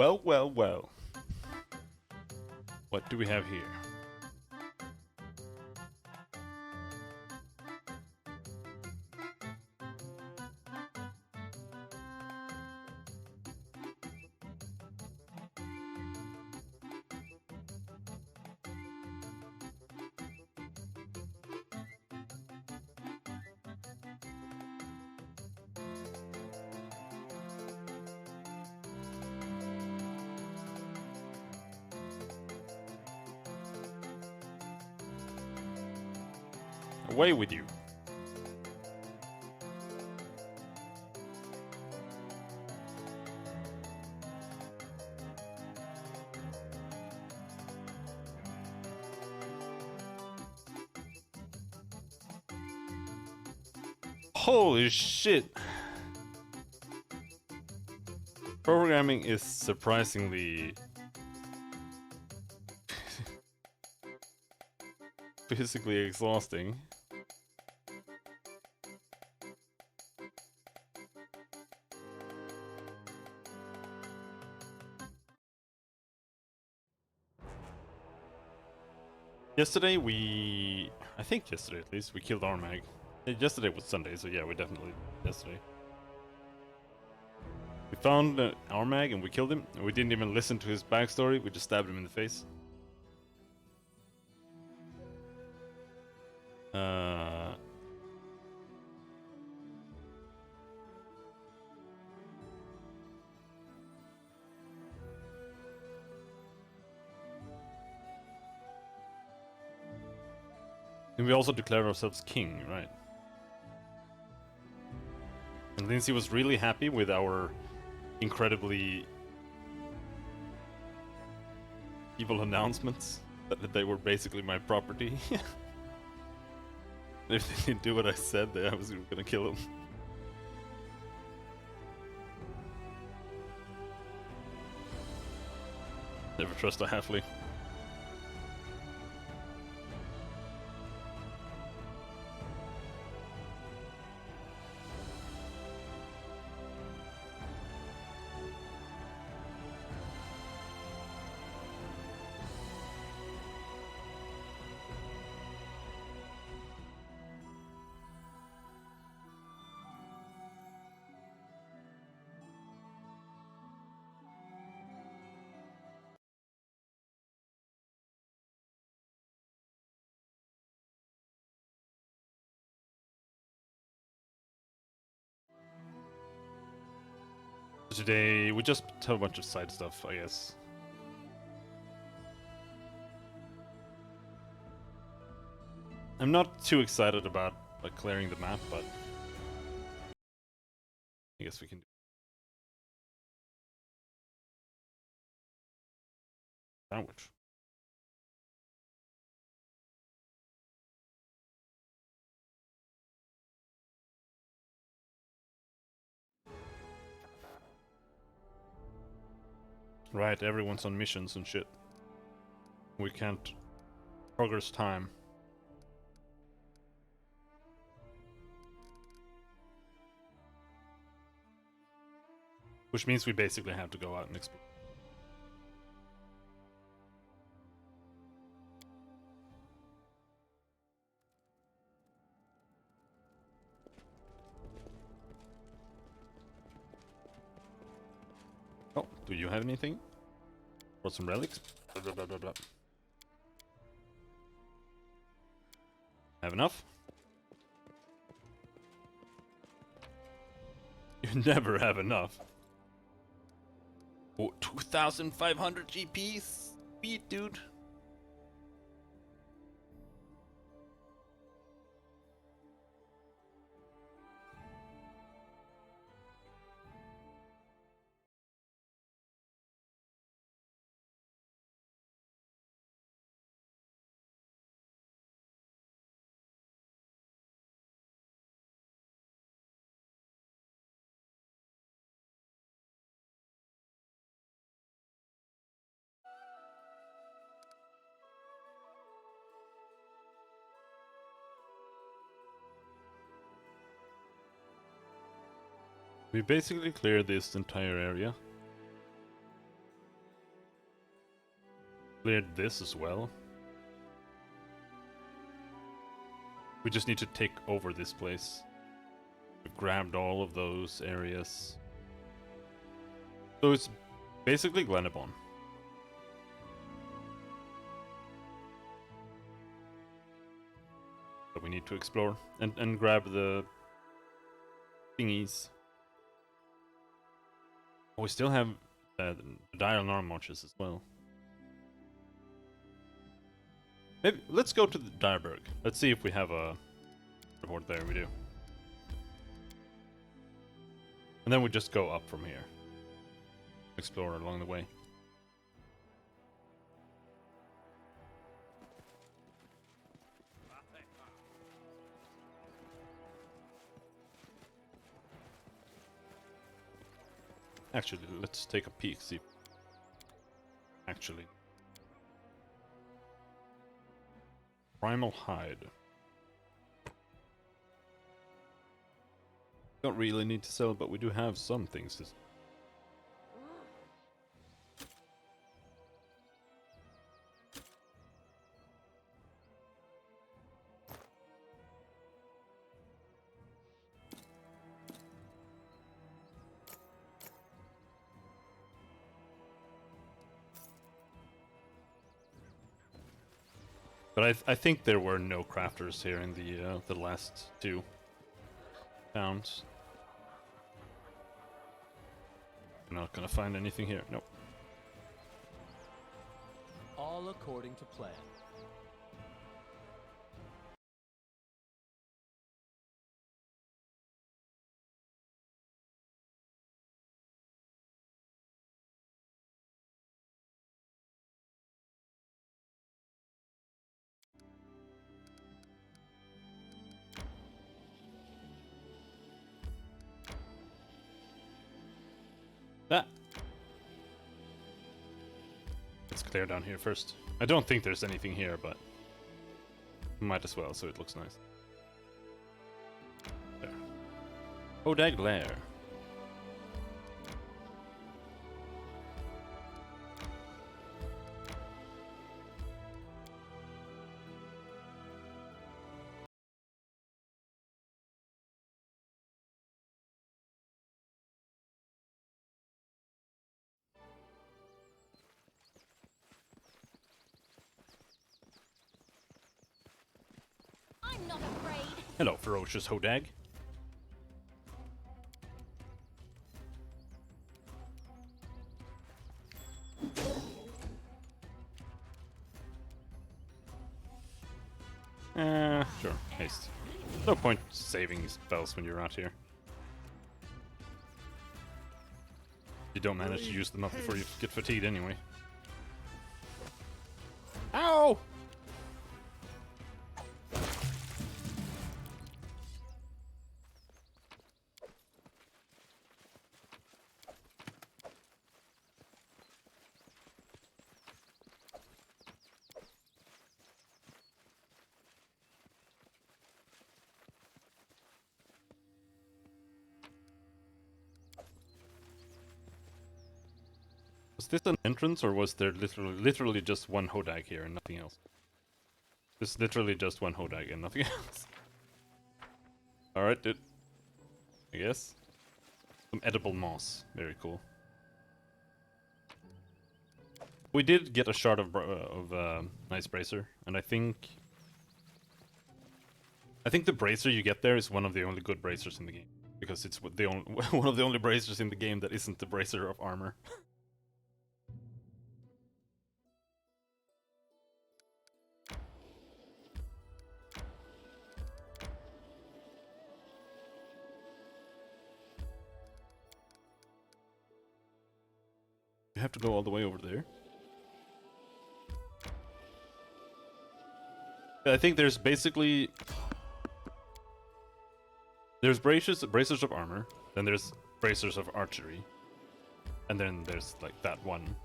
Well, well, well. What do we have here? Away with you. Holy shit! Programming is surprisingly physically exhausting. Yesterday I think yesterday at least, we killed Armag. Yesterday was Sunday, so yeah, we definitely yesterday. We found Armag and we killed him, and we didn't even listen to his backstory, we just stabbed him in the face. And we also declared ourselves king, right? And Lindsay was really happy with our incredibly evil announcements that they were basically my property. If they didn't do what I said, I was gonna kill them. Never trust a halfling. Today, we just have a bunch of side stuff, I guess. I'm not too excited about like clearing the map, but I guess we can do sandwich. Right, everyone's on missions and shit. We can't progress time. Which means we basically have to go out and explore. Oh, do you have anything? Brought some relics? Blah, blah, blah, blah. Have enough? You never have enough. Oh, 2,500 GPs? Sweet, dude. We basically cleared this entire area. cleared this as well. We just need to take over this place. We grabbed all of those areas. So it's basically Glenabon. That we need to explore and grab the thingies. Oh, we still have the Dial Norm marches as well. Maybe let's go to the Direberg. Let's see if we have a report there. We do. And then we just go up from here. Explore along the way. Actually, let's take a peek, see. Actually. Primal Hide. Don't really need to sell, but we do have some things to sell. But I think there were no crafters here in the last two towns. I'm not gonna find anything here. Nope. All according to plan. Ah. Let's clear down here first. I don't think there's anything here, but might as well, so it looks nice. There. Hodag Lair. I'm not afraid. Hello, ferocious Hodag. Sure, haste. No point saving spells when you're out here. You don't manage to use them up before you get fatigued anyway. Ow! Was this an entrance, or was there literally just one Hodag here and nothing else? There's literally just one Hodag and nothing else. Alright, dude. I guess. Some edible moss. Very cool. We did get a shard of nice bracer, and I think the bracer you get there is one of the only good bracers in the game, because it's the only one of the only bracers in the game that isn't the bracer of armor. You have to go all the way over there. I think there's basically bracers of armor, then there's bracers of archery, and then there's like that one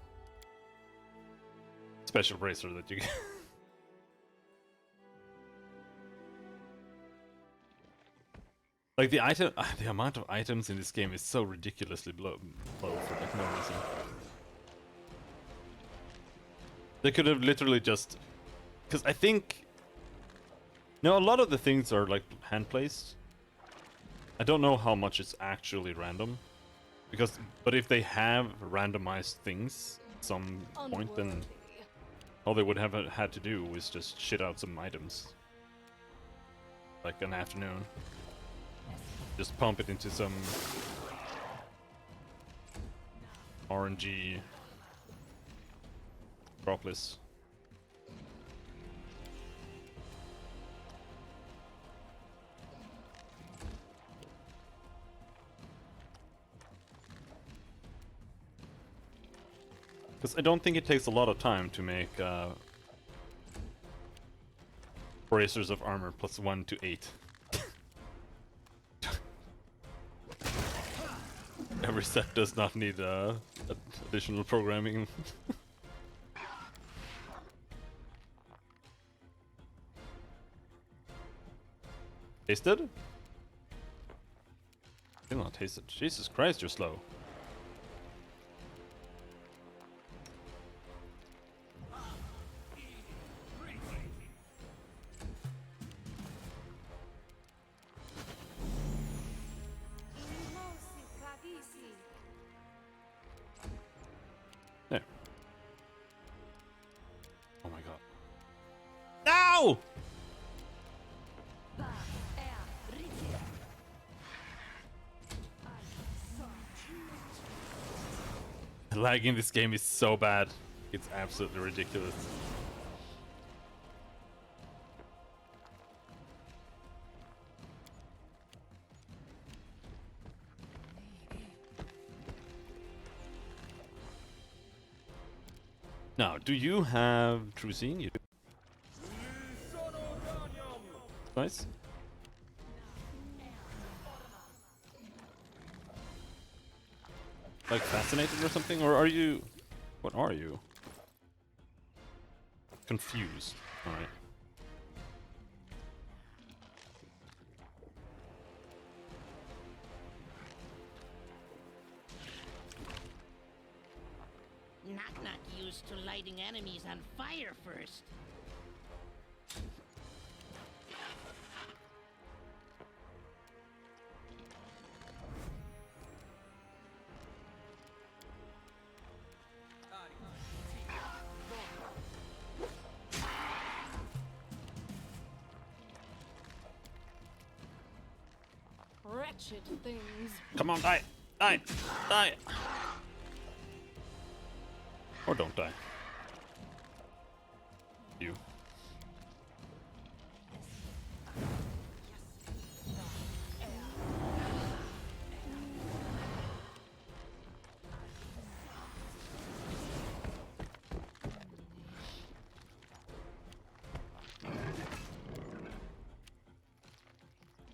special bracer that you get. Like the amount of items in this game is so ridiculously low for like no reason. They could have literally just... Because I think... No, a lot of the things are like hand placed. I don't know how much it's actually random. But if they have randomized things at some point, then all they would have had to do was just shit out some items. Like an afternoon. Just pump it into some RNG Propolis. Because I don't think it takes a lot of time to make bracers of armor +1 to 8. Every set does not need additional programming. Tasted? Still not tasted. Jesus Christ, you're slow. There. Oh my god. No! The lag in this game is so bad. It's absolutely ridiculous. Now, do you have True Seeing? You do. Nice. Like fascinated or something? Or are you... What are you? Confused. Alright. Knock used to lighting enemies on fire first. Wretched things. Come on, die! Die! Die! Or don't die. You.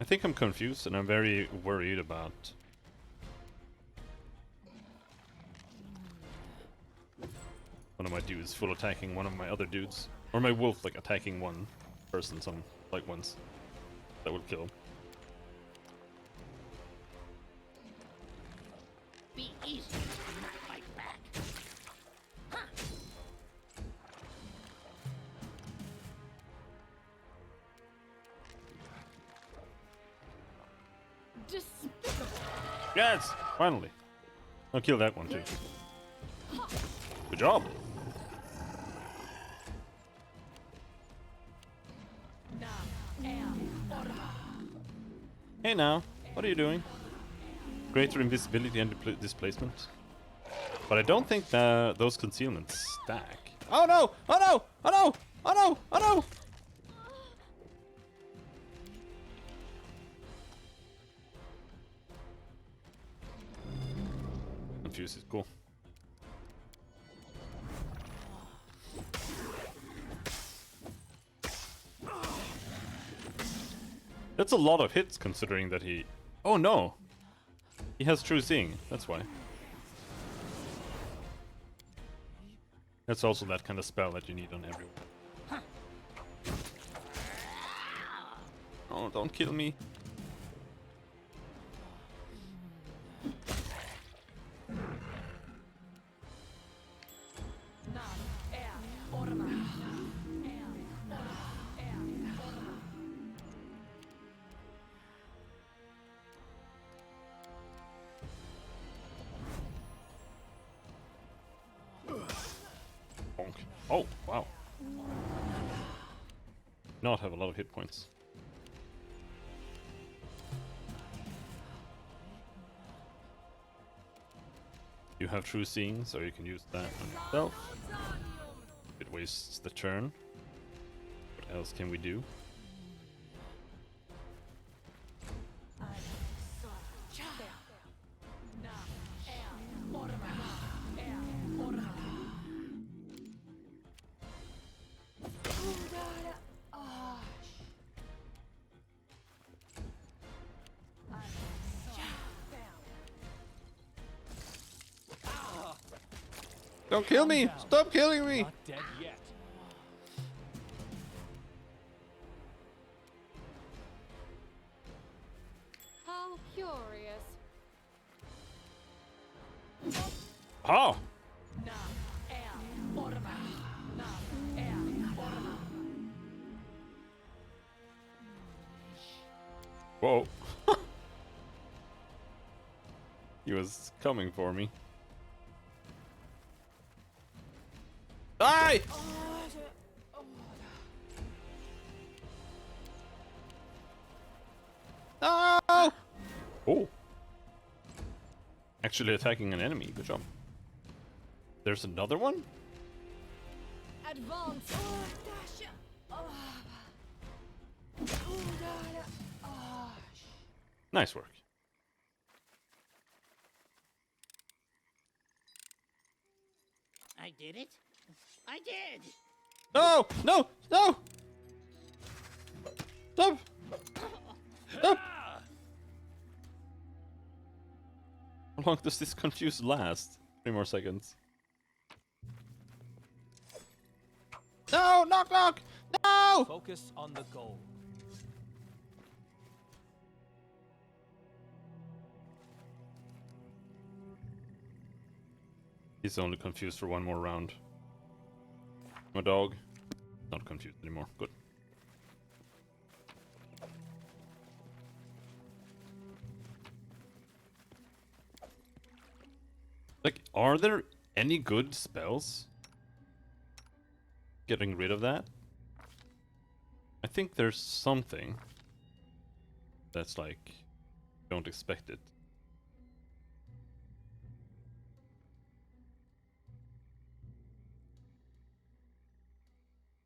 I think I'm confused and I'm very worried about one of my dudes full attacking one of my other dudes. Or my wolf like attacking one person once. That would kill him. Be easy to not fight back. Huh. Despicable. Yes! Finally! I'll kill that one too. Good job! Hey now, what are you doing? Greater invisibility and displacement. But I don't think that those concealments stack. Oh no! Oh no! Oh no! Oh no! Oh no! Confused is cool. That's a lot of hits considering that he... Oh no! He has True Seeing, that's why. That's also that kind of spell that you need on everyone. Oh, don't kill me. Oh, wow. Not have a lot of hit points. You have true seeing, so you can use that on yourself. It wastes the turn. What else can we do? Don't kill me! Stop killing me! Not dead yet. How curious. Oh! Whoa. He was coming for me. Die! No! Oh. Actually attacking an enemy. Good job. There's another one? Advance. Nice work. I did it. I did. No! No! No! Stop! Stop! How long does this confuse last? 3 more seconds. No! Knock knock! No! Focus on the goal. He's only confused for 1 more round. My dog. Not confused anymore. Good. Like, are there any good spells? Getting rid of that? I think there's something that's like, don't expect it.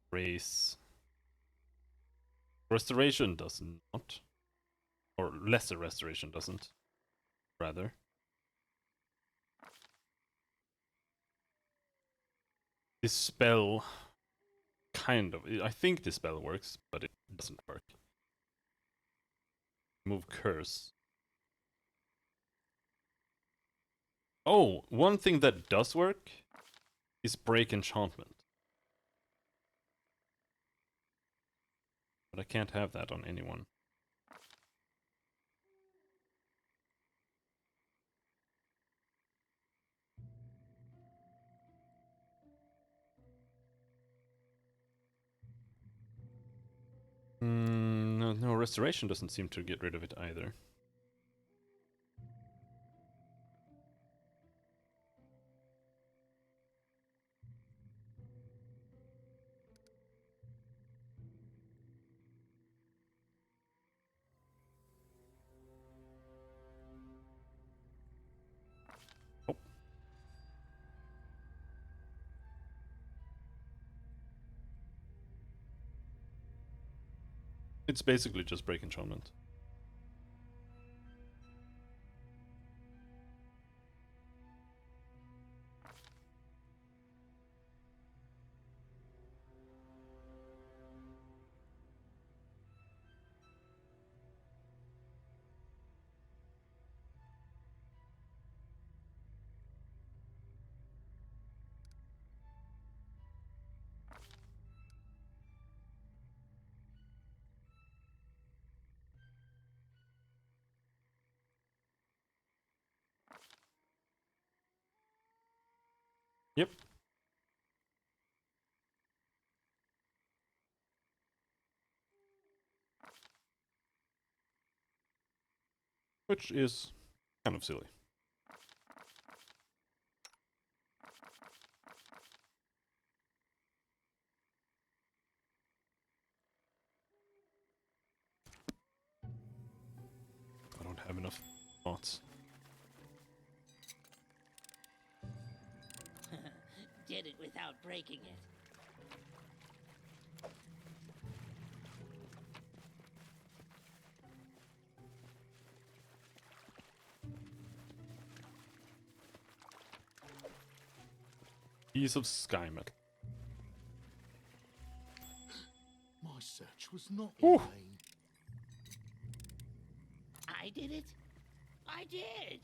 Race. Restoration does not. Or lesser restoration doesn't. Rather. This spell kind of, I think this spell works, but it doesn't work. Move curse. Oh, one thing that does work is break enchantment. But I can't have that on anyone. No, no, restoration doesn't seem to get rid of it either. Oh. It's basically just break enchantment. Yep. Which is kind of silly. Thoughts? Did it without breaking it. Piece of sky metal. My search was not in vain. I did it? I did!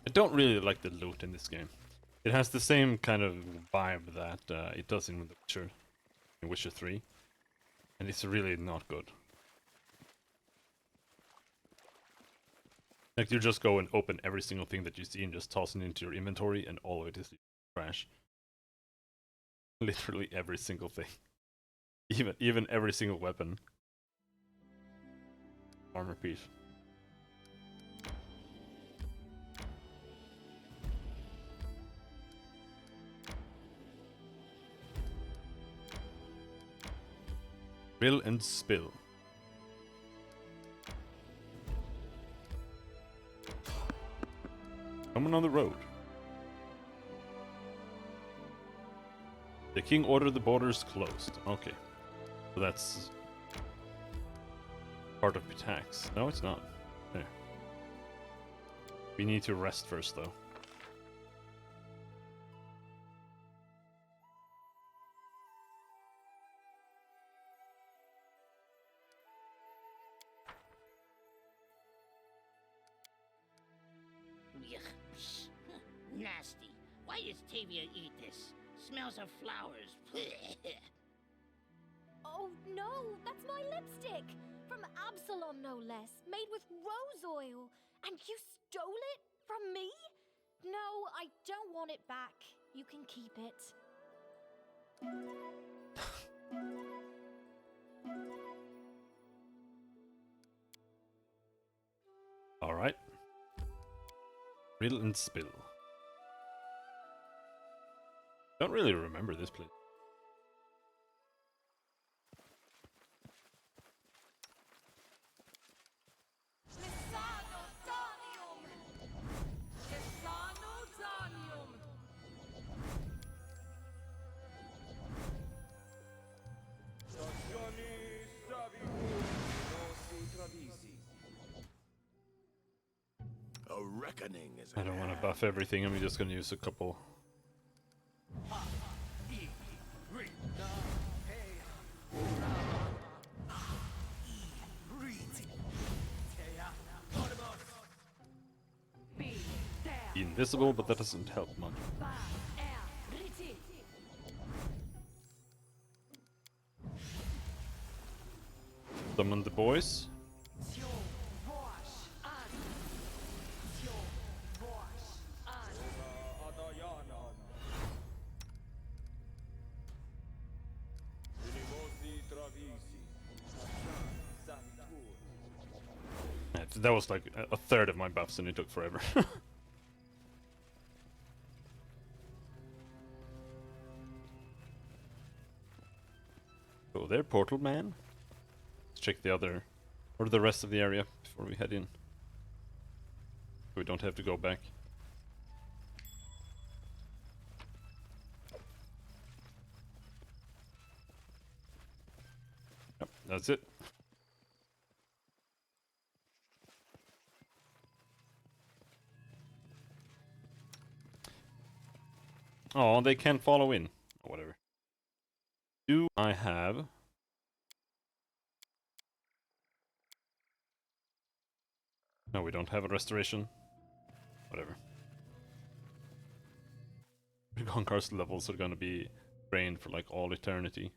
I don't really like the loot in this game. It has the same kind of vibe that it does in The Witcher, in Witcher 3. And it's really not good. Like, you just go and open every single thing that you see and just toss it into your inventory, and all of it is trash. Literally every single thing. Even every single weapon. Armor piece. Spill and spill. Coming on the road. The king ordered the borders closed. Okay. So that's part of the tax. No, it's not. There. We need to rest first, though. Yuck. Psh. Nasty. Why does Tavia eat this? Smells of flowers. Oh no, that's my lipstick! From Absalom, no less. Made with rose oil. And you stole it from me? No, I don't want it back. You can keep it. Alright. Riddle and spill. Don't really remember this place. A reckoning is I don't want to buff everything, I'm just gonna use a couple. Invisible, but that doesn't help much. Summon the boys. That was like a third of my buffs and it took forever. Go there, portal man. Let's check the other, or the rest of the area before we head in. We don't have to go back. Yep, that's it. Oh, they can't follow in. Or whatever. Do I have... No, we don't have a restoration. Whatever. Conquer's levels are gonna be drained for like all eternity.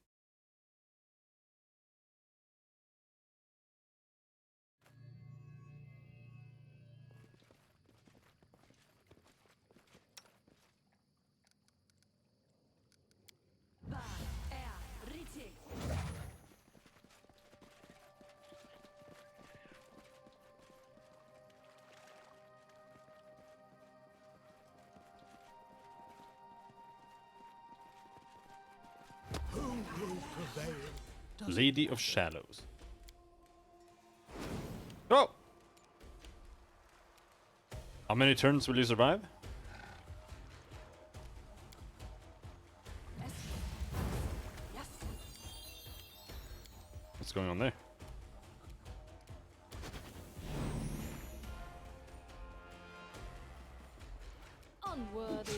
will prevail. Does Lady of Shadows. Oh! How many turns will you survive? What's going on there? Unworthy.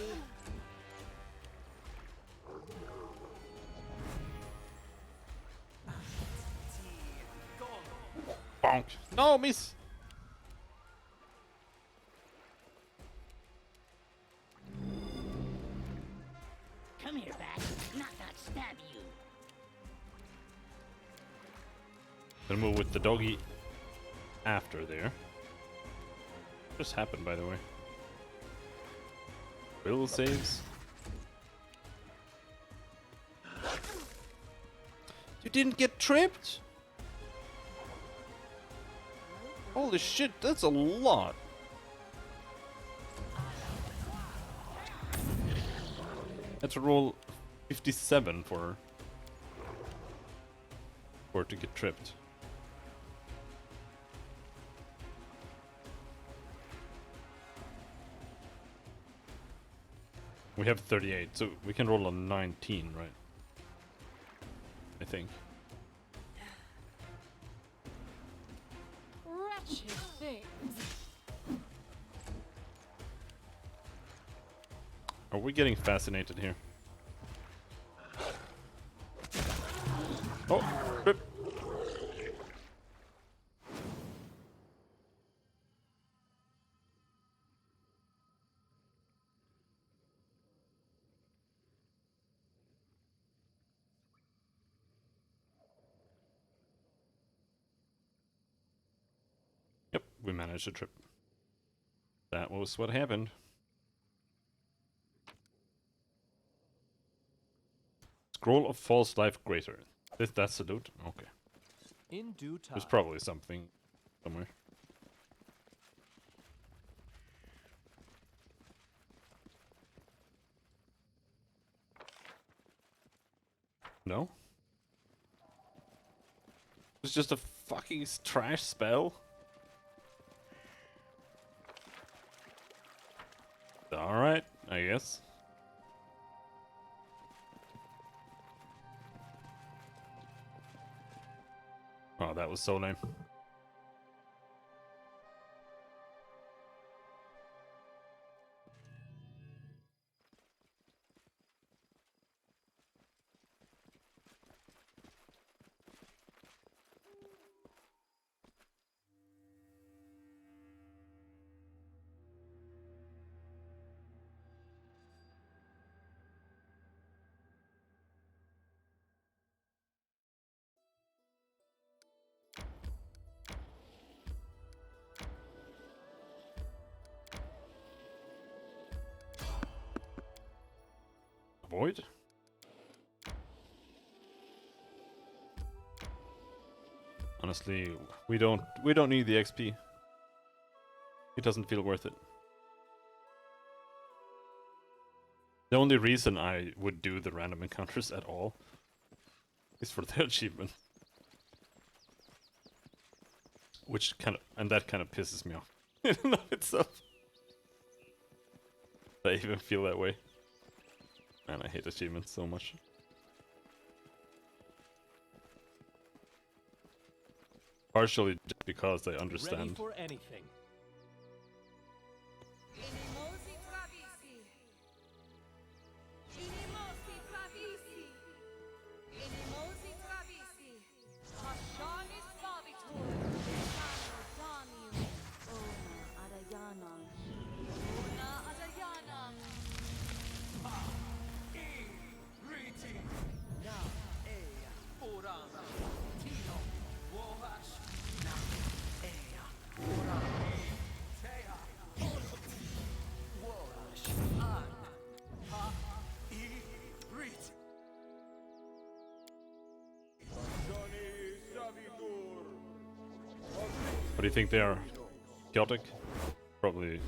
Bonk! No, miss! Come here, Bat. Not stab you. Gonna move with the doggy after there. Just happened, by the way. Will saves. You didn't get tripped? Holy shit, that's a lot. Had to roll 57 for it to get tripped. We have 38, so we can roll a 19, right? I think. Wretched things. Are we getting fascinated here? Oh, rip. Yep, we managed to trip. That was what happened. Scroll of false life greater. That's the loot? Okay. In due time. There's probably something somewhere. No? It's just a fucking trash spell? Alright, I guess. Oh, that was so lame. Avoid? Honestly, we don't need the XP. It doesn't feel worth it. The only reason I would do the random encounters at all is for the achievement. Which that kind of pisses me off in and of itself. I even feel that way. Man, I hate achievements so much. Partially just because I understand. Ready for anything. What do you think they are? Chaotic? Probably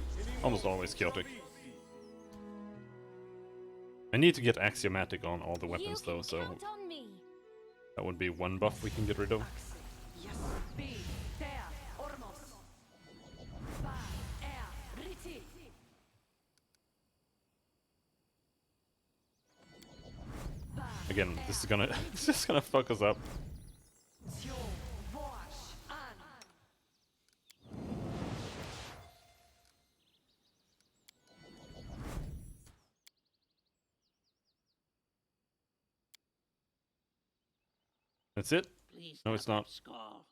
almost always chaotic. I need to get axiomatic on all the weapons You though, can so count on me. That would be one buff we can get rid of. Again, this is gonna this is gonna fuck us up. That's it? Please No, it's stop not. that skull.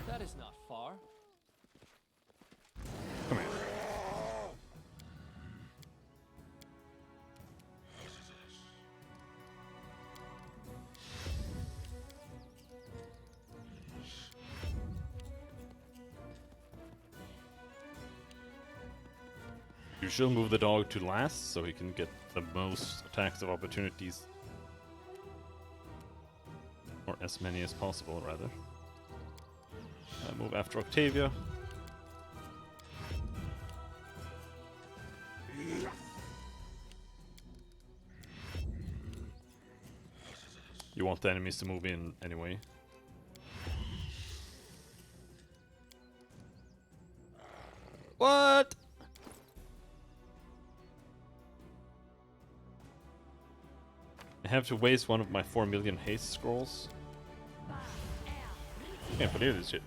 That is not far. Come here. You should move the dog to last so he can get the most attacks of opportunities. Or as many as possible, rather. Move after Octavia. You want the enemies to move in anyway. What? I have to waste one of my 4 million haste scrolls. Can't believe this shit.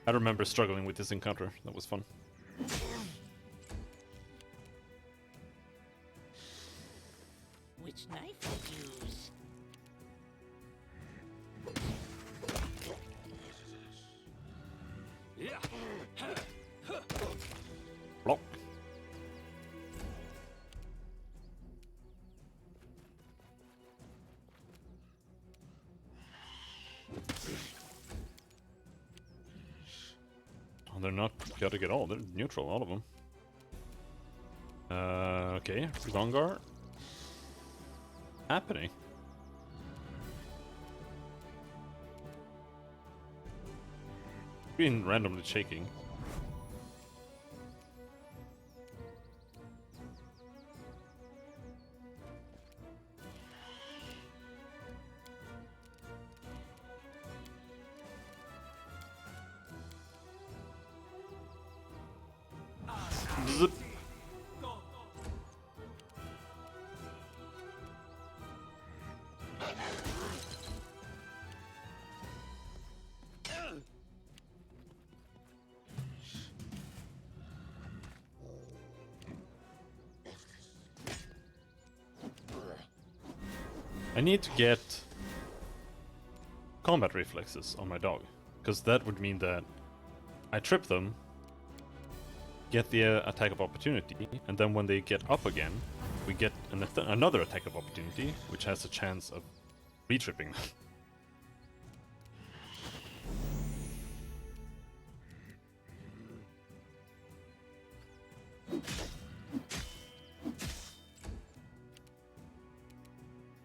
I remember struggling with this encounter. That was fun. Which knife to use? Block. Oh, they're not chaotic at all. They're neutral, all of them. Okay. Gongar. Happening. Being randomly shaking. Zip. I need to get combat reflexes on my dog, because that would mean that I trip them, get the attack of opportunity, and then when they get up again, we get another attack of opportunity, which has a chance of re-tripping them.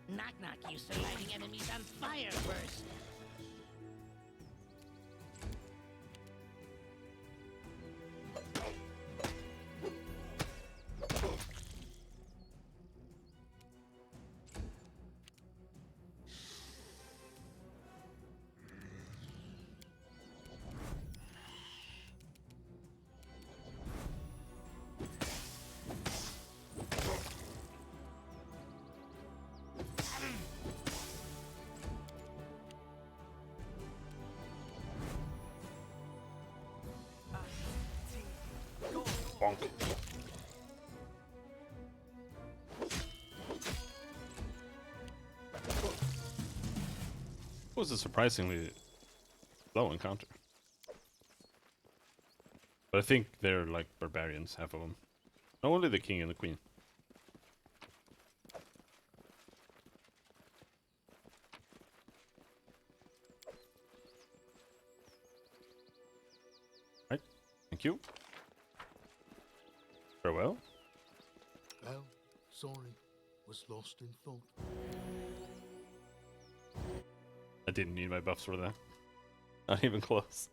Knock knock used to lighting enemies on fire first. Bonk. It was a surprisingly low encounter. But I think they're like barbarians, half of them. Only the king and the queen. Right, thank you. Farewell. Oh, sorry. Was lost in thought. I didn't need my buffs for that. Not even close.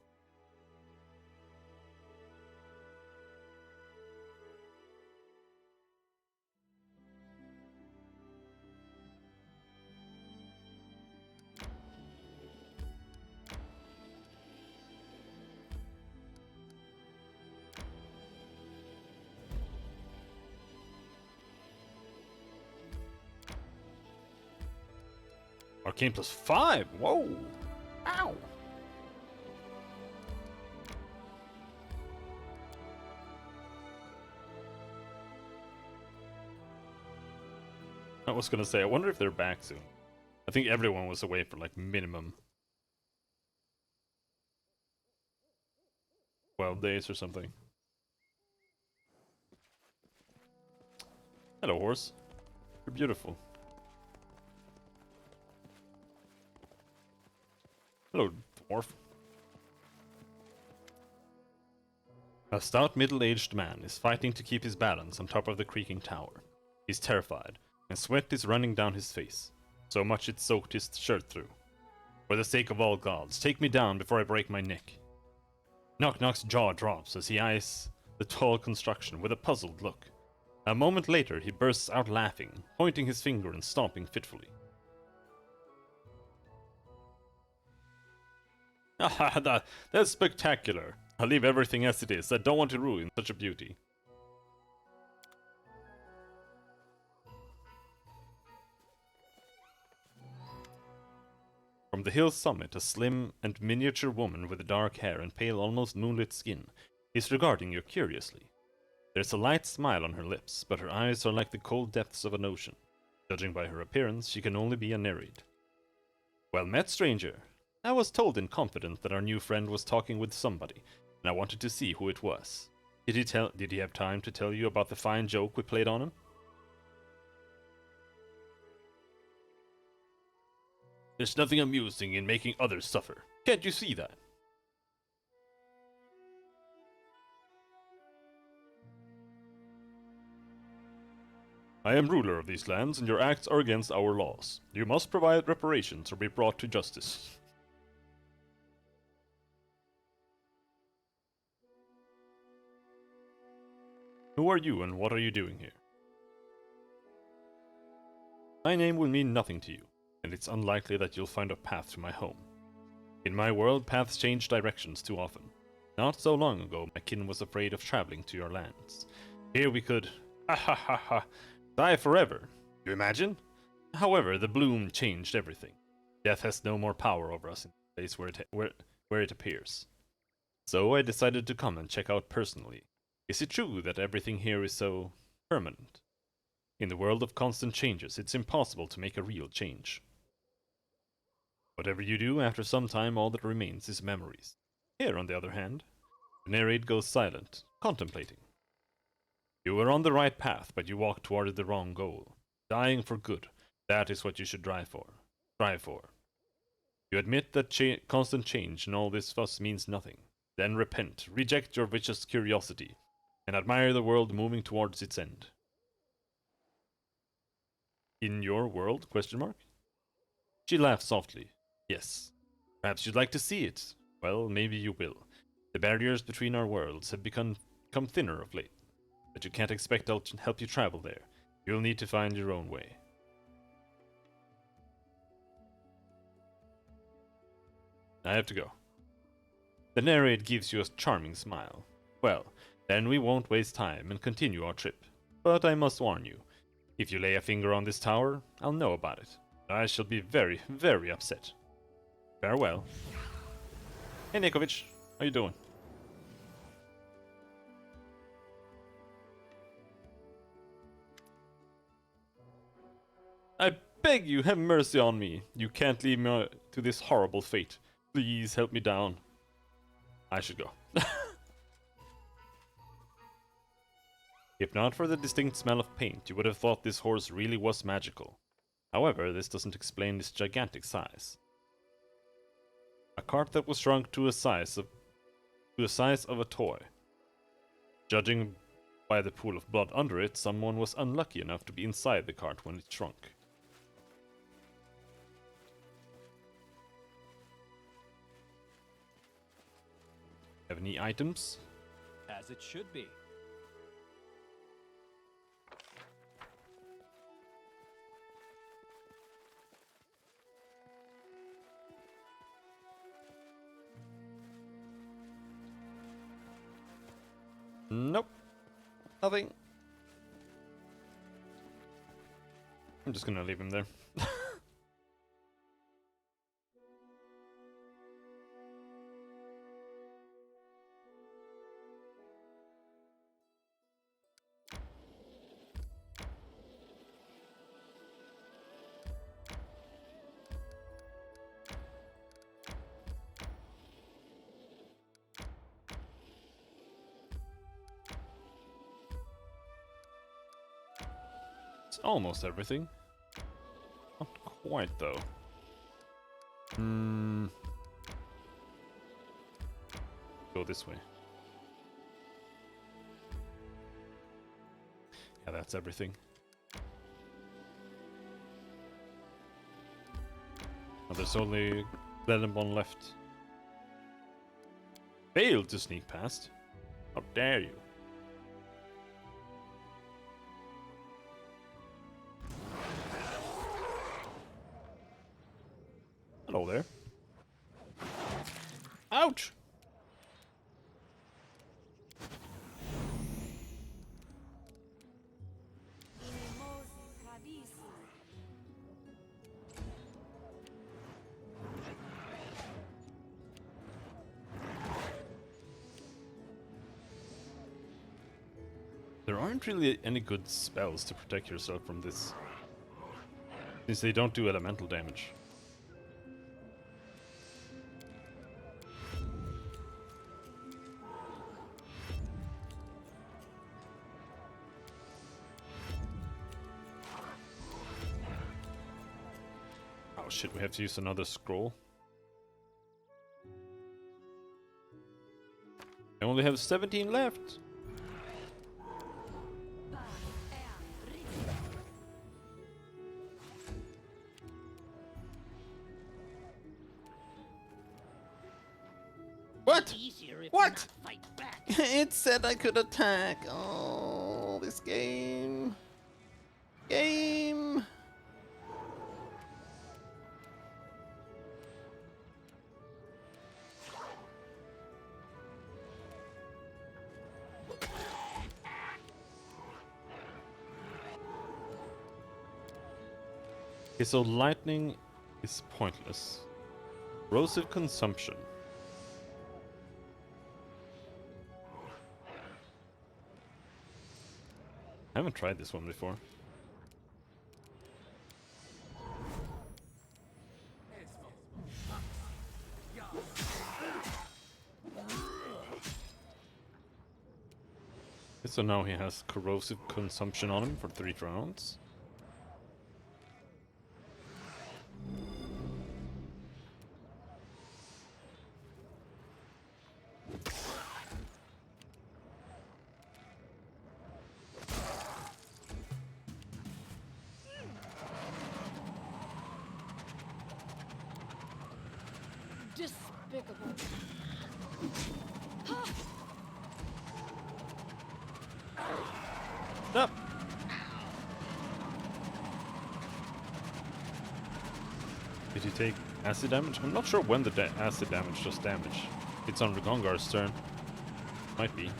Arcane plus 5! Whoa! Ow! I was gonna say, I wonder if they're back soon. I think everyone was away for like minimum 12 days or something. Hello, horse. You're beautiful. Hello, dwarf. A stout middle-aged man is fighting to keep his balance on top of the creaking tower. He's terrified, and sweat is running down his face, so much it soaked his shirt through. For the sake of all gods, take me down before I break my neck. Knock Knock's jaw drops as he eyes the tall construction with a puzzled look. A moment later, he bursts out laughing, pointing his finger and stomping fitfully. Haha, that's spectacular. I'll leave everything as it is. I don't want to ruin such a beauty. From the hill's summit, a slim and miniature woman with dark hair and pale, almost moonlit skin is regarding you curiously. There's a light smile on her lips, but her eyes are like the cold depths of an ocean. Judging by her appearance, she can only be a nereid. Well met, stranger. I was told in confidence that our new friend was talking with somebody, and I wanted to see who it was. Did he have time to tell you about the fine joke we played on him? There's nothing amusing in making others suffer. Can't you see that? I am ruler of these lands, and your acts are against our laws. You must provide reparations or be brought to justice. Who are you, and what are you doing here? My name will mean nothing to you, and it's unlikely that you'll find a path to my home. In my world, paths change directions too often. Not so long ago, my kin was afraid of traveling to your lands. Here we could, die forever. You imagine? However, the bloom changed everything. Death has no more power over us in the place where it appears. So I decided to come and check out personally. Is it true that everything here is so permanent? In the world of constant changes, it's impossible to make a real change. Whatever you do, after some time all that remains is memories. Here, on the other hand, the narrator goes silent, contemplating. You were on the right path, but you walked toward the wrong goal. Dying for good, that is what you should strive for. You admit that constant change and all this fuss means nothing. Then repent, reject your vicious curiosity, and admire the world moving towards its end. In your world? ? She laughed softly. Yes. Perhaps you'd like to see it. Well, maybe you will. The barriers between our worlds have become thinner of late. But you can't expect I'll help you travel there. You'll need to find your own way. I have to go. The narrator gives you a charming smile. Well, then we won't waste time and continue our trip. But I must warn you, if you lay a finger on this tower, I'll know about it. I shall be very, very upset. Farewell. Hey Nikovic, how you doing? I beg you, have mercy on me. You can't leave me to this horrible fate. Please help me down. I should go. If not for the distinct smell of paint, you would have thought this horse really was magical. However, this doesn't explain its gigantic size. A cart that was shrunk to the size of a toy. Judging by the pool of blood under it, someone was unlucky enough to be inside the cart when it shrunk. Have any items? As it should be. Nope. Nothing. I'm just gonna leave him there. It's almost everything. Not quite, though. Go this way. Yeah, that's everything. Oh, there's only Glenbon left. Failed to sneak past. How dare you? Hello there. Ouch! There aren't really any good spells to protect yourself from this, since they don't do elemental damage. Oh shit, we have to use another scroll. I only have 17 left. What? Easier if What? you not fight back. It said I could attack. Oh, this game. Game. Okay, so lightning is pointless. Corrosive consumption. I haven't tried this one before. So now he has corrosive consumption on him for 3 rounds. Despicable. Stop! Did he take acid damage? I'm not sure when the acid damage does damage. It's on Ragongar's turn. Might be.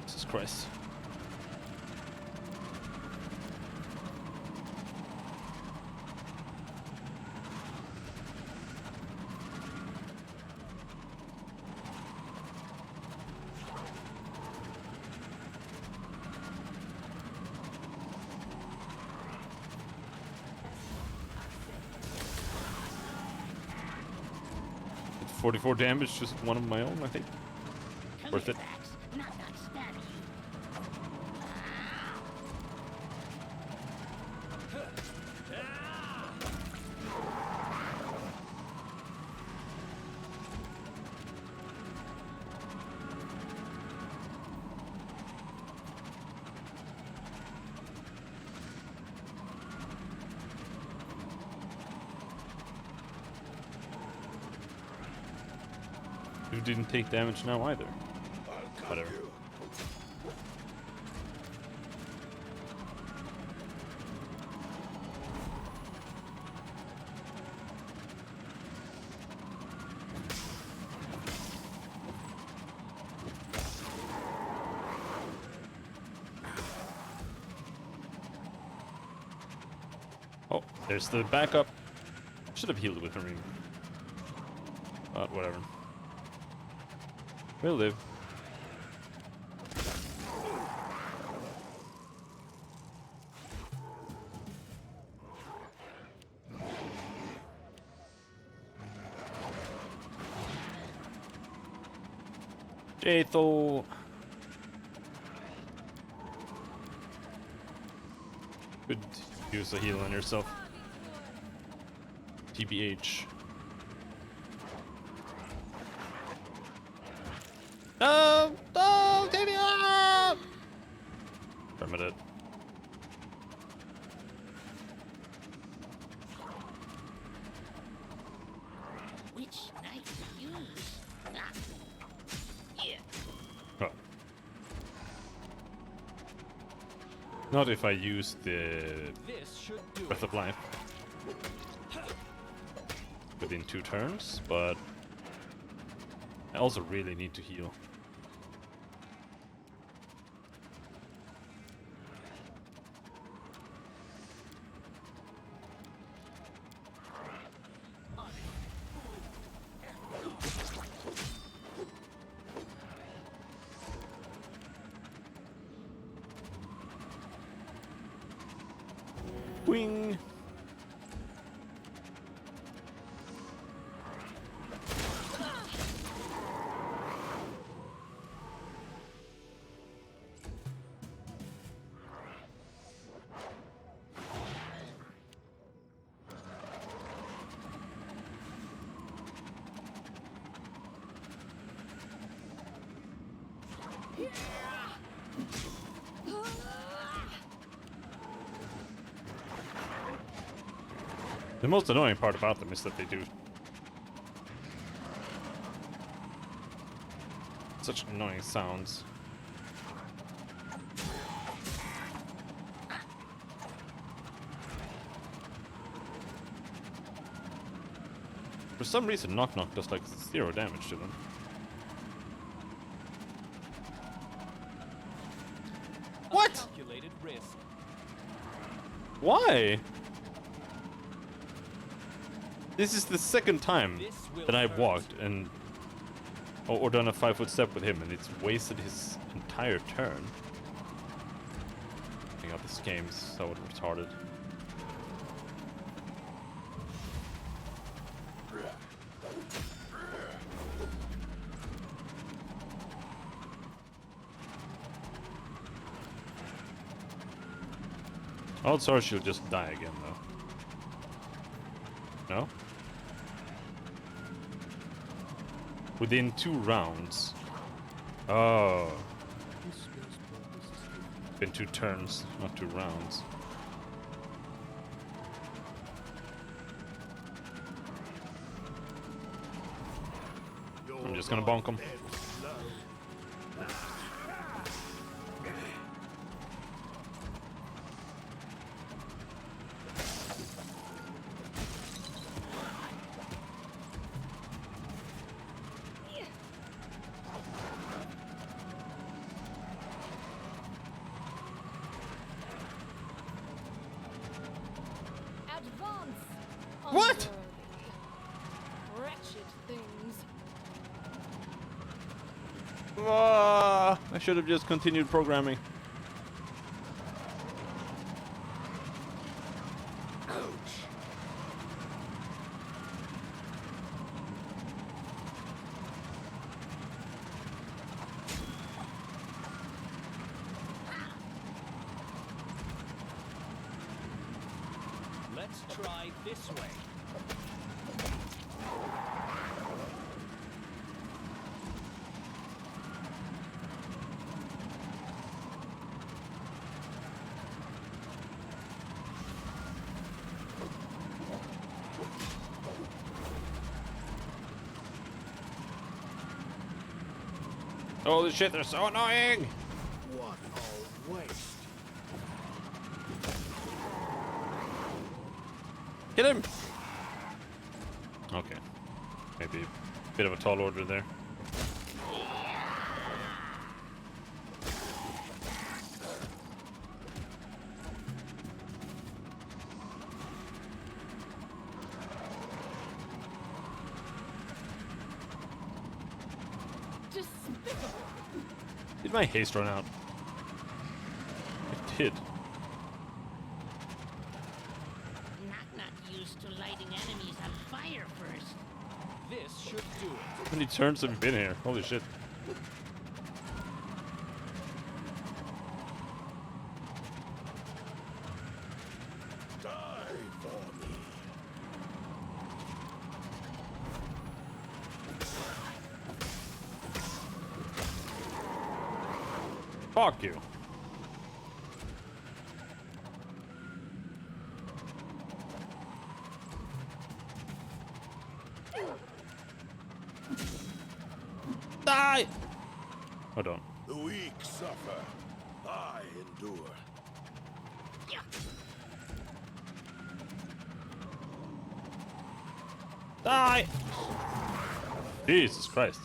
Jesus Christ. It's 44 damage, just one of my own, I think. Come Worth here, it. Vax. Not stab you. You didn't take damage now either. Whatever. Oh, there's the backup. Should have healed with him. But whatever. We'll live. Jatho. Could use a heal on yourself. TBH. No! No! Take me up! Permanent. Which knife to use? Ah. Yeah. Oh. Not if I use the This should do Breath it. of Life within 2 turns, but I also really need to heal. Wing. The most annoying part about them is that they do such annoying sounds. For some reason, Knock Knock does like 0 damage to them. What? Calculated risk. Why? This is the second time This will that I've hurt. walked and or done a 5-foot step with him, and it's wasted his entire turn. I think this game's so retarded. Odds are she'll just die again, though. No? Within 2 rounds. Oh. Been 2 turns, not 2 rounds. I'm just gonna bonk him. Advance! What? unworthy, wretched things. I should have just continued programming. Let's try this way. Holy shit, they're so annoying! What a waste. Hit him! Okay. Maybe a bit of a tall order there. Despicable. Did my haste run out? It did. Not used to lighting enemies on fire first. This should do it. How many turns have you been here? Holy shit. Fuck you. Die! Hold on. The weak suffer. I endure. Yeah. Die! Jesus Christ.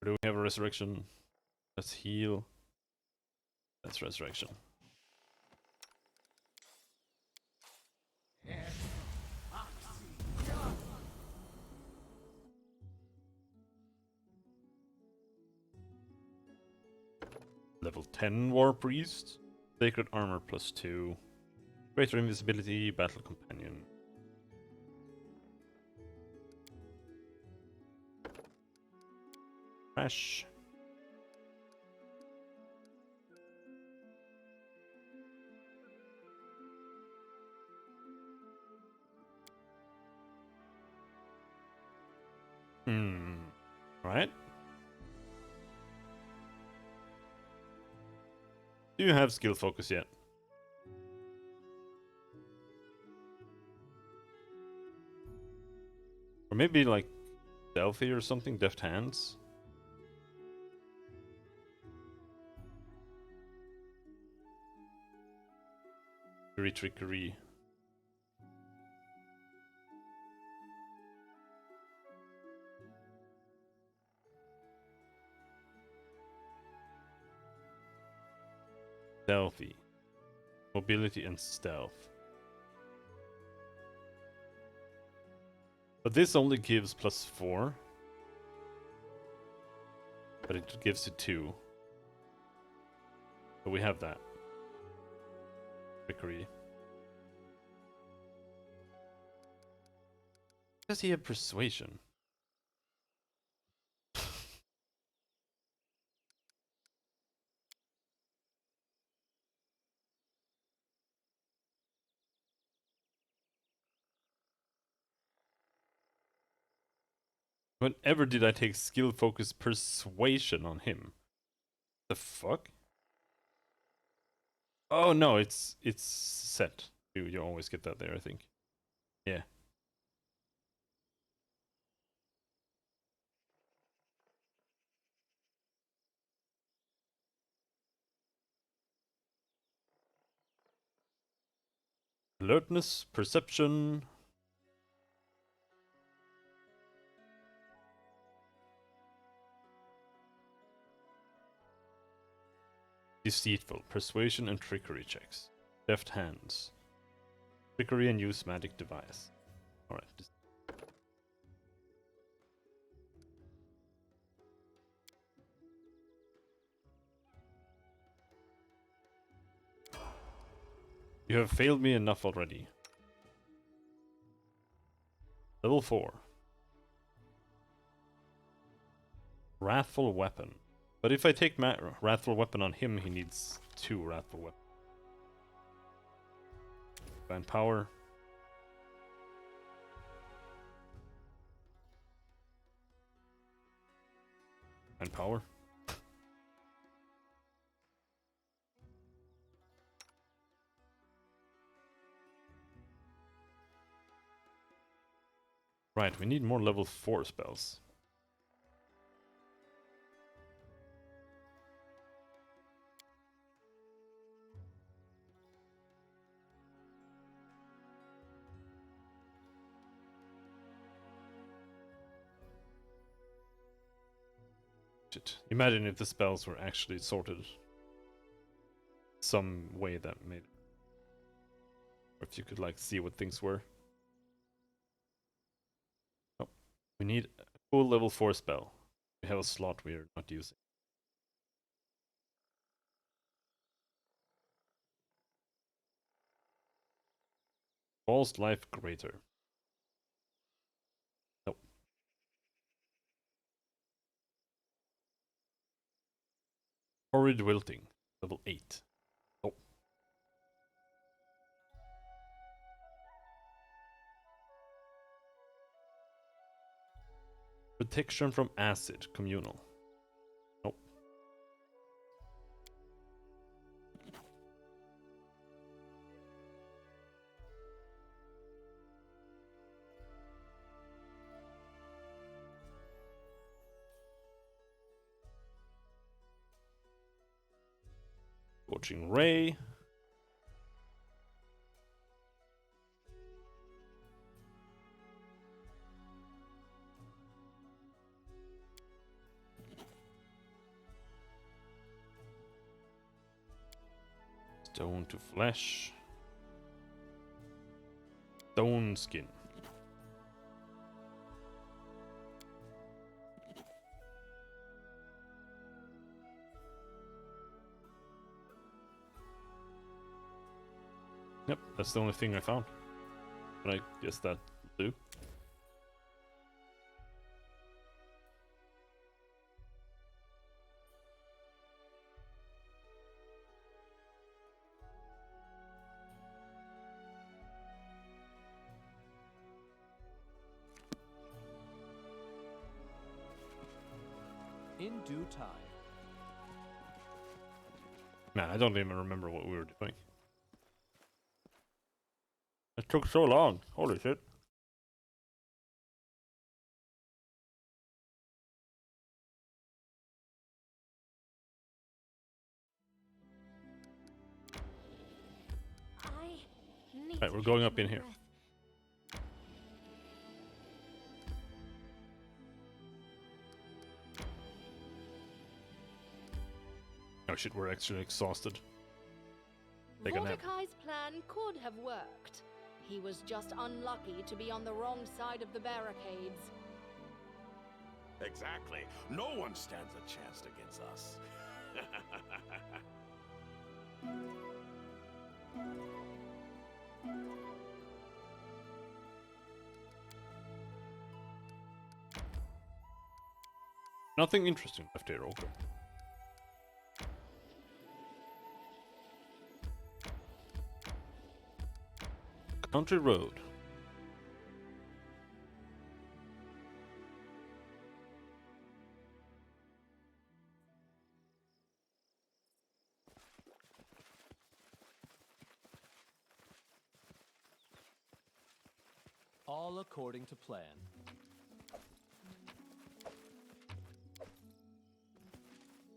Do we have a resurrection? Let's heal. That's resurrection. Level 10 War Priest. Sacred Armor +2. Greater Invisibility, Battle Companion. Crash. Right. Do you have skill focus yet? Or maybe like stealthy or something, deft hands? Trickery. Stealthy. Mobility and stealth. But this only gives +4. But it gives you 2. So we have that. Trickery. Does he have persuasion? Whenever did I take skill focus persuasion on him? The fuck? Oh no, it's set. You always get that there, I think. Yeah. Alertness, perception. Deceitful, persuasion and trickery checks. Deft hands. Trickery and use magic device. Alright. You have failed me enough already. Level 4. Wrathful Weapon. But if I take Wrathful Weapon on him, he needs 2 Wrathful Weapon. Divine Power. Divine Power. Right, we need more level 4 spells. Shit. Imagine if the spells were actually sorted some way that made it. Or if you could like see what things were. Oh, we need a full level 4 spell. We have a slot we are not using. False Life Greater. Nope. Horrid Wilting. Level 8. Oh. Protection from acid, communal. Nope. Watching Ray. Stone to flesh. Stone skin. Yep, that's the only thing I found. But I guess that'll do. In due time. Man, I don't even remember what we were doing. It took so long. Holy shit. I need Right, to we're going catch up in my here. breath. Oh shit, we're actually exhausted. Take a nap. Mordecai's plan could have worked. He was just unlucky to be on the wrong side of the barricades. Exactly. No one stands a chance against us. Nothing interesting left here, okay. Country road. All according to plan.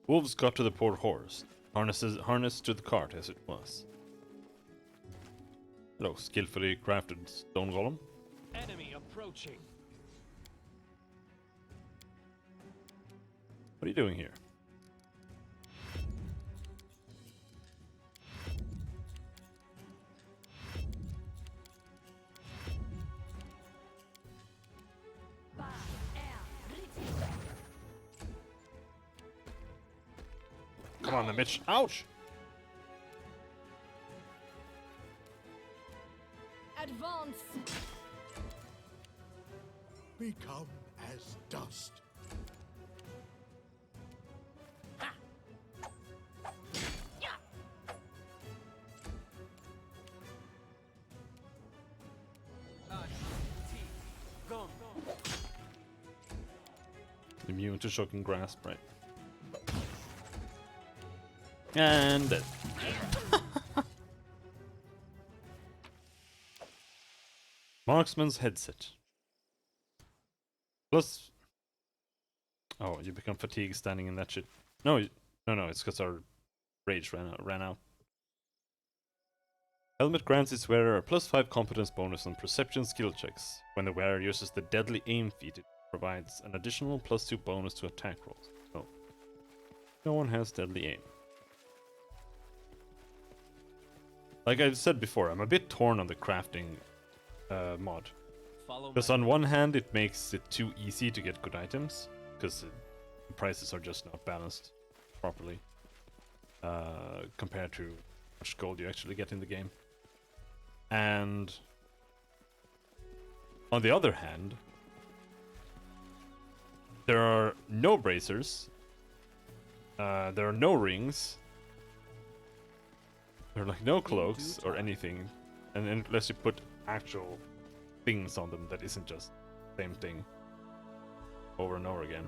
Wolves got to the poor horse, harnessed to the cart as it was. Hello, skillfully crafted stone golem. Enemy approaching. What are you doing here? Come on, the Mitch. Ouch! Advance! Become as dust. Immune to shocking grasp, right? And dead. Marksman's headset. Plus... Oh, you become fatigued standing in that shit. No, no, it's because our rage ran out. Helmet grants its wearer a +5 competence bonus on perception skill checks. When the wearer uses the deadly aim feat, it provides an additional +2 bonus to attack rolls. So, no one has deadly aim. Like I've said before, I'm a bit torn on the crafting mod. Follow Because my on one hand, it makes it too easy to get good items, because the prices are just not balanced properly compared to how much gold you actually get in the game. And on the other hand, there are no bracers, there are no rings, there are like no cloaks or anything, and unless you put actual things on them that isn't just the same thing. over and over again.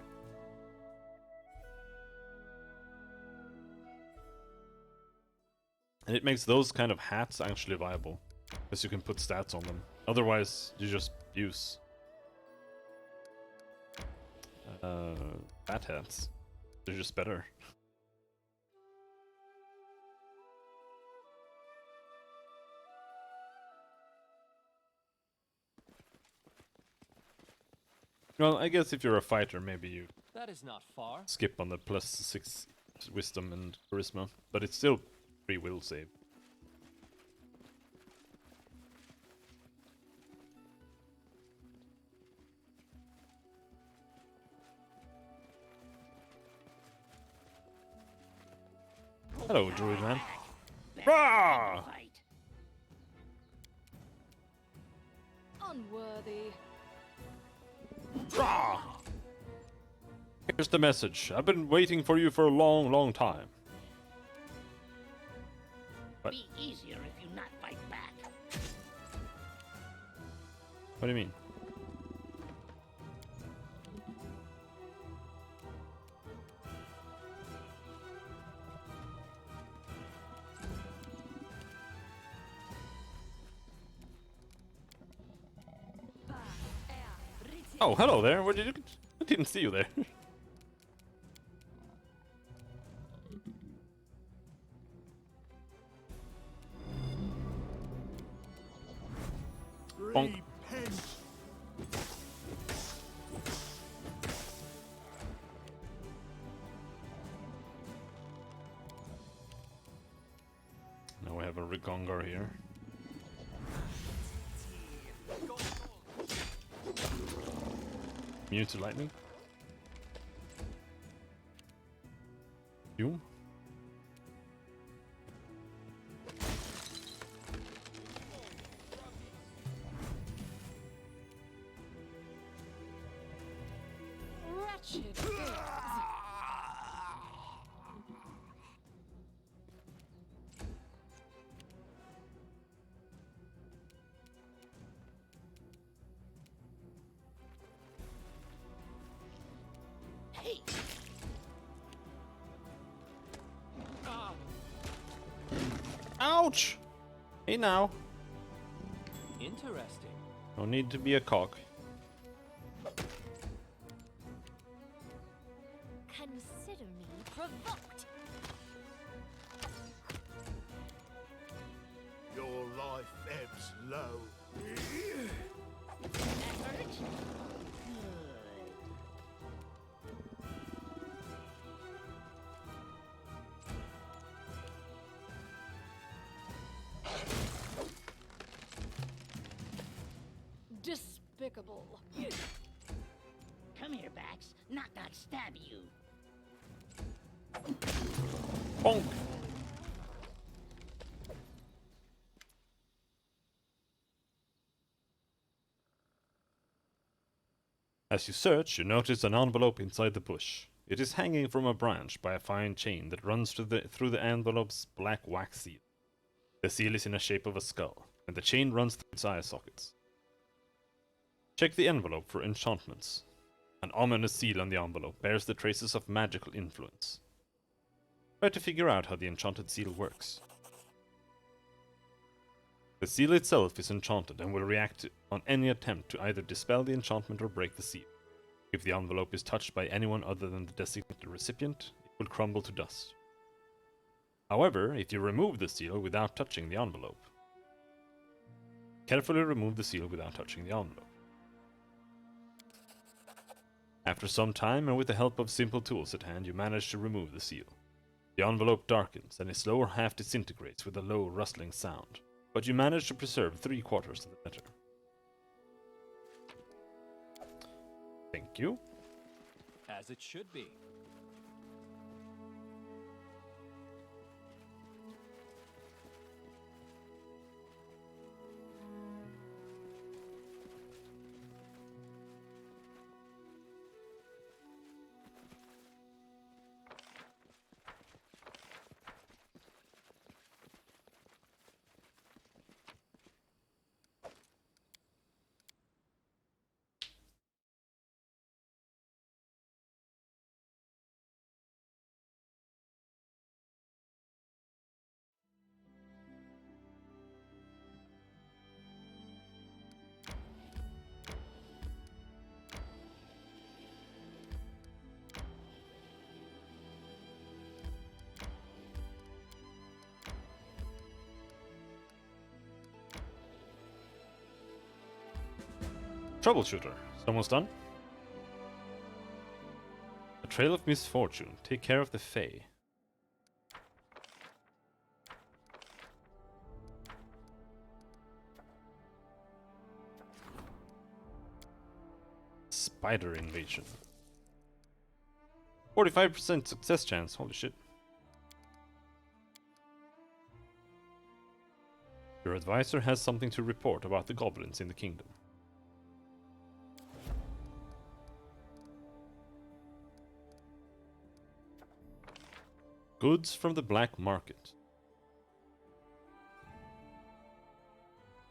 And it makes those kind of hats actually viable, because you can put stats on them. Otherwise, you just use bat hats. They're just better. Well, I guess if you're a fighter, maybe you That is not far. skip on the +6 wisdom and charisma, but it's still free will save. Hello, druid man. Rah! Fight. Unworthy. Rah! Here's the message. I've been waiting for you for a long, long time. What? Be easier if you not fight back. What do you mean? Oh, hello there. Where did you? I didn't see you there. Bonk. Repent. Now we have a Rigongar here. Immune to lightning. You? Wretched things. Hey, Ouch! Hey now. Interesting. No need to be a cock. Consider me provoked. Your life ebbs low. that hurt? Good. Despicable. Come here, Bax. Not stab you. Bonk! As you search, you notice an envelope inside the bush. It is hanging from a branch by a fine chain that runs through the envelope's black wax seal. The seal is in the shape of a skull, and the chain runs through its eye sockets. Check the envelope for enchantments. An ominous seal on the envelope bears the traces of magical influence. Try to figure out how the enchanted seal works. The seal itself is enchanted and will react on any attempt to either dispel the enchantment or break the seal. If the envelope is touched by anyone other than the designated recipient, it will crumble to dust. However, if you remove the seal without touching the envelope, carefully remove the seal without touching the envelope. After some time and with the help of simple tools at hand, you manage to remove the seal. The envelope darkens and its lower half disintegrates with a low rustling sound, but you manage to preserve 3/4 of the letter. Thank you. As it should be. Troubleshooter. It's almost done. A trail of misfortune. Take care of the Fae. Spider invasion. 45% success chance. Holy shit. Your advisor has something to report about the goblins in the kingdom. Goods from the black market.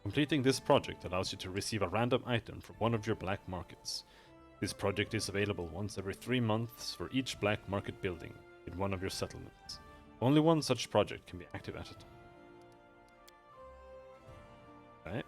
Completing this project allows you to receive a random item from one of your black markets. This project is available once every 3 months for each black market building in one of your settlements. Only one such project can be active at a time. Okay.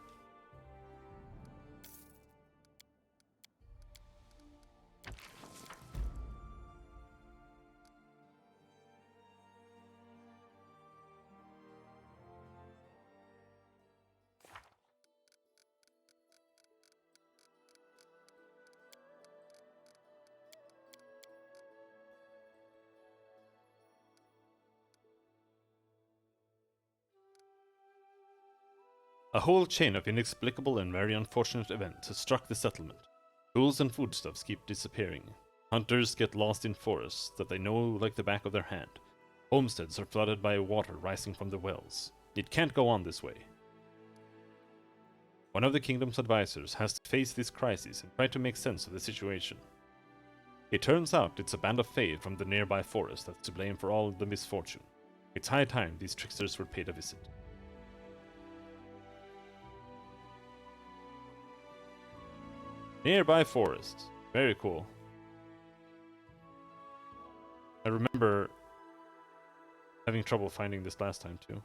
A whole chain of inexplicable and very unfortunate events has struck the settlement. Tools and foodstuffs keep disappearing. Hunters get lost in forests that they know like the back of their hand. Homesteads are flooded by water rising from the wells. It can't go on this way. One of the kingdom's advisors has to face this crisis and try to make sense of the situation. It turns out it's a band of Fae from the nearby forest that's to blame for all the misfortune. It's high time these tricksters were paid a visit. Nearby forest. Very cool. I remember having trouble finding this last time too.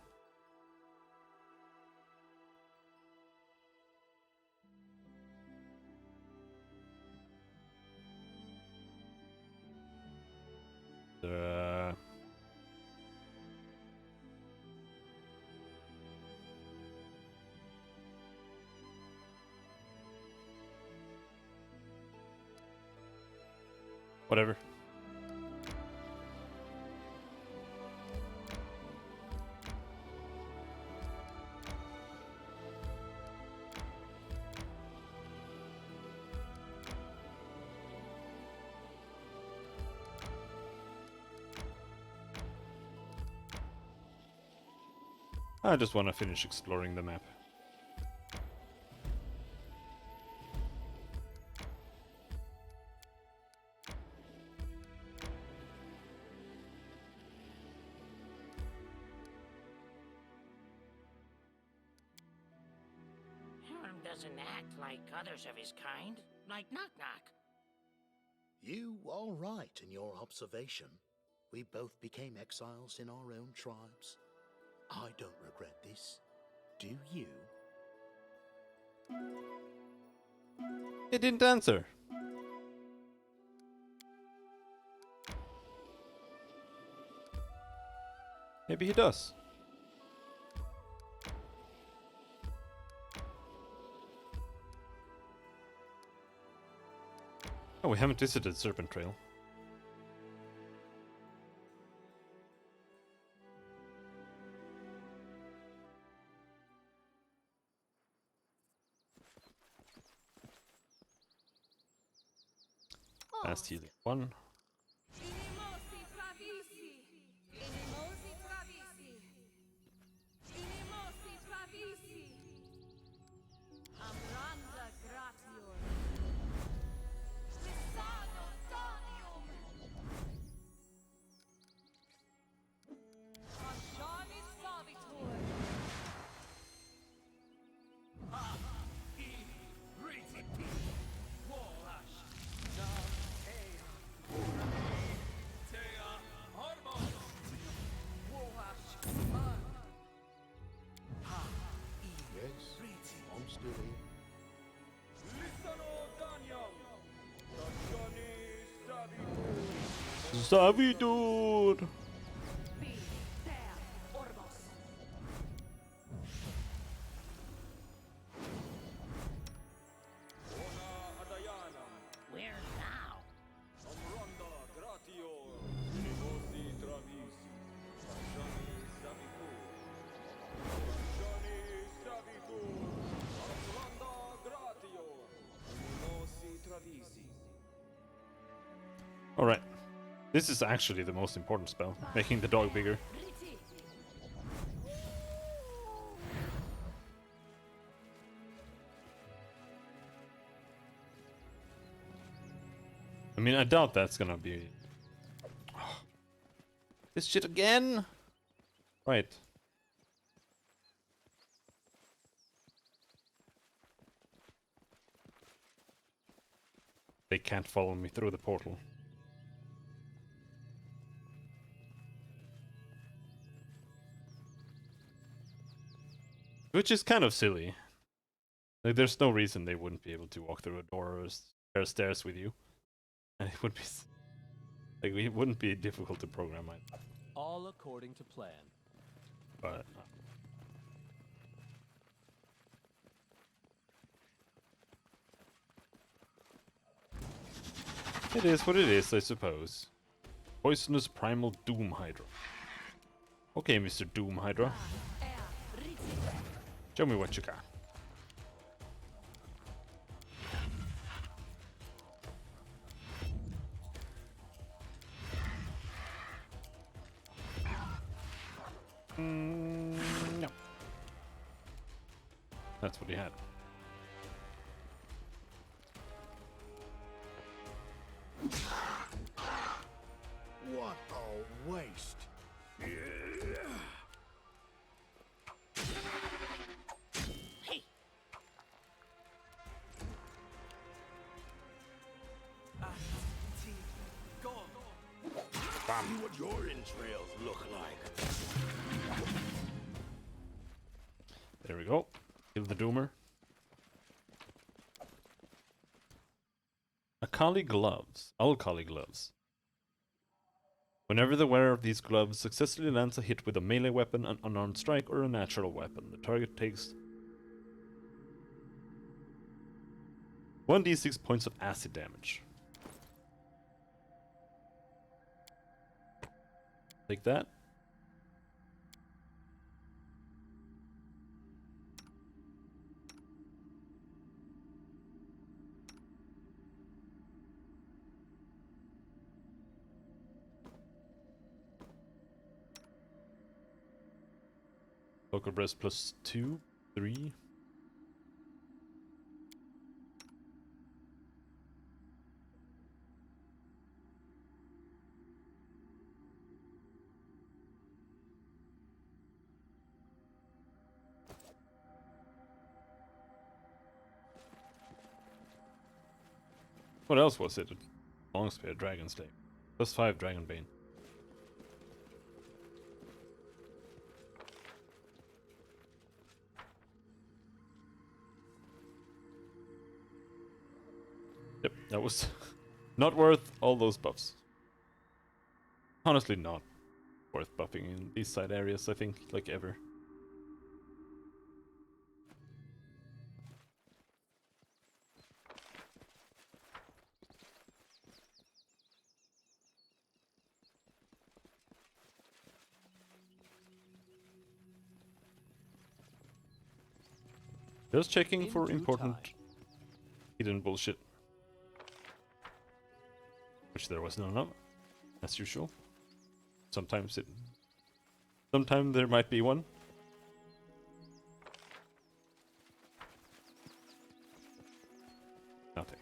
Whatever. I just want to finish exploring the map. Harem doesn't act like others of his kind, like Knock Knock. You are right in your observation. We both became exiles in our own tribes. I don't regret this. Do you? He didn't answer. Maybe he does. Oh, we haven't visited Serpent Trail. Fast healing 1. Yes, I'm still here. Zavidur! Alright. This is actually the most important spell, making the dog bigger. I mean, I doubt that's gonna be... This shit again? Right. They can't follow me through the portal. Which is kind of silly. Like, there's no reason they wouldn't be able to walk through a door or a stairs with you. And it would be... Like, it wouldn't be difficult to program either. All according to plan. But... It is what it is, I suppose. Poisonous Primal Doom Hydra. Okay, Mr. Doom Hydra. Show me what you got. No. That's what he had. What a waste. Hey, See what your entrails look like. There we go. Kill the Doomer. Akali gloves. Alkali gloves. Whenever the wearer of these gloves successfully lands a hit with a melee weapon, an unarmed strike, or a natural weapon, the target takes 1d6 points of acid damage. Take that. Local breast plus 2, 3. What else was it? Long Spear, Dragon Slave. Plus 5 Dragon Bane. Yep, that was not worth all those buffs. Honestly, not worth buffing in these side areas, I think, like ever. Just checking In for due important time. hidden bullshit. Which there was none of, as usual. Sometimes there might be one. Nothing.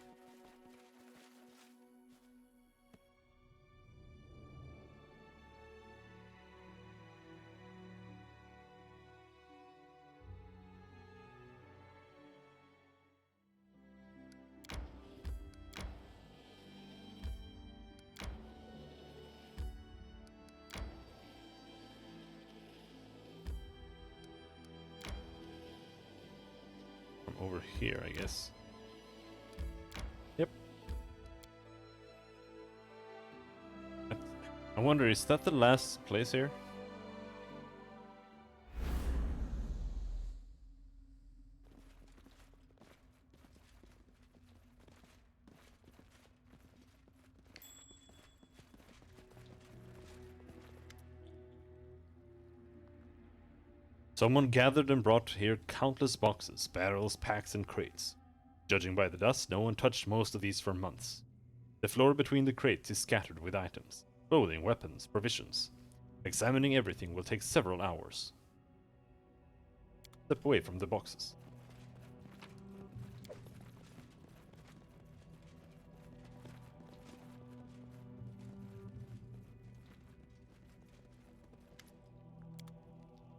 From over here, I guess. Yep. I wonder, is that the last place here? Someone gathered and brought here countless boxes, barrels, packs, and crates. Judging by the dust, no one touched most of these for months. The floor between the crates is scattered with items, clothing, weapons, provisions. Examining everything will take several hours. Step away from the boxes.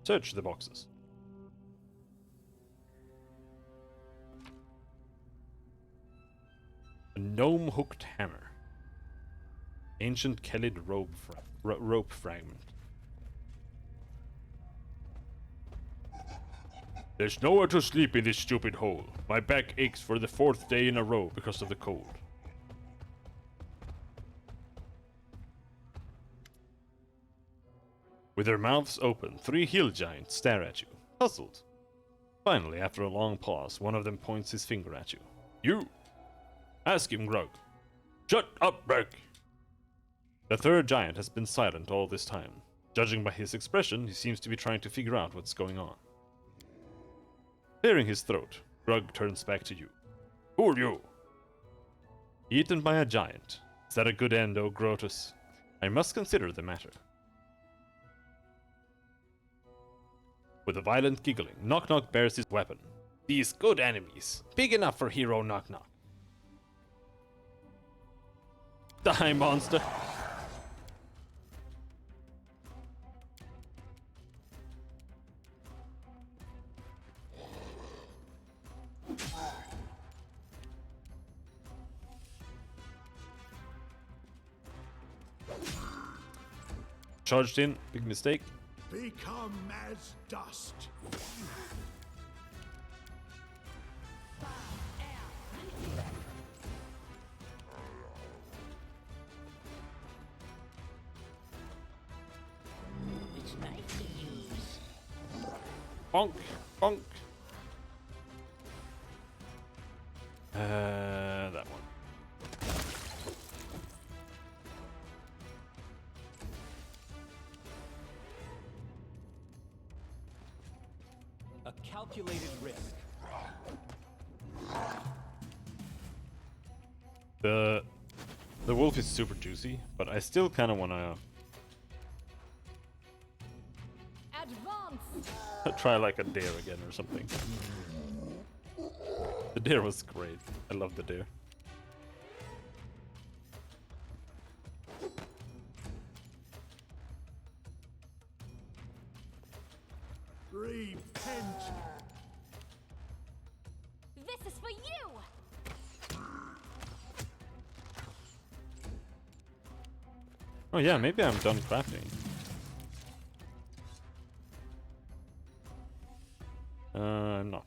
Search the boxes. A gnome-hooked hammer. Ancient Kellid rope fragment. There's nowhere to sleep in this stupid hole. My back aches for the 4th day in a row because of the cold. With their mouths open, 3 hill giants stare at you, puzzled. Finally, after a long pause, one of them points his finger at you. You! Ask him, Grug. Shut up, Beck! The 3rd giant has been silent all this time. Judging by his expression, he seems to be trying to figure out what's going on. Clearing his throat, Grug turns back to you. Who are you? Eaten by a giant. Is that a good end, O Grotus? I must consider the matter. With a violent giggling, Knock Knock bears his weapon. These good enemies. Big enough for hero Knock Knock. Die, monster! Charged in, big mistake. Become as dust. Which knife to use? Bonk, bonk. That one. A calculated risk. The wolf is super juicy, but I still kind of want to Advance! try like a dare again or something. The dare was great. I love the dare. Repent. This is for you! Oh yeah, maybe I'm done crafting. I'm not.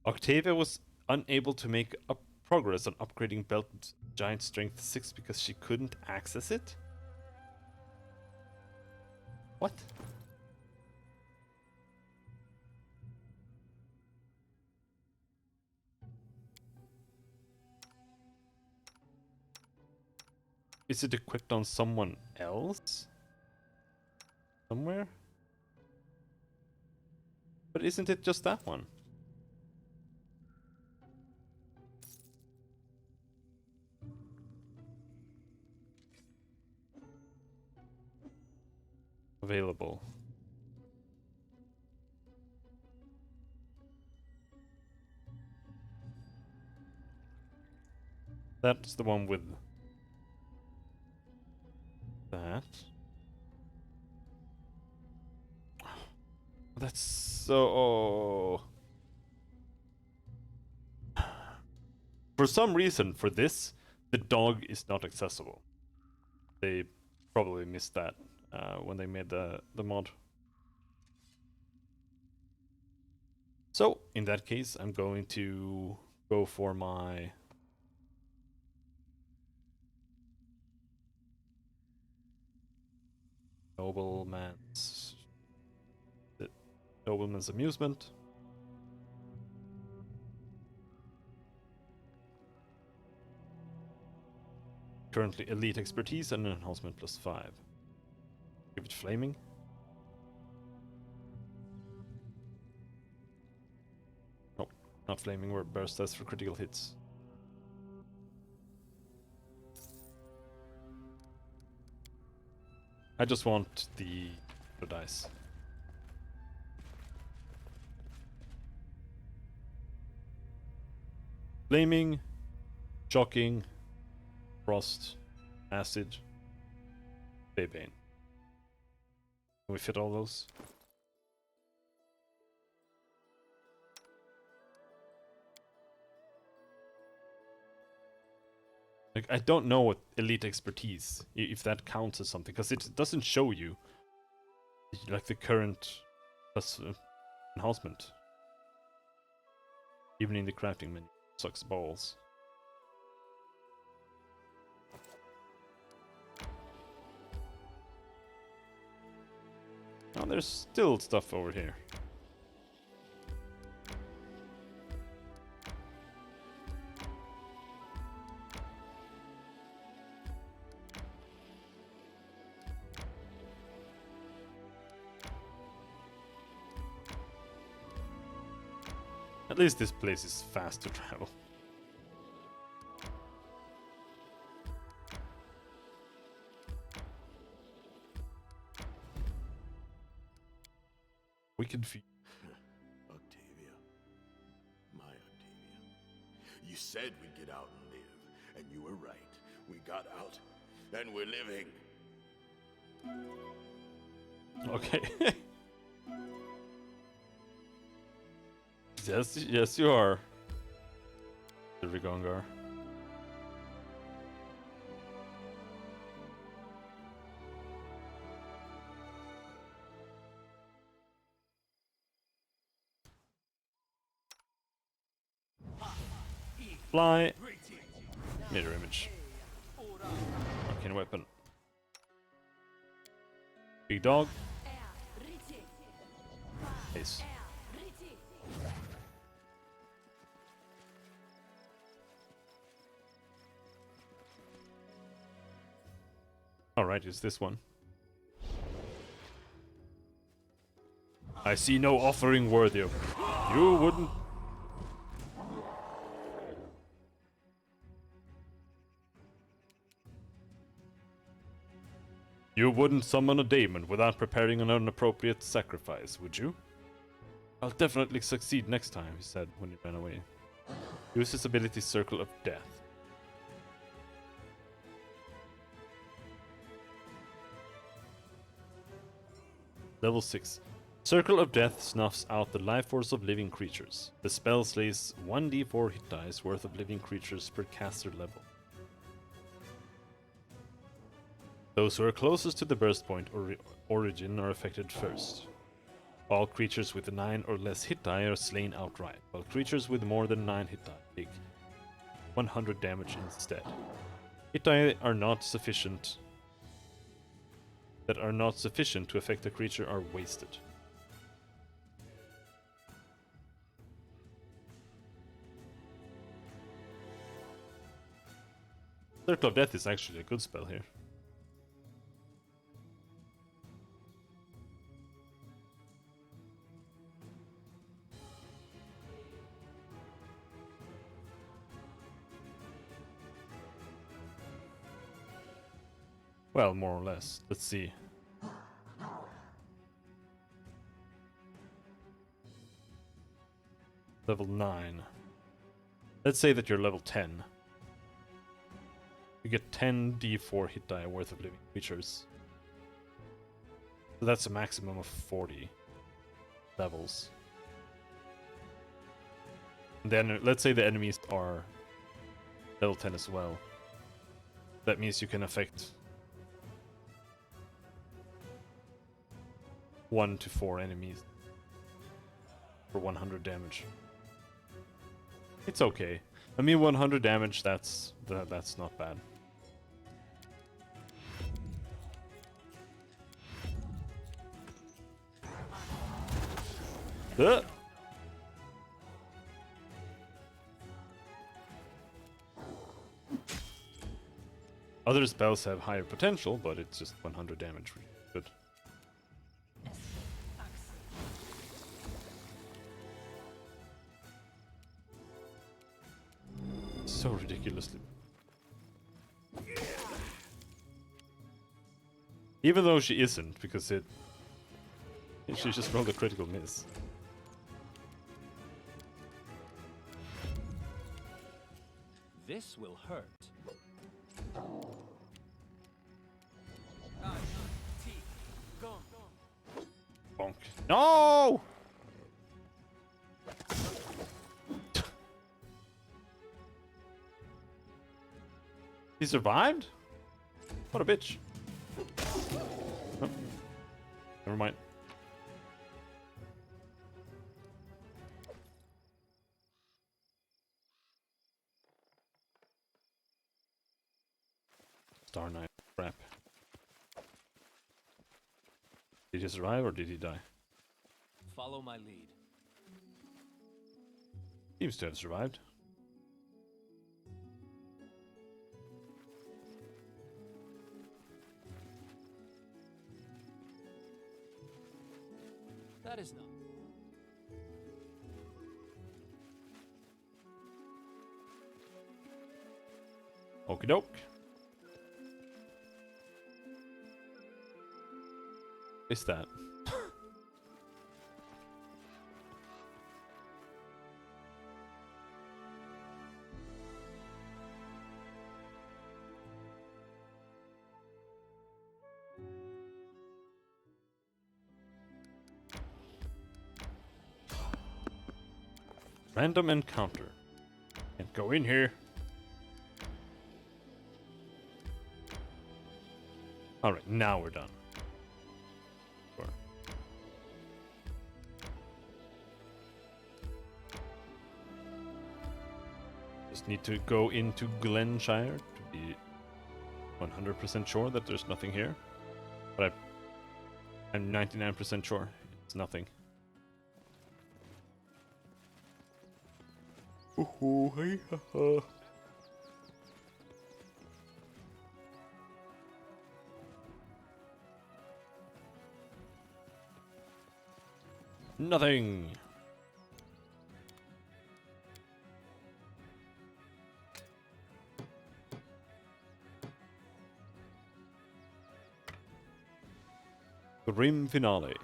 Octavia was unable to make up progress on upgrading Belt Giant Strength 6 because she couldn't access it? What? Is it equipped on someone else? Somewhere? But isn't it just that one? Available. That's the one with that. That's so... For some reason, for this, the dog is not accessible. They probably missed that when they made the mod. So, in that case, I'm going to go for my... Nobleman's Amusement. Currently Elite Expertise and Enhancement +5. Give it Flaming. Not flaming word burst, that's for critical hits. I just want the dice. Flaming, shocking, frost, acid, Bane. Can we fit all those? Like, I don't know what elite expertise, if that counts as something, because it doesn't show you, like, the current enhancement. Even in the crafting menu. Sucks balls. Oh, there's still stuff over here. At least this place is fast to travel. Wicked feet. Octavia. My Octavia. You said we'd get out and live, and you were right. We got out, and we're living. Okay. Yes, you are. The Rigongar. Fly. Mirror image. Arcane weapon. Big dog. Ace. Alright, it's this one. I see no offering worthy of. You wouldn't. You wouldn't summon a daemon without preparing an inappropriate sacrifice, would you? I'll definitely succeed next time, he said when he ran away. Use his ability Circle of Death. Level 6. Circle of Death snuffs out the life force of living creatures. The spell slays 1d4 hit dice worth of living creatures per caster level. Those who are closest to the burst point or origin are affected first. All creatures with 9 or less hit die are slain outright, while creatures with more than 9 hit die take 100 damage instead. Hit die are not sufficient to affect a creature are wasted. Circle of Death is actually a good spell here. Well, more or less. Let's see. Level 9. Let's say that you're level 10. You get 10 d4 hit die worth of living creatures. So that's a maximum of 40 levels. And then let's say the enemies are level 10 as well. That means you can affect 1 to 4 enemies for 100 damage. It's okay. I mean, 100 damage, that's not bad. Other spells have higher potential, but it's just 100 damage. Good. so ridiculously. Even though she isn't, because she just rolled a critical miss. This will hurt. Bonk. No! He survived? What a bitch. Oh. Never mind. Star Knight. Crap. Did he survive or did he die? Follow my lead. Seems to have survived. That is not. Okie doke. Is that? Random encounter. Can't go in here. Alright, now we're done. Sure. Just need to go into Glenshire to be 100% sure that there's nothing here. But I'm 99% sure it's nothing. Ooh, hey, haha. Nothing. Grim finale.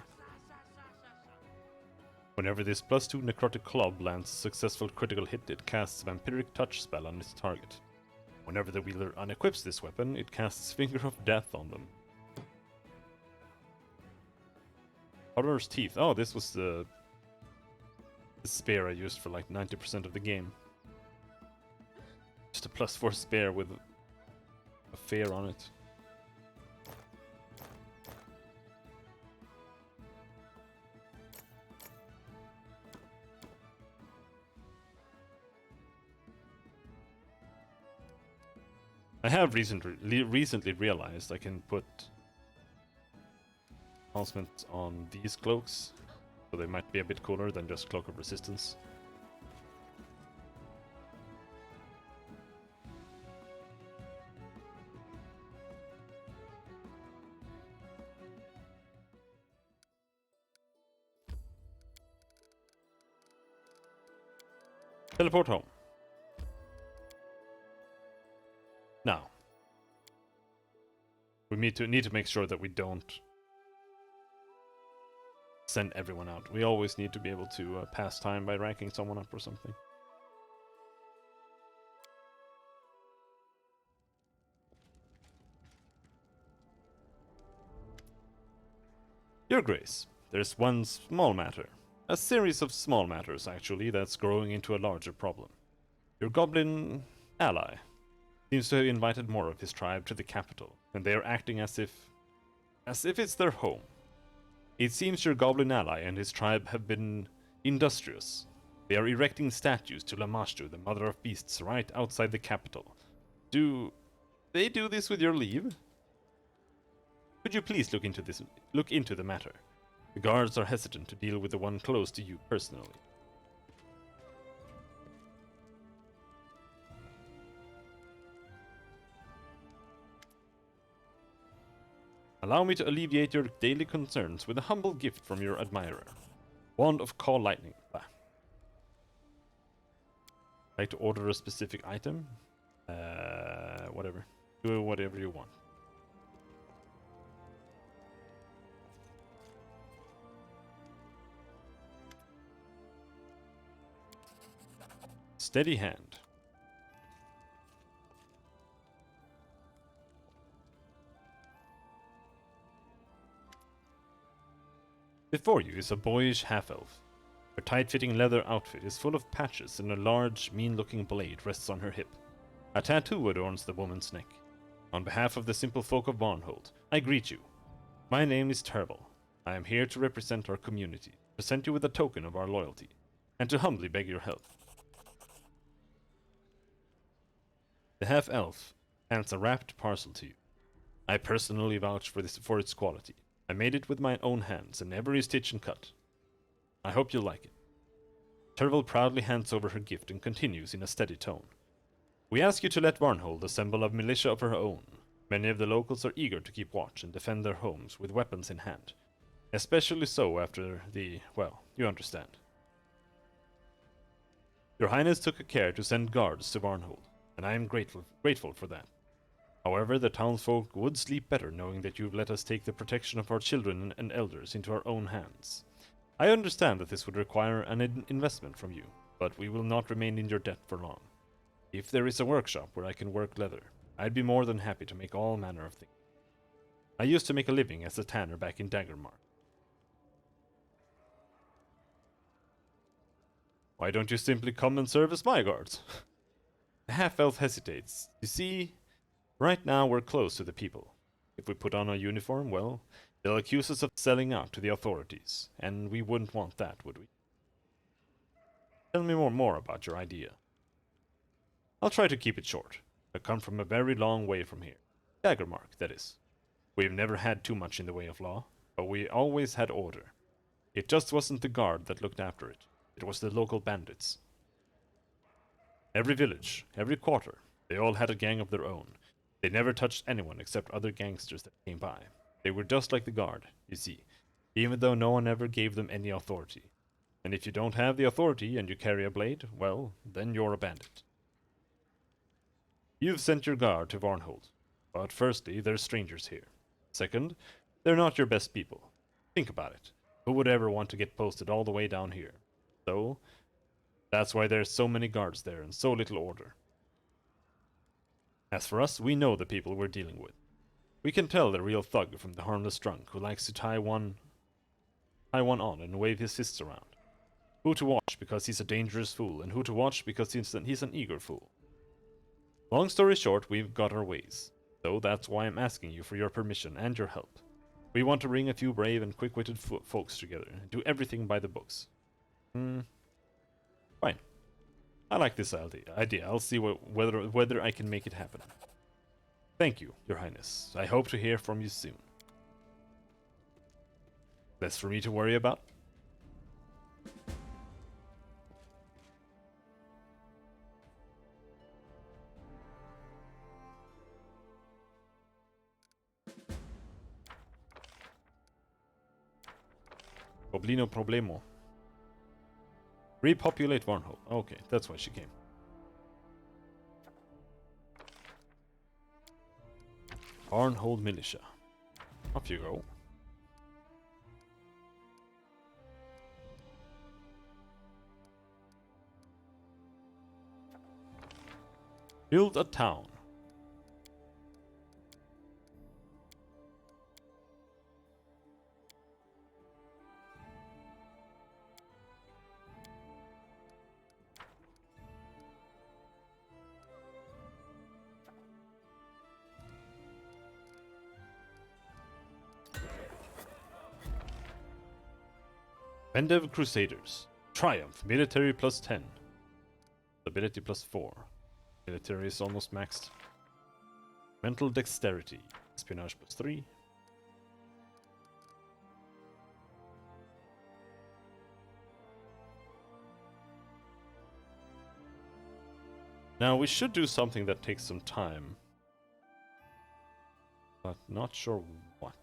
Whenever this +2 necrotic club lands a successful critical hit, it casts a vampiric touch spell on its target. Whenever the wielder unequips this weapon, it casts Finger of Death on them. Horror's Teeth. Oh, this was the spear I used for like 90% of the game. Just a +4 spear with a fear on it. I have recently realized I can put enhancements on these cloaks, so they might be a bit cooler than just Cloak of Resistance. Teleport home. Now, we need to make sure that we don't send everyone out. We always need to be able to pass time by ranking someone up or something. Your Grace, there's one small matter. A series of small matters, actually, that's growing into a larger problem. Your goblin ally seems to have invited more of his tribe to the capital, and they are acting as if it's their home. It seems your goblin ally and his tribe have been industrious. They are erecting statues to Lamashtu, the mother of beasts, right outside the capital. Do they do this with your leave? Could you please look into the matter? The guards are hesitant to deal with the one close to you personally. Allow me to alleviate your daily concerns with a humble gift from your admirer. Wand of Call Lightning. Like to order a specific item? Whatever. Do whatever you want. Steady hand. Before you is a boyish half-elf. Her tight-fitting leather outfit is full of patches and a large, mean-looking blade rests on her hip. A tattoo adorns the woman's neck. On behalf of the simple folk of Varnhold, I greet you. My name is Tervel. I am here to represent our community, present you with a token of our loyalty, and to humbly beg your help. The half-elf hands a wrapped parcel to you. I personally vouch for its quality. I made it with my own hands, and every stitch and cut. I hope you'll like it. Tervel proudly hands over her gift and continues in a steady tone. We ask you to let Varnhold assemble a militia of her own. Many of the locals are eager to keep watch and defend their homes with weapons in hand. Especially so after well, you understand. Your Highness took care to send guards to Varnhold, and I am grateful for that. However, the townsfolk would sleep better knowing that you've let us take the protection of our children and elders into our own hands. I understand that this would require an investment from you, but we will not remain in your debt for long. If there is a workshop where I can work leather, I'd be more than happy to make all manner of things. I used to make a living as a tanner back in Daggermark. Why don't you simply come and serve as my guards? The half-elf hesitates. You see, right now we're close to the people. If we put on a uniform, well, they'll accuse us of selling out to the authorities, and we wouldn't want that, would we? Tell me more about your idea. I'll try to keep it short. I come from a very long way from here. Daggermark, that is. We've never had too much in the way of law, but we always had order. It just wasn't the guard that looked after it. It was the local bandits. Every village, every quarter, they all had a gang of their own. They never touched anyone except other gangsters that came by. They were just like the guard, you see, even though no one ever gave them any authority. And if you don't have the authority and you carry a blade, well, then you're a bandit. You've sent your guard to Varnhold, but firstly, they're strangers here. Second, they're not your best people. Think about it. Who would ever want to get posted all the way down here? So, that's why there's so many guards there and so little order. As for us, we know the people we're dealing with. We can tell the real thug from the harmless drunk who likes to tie one on and wave his fists around. Who to watch because he's a dangerous fool, and who to watch because he's an eager fool. Long story short, we've got our ways. So that's why I'm asking you for your permission and your help. We want to bring a few brave and quick-witted folks together and do everything by the books. Fine. I like this idea. I'll see whether I can make it happen. Thank you, Your Highness. I hope to hear from you soon. Less for me to worry about? Goblino problemo. Repopulate Varnhold. Okay, that's why she came. Varnhold militia. Off you go. Build a town. Vendev Crusaders. Triumph. Military plus 10. Ability plus 4. Military is almost maxed. Mental Dexterity. Espionage plus 3. Now we should do something that takes some time. But not sure what.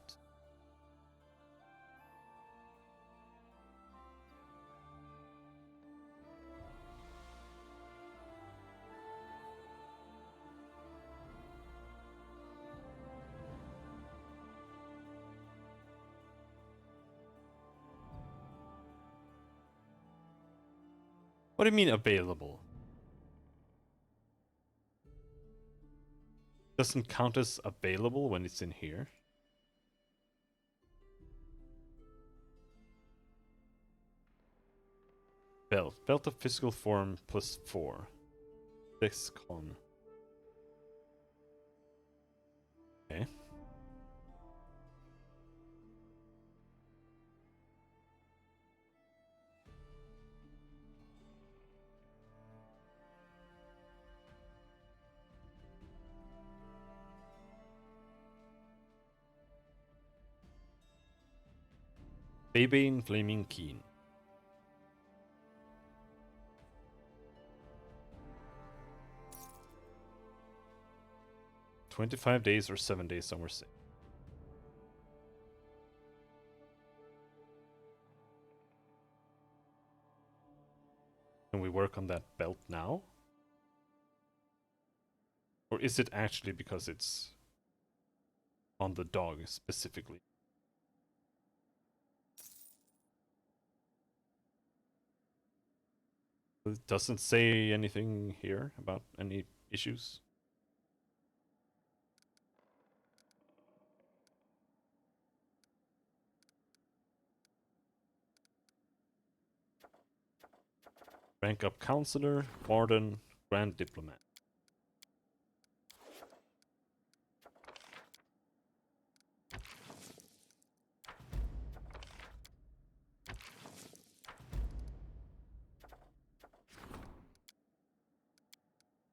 What do you mean available? Doesn't count as available when it's in here. Belt. Belt of physical form +4. 6 con. Okay. Babane Flaming Keen. "25 days or 7 days, somewhere safe." Can we work on that belt now? Or is it actually because it's on the dog specifically? It doesn't say anything here about any issues. Rank up Counselor, Warden, Grand Diplomat.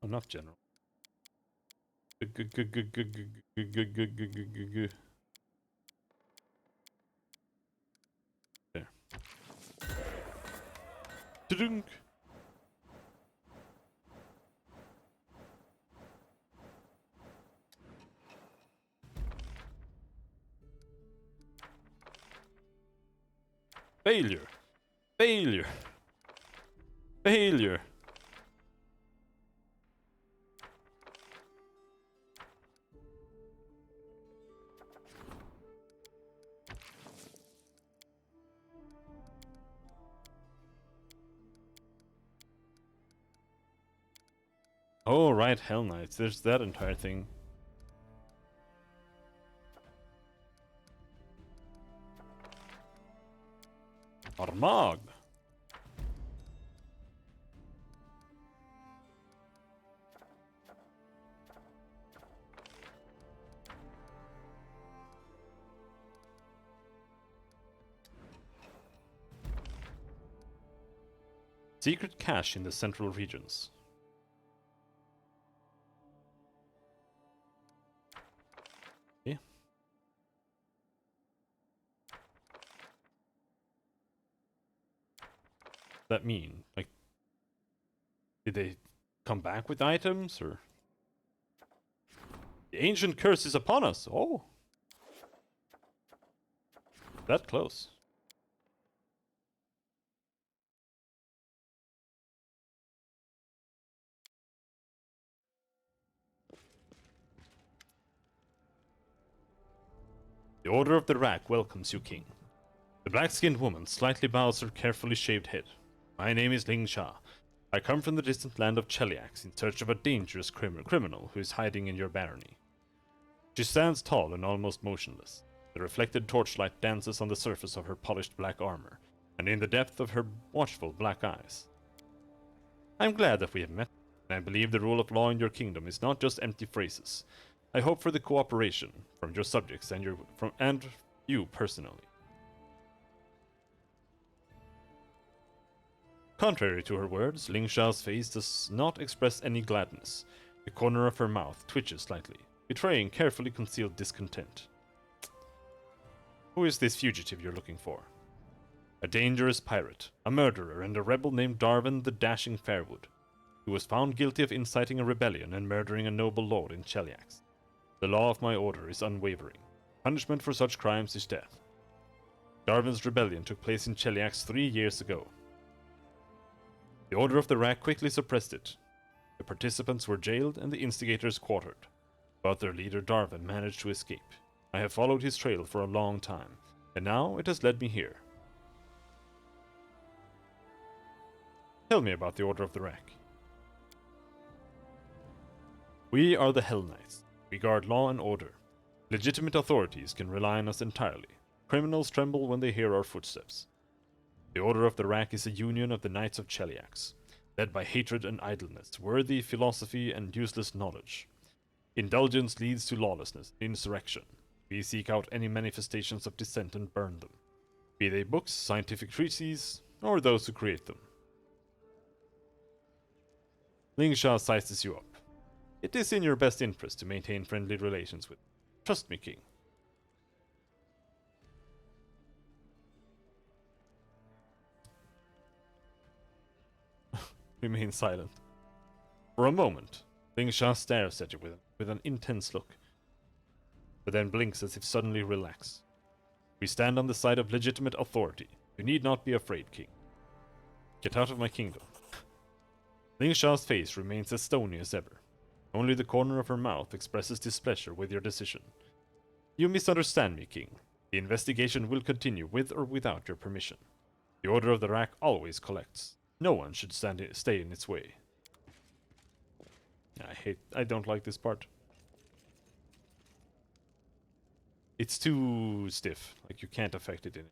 Oh, not General. There. Ta-dunk! Failure! Failure! Failure! Oh, right, Hell Knights. There's that entire thing. Armag! Secret cache in the central regions. Okay. That mean? Like, did they come back with items, or? The ancient curse is upon us! Oh! That close. The Order of the Rack welcomes you, King. The black-skinned woman slightly bows her carefully shaved head. My name is Ling Sha. I come from the distant land of Cheliax in search of a dangerous criminal who is hiding in your barony. She stands tall and almost motionless. The reflected torchlight dances on the surface of her polished black armor, and in the depth of her watchful black eyes. I am glad that we have met, and I believe the rule of law in your kingdom is not just empty phrases. I hope for the cooperation from your subjects and you personally. Contrary to her words, Ling Shao's face does not express any gladness. The corner of her mouth twitches slightly, betraying carefully concealed discontent. Who is this fugitive you're looking for? A dangerous pirate, a murderer, and a rebel named Darwin the Dashing Fairwood, who was found guilty of inciting a rebellion and murdering a noble lord in Cheliax. The law of my order is unwavering. Punishment for such crimes is death. Darwin's rebellion took place in Cheliax 3 years ago. The Order of the Rack quickly suppressed it. The participants were jailed and the instigators quartered. But their leader Darwin managed to escape. I have followed his trail for a long time, and now it has led me here. Tell me about the Order of the Rack. We are the Hell Knights. We guard law and order. Legitimate authorities can rely on us entirely. Criminals tremble when they hear our footsteps. The Order of the Rack is a union of the Knights of Cheliax, led by hatred and idleness, worthy philosophy and useless knowledge. Indulgence leads to lawlessness, insurrection. We seek out any manifestations of dissent and burn them, be they books, scientific treatises, or those who create them. Lingsha sizes you up. It is in your best interest to maintain friendly relations with. Trust me, King. Remain silent. For a moment, Lingsha stares at you with an intense look, but then blinks as if suddenly relaxed. We stand on the side of legitimate authority. You need not be afraid, King. Get out of my kingdom. Lingsha's face remains as stony as ever. Only the corner of her mouth expresses displeasure with your decision. You misunderstand me, King. The investigation will continue with or without your permission. The Order of the Rack always collects. No one should stay in its way. I don't like this part. It's too stiff, like you can't affect it in it.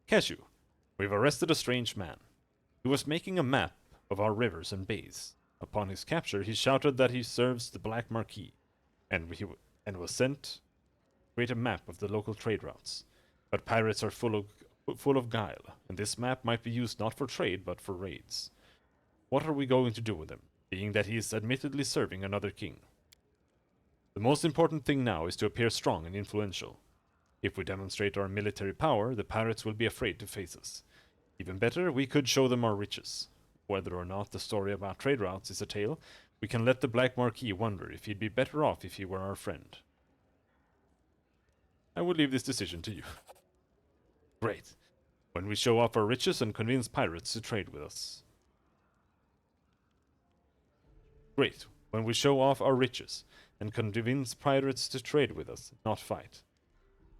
Cashew, we've arrested a strange man. He was making a map of our rivers and bays. Upon his capture, he shouted that he serves the Black Marquis, and was sent to create a map of the local trade routes. But pirates are full of guile, and this map might be used not for trade, but for raids. What are we going to do with him, being that he is admittedly serving another king? The most important thing now is to appear strong and influential. If we demonstrate our military power, the pirates will be afraid to face us. Even better, we could show them our riches. Whether or not the story about trade routes is a tale, we can let the Black Marquis wonder if he'd be better off if he were our friend. I would leave this decision to you. Great. When we show off our riches and convince pirates to trade with us. Great. When we show off our riches and convince pirates to trade with us, not fight.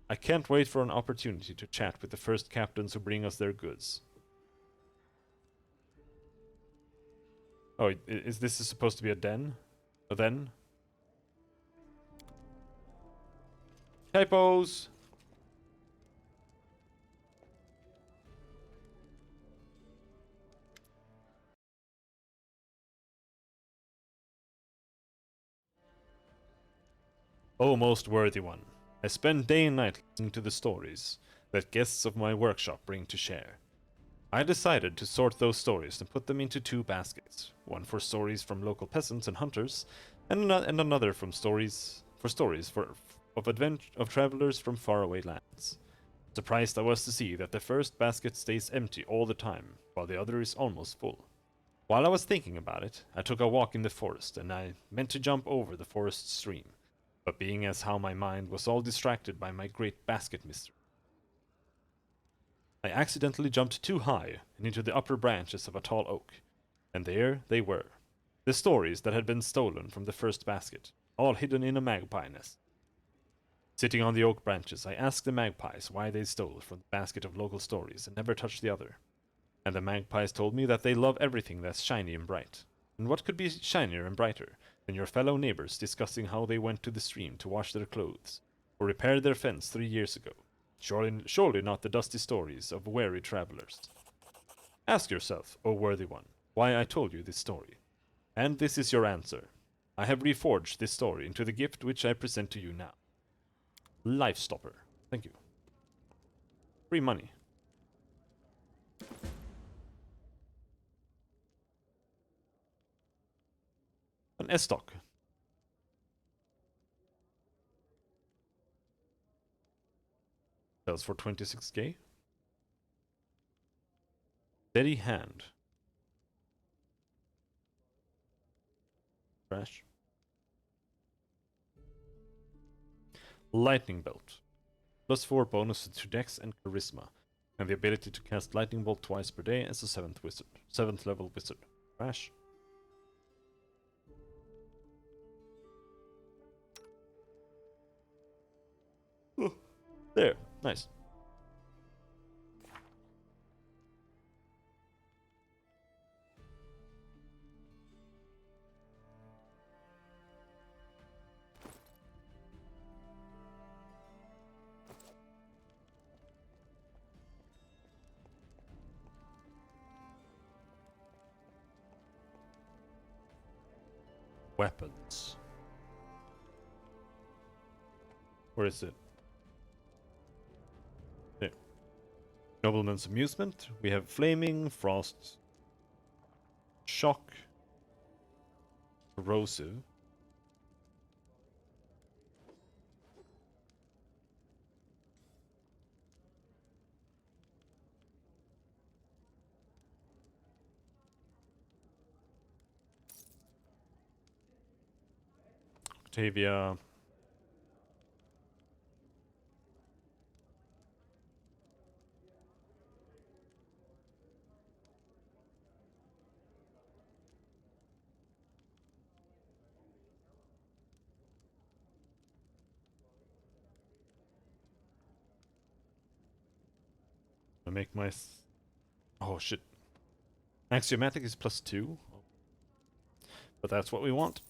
I can't wait for an opportunity to chat with the first captains who bring us their goods. Oh, is this supposed to be a den? A then? Typos! O most worthy one, I spend day and night listening to the stories that guests of my workshop bring to share. I decided to sort those stories and put them into 2 baskets, one for stories from local peasants and hunters, and another from stories of travelers from faraway lands. Surprised I was to see that the first basket stays empty all the time, while the other is almost full. While I was thinking about it, I took a walk in the forest, and I meant to jump over the forest stream, but being as how my mind was all distracted by my great basket mystery, I accidentally jumped too high and into the upper branches of a tall oak, and there they were, the stories that had been stolen from the first basket, all hidden in a magpie nest. Sitting on the oak branches, I asked the magpies why they stole from the basket of local stories and never touched the other. And the magpies told me that they love everything that's shiny and bright. And what could be shinier and brighter than your fellow neighbors discussing how they went to the stream to wash their clothes, or repaired their fence 3 years ago? Surely not the dusty stories of weary travelers. Ask yourself, O worthy one, why I told you this story. And this is your answer. I have reforged this story into the gift which I present to you now. Life Stopper. Thank you. Free money. An S-stock. Sells for 26k. Steady Hand. Trash. Lightning Belt. +4 bonus to Dex and Charisma, and the ability to cast Lightning Bolt twice per day as a 7th level wizard. Trash. Oh, there, nice. Weapons. Where is it? There. Nobleman's Amusement. We have Flaming, Frost, Shock, Corrosive. Octavia. I make my... Oh shit. Axiomatic is +2. But that's what we want.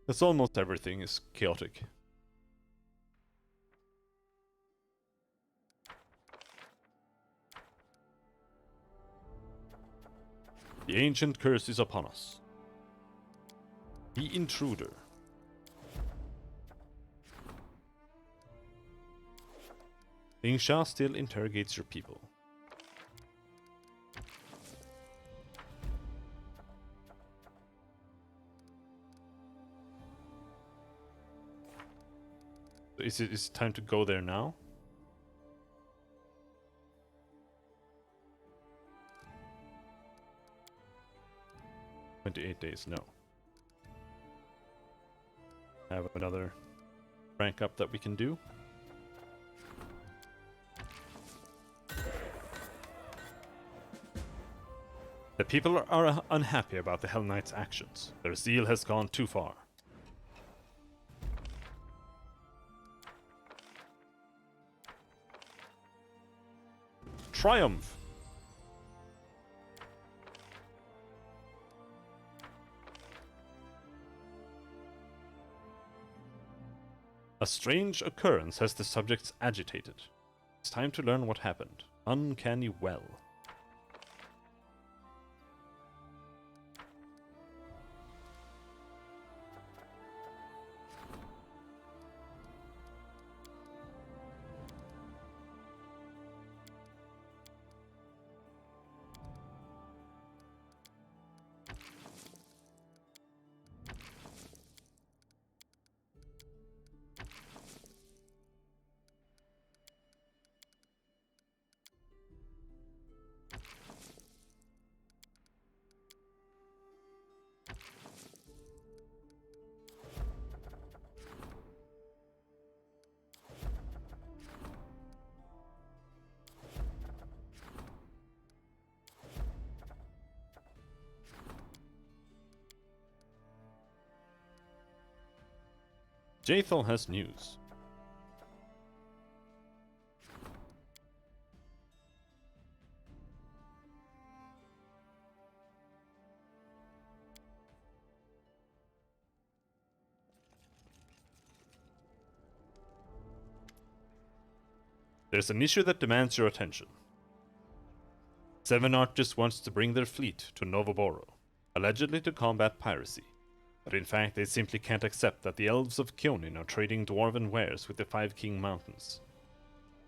That's almost everything is chaotic. The ancient curse is upon us. The intruder. Ling Sha still interrogates your people. Is it time to go there now? $28, no. Have another rank up that we can do. The people are unhappy about the Hell Knight's actions. Their zeal has gone too far. Triumph! A strange occurrence has the subjects agitated. It's time to learn what happened. Uncanny well. Jaethal has news. There's an issue that demands your attention. Seven Arches wants to bring their fleet to Novoboro, allegedly to combat piracy. But in fact, they simply can't accept that the elves of Kyonin are trading dwarven wares with the Five King Mountains.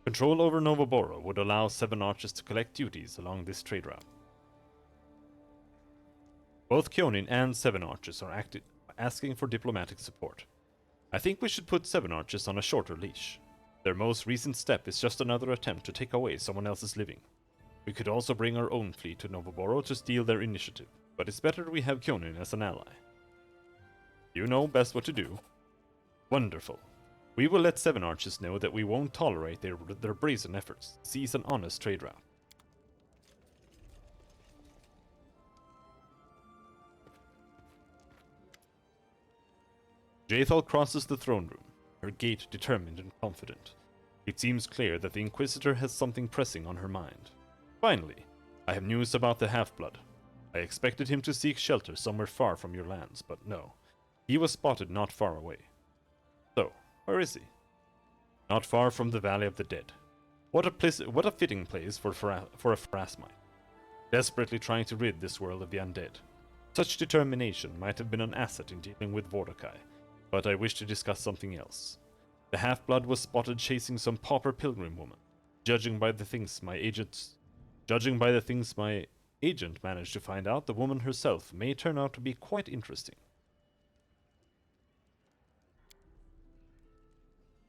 Control over Novoboro would allow Seven Arches to collect duties along this trade route. Both Kyonin and Seven Arches are asking for diplomatic support. I think we should put Seven Arches on a shorter leash. Their most recent step is just another attempt to take away someone else's living. We could also bring our own fleet to Novoboro to steal their initiative, but it's better we have Kyonin as an ally. You know best what to do. Wonderful. We will let Seven Arches know that we won't tolerate their brazen efforts to seize an honest trade route. Jaethal crosses the throne room, her gait determined and confident. It seems clear that the Inquisitor has something pressing on her mind. Finally, I have news about the Half-Blood. I expected him to seek shelter somewhere far from your lands, but no. He was spotted not far away. So, where is he? Not far from the Valley of the Dead. What a fitting place for a phrasmite, desperately trying to rid this world of the undead. Such determination might have been an asset in dealing with Vordokai, but I wish to discuss something else. The half-blood was spotted chasing some pauper pilgrim woman. Judging by the things my agent managed to find out, the woman herself may turn out to be quite interesting.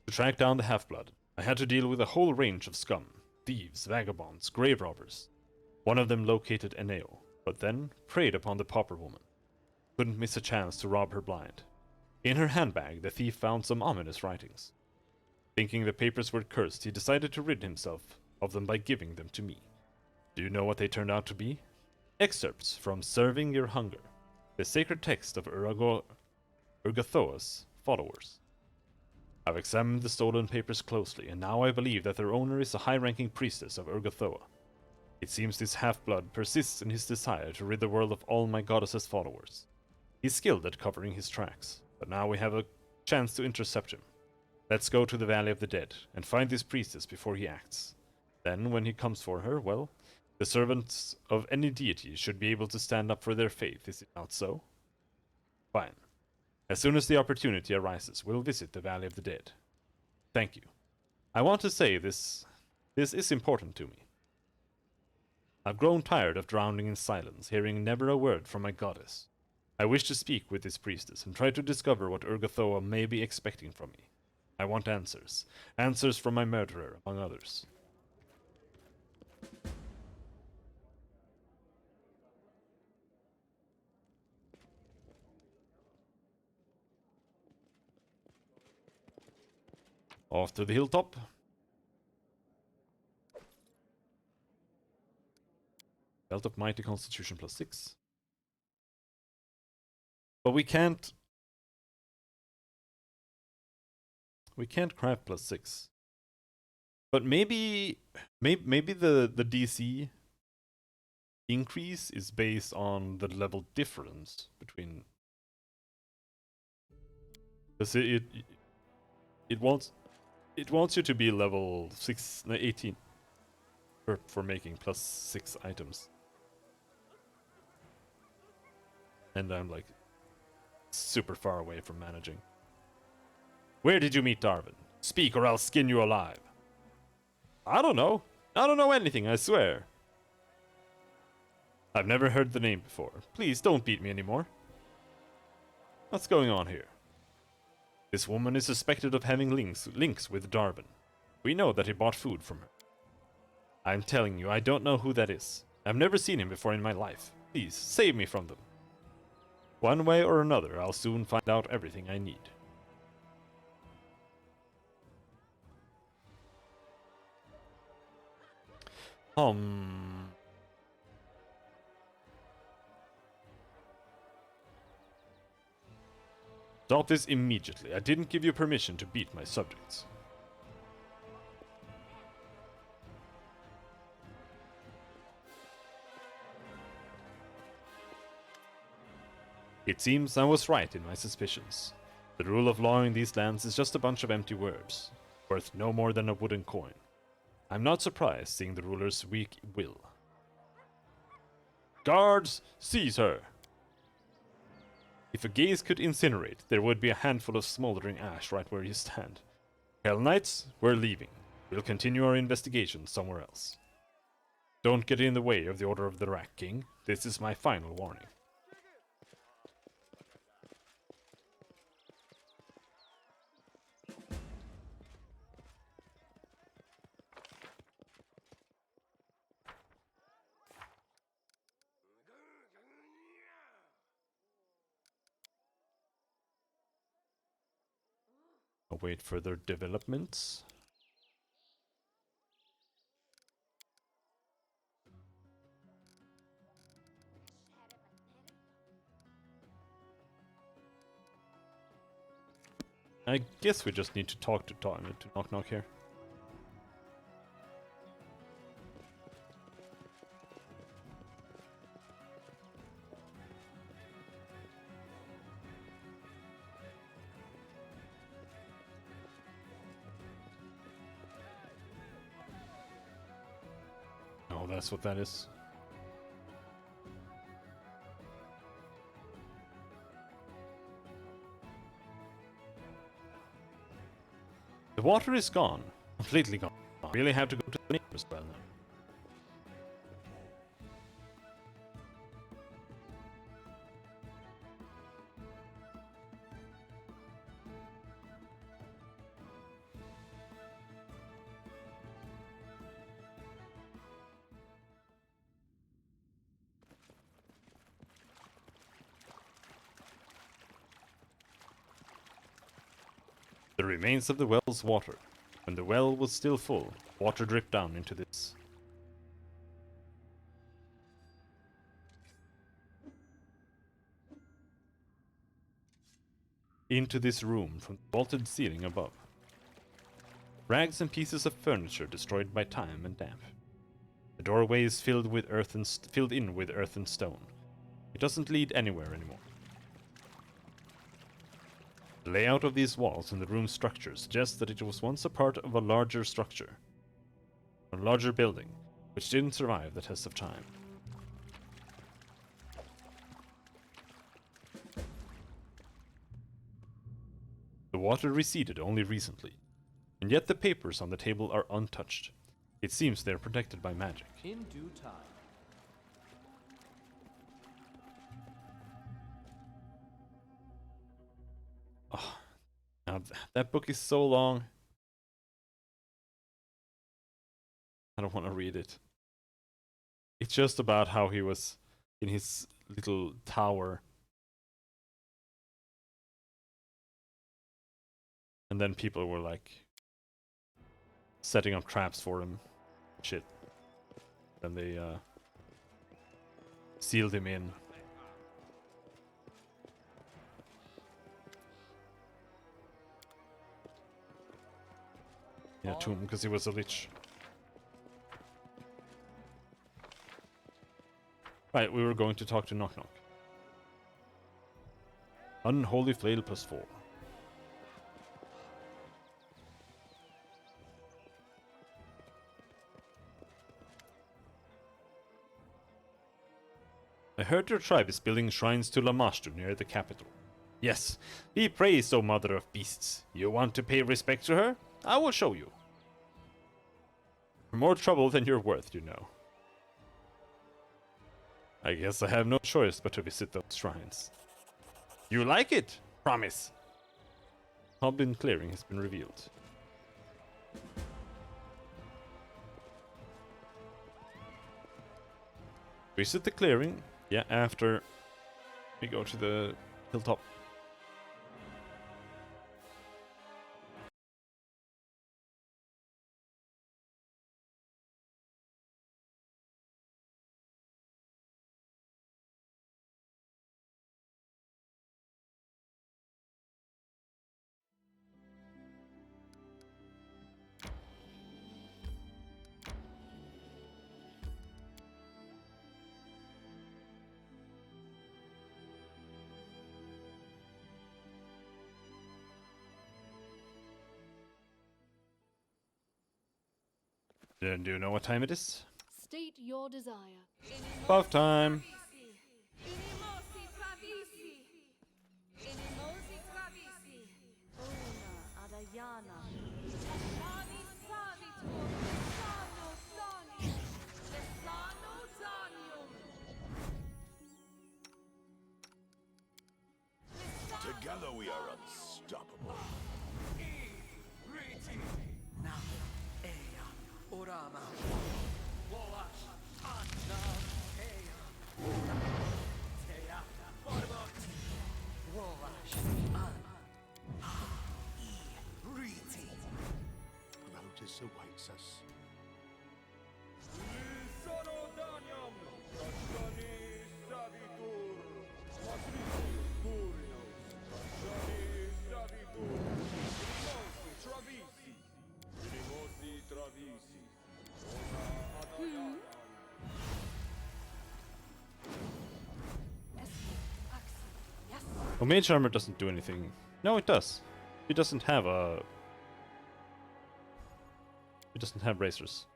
To track down the half-blood, I had to deal with a whole range of scum, thieves, vagabonds, grave robbers. One of them located Eneo, but then preyed upon the pauper woman. Couldn't miss a chance to rob her blind. In her handbag, the thief found some ominous writings. Thinking the papers were cursed, he decided to rid himself of them by giving them to me. Do you know what they turned out to be? Excerpts from Serving Your Hunger, the sacred text of Urgathoa's followers. I've examined the stolen papers closely, and now I believe that their owner is a high-ranking priestess of Urgathoa. It seems this half-blood persists in his desire to rid the world of all my goddess's followers. He's skilled at covering his tracks, but now we have a chance to intercept him. Let's go to the Valley of the Dead and find this priestess before he acts. Then, when he comes for her, well, the servants of any deity should be able to stand up for their faith, is it not so? Fine. As soon as the opportunity arises, we'll visit the Valley of the Dead. Thank you. I want to say this is important to me. I've grown tired of drowning in silence, hearing never a word from my goddess. I wish to speak with this priestess and try to discover what Urgathoa may be expecting from me. I want answers. Answers from my murderer, among others. Off to the hilltop. Belt of Mighty Constitution +6. But we can't craft +6. But maybe the DC increase is based on the level difference between, because it wants you to be level 18 for making +6 items. And I'm like super far away from managing. Where did you meet Darwin? Speak or I'll skin you alive. I don't know. I don't know anything, I swear. I've never heard the name before. Please don't beat me anymore. What's going on here? This woman is suspected of having links with Darwin. We know that he bought food from her. I'm telling you, I don't know who that is. I've never seen him before in my life. Please, save me from them. One way or another, I'll soon find out everything I need. Stop this immediately. I didn't give you permission to beat my subjects. It seems I was right in my suspicions. The rule of law in these lands is just a bunch of empty words, worth no more than a wooden coin. I'm not surprised seeing the ruler's weak will. Guards, seize her! If a gaze could incinerate, there would be a handful of smoldering ash right where you stand. Hell Knights, we're leaving. We'll continue our investigation somewhere else. Don't get in the way of the Order of the Rack King. This is my final warning. Await further developments. I guess we just need to talk to Knock Knock here. that's what that is. The water is gone. Completely gone. I really have to go to the neighbors well now. The remains of the well's water. When the well was still full, water dripped down into this. Into this room from the vaulted ceiling above. Rags and pieces of furniture destroyed by time and damp. The doorway is filled with earth and filled in with earth and stone. It doesn't lead anywhere anymore. The layout of these walls and the room's structure suggests that it was once a part of a larger structure. A larger building, which didn't survive the test of time. The water receded only recently, and yet the papers on the table are untouched. It seems they are protected by magic. In due time. Oh, now that book is so long. I don't want to read it. It's just about how he was in his little tower. And then people were like setting up traps for him. Shit. Then they sealed him in. In a tomb because he was a lich. Right, we were going to talk to Knock Knock. Unholy Flail +4. I heard your tribe is building shrines to Lamashtu near the capital. Yes, be praised, O mother of beasts. You want to pay respect to her? I will show you. More trouble than you're worth, you know. I guess I have no choice but to visit those shrines. You like it? Promise. Goblin clearing has been revealed. Visit the clearing. Yeah, after we go to the hilltop. Do you know what time it is? State your desire. Buff time. Together we are unstoppable. Lotus awaits us. Well, Mage Armor doesn't do anything. No, it does. It doesn't have a... It doesn't have bracers.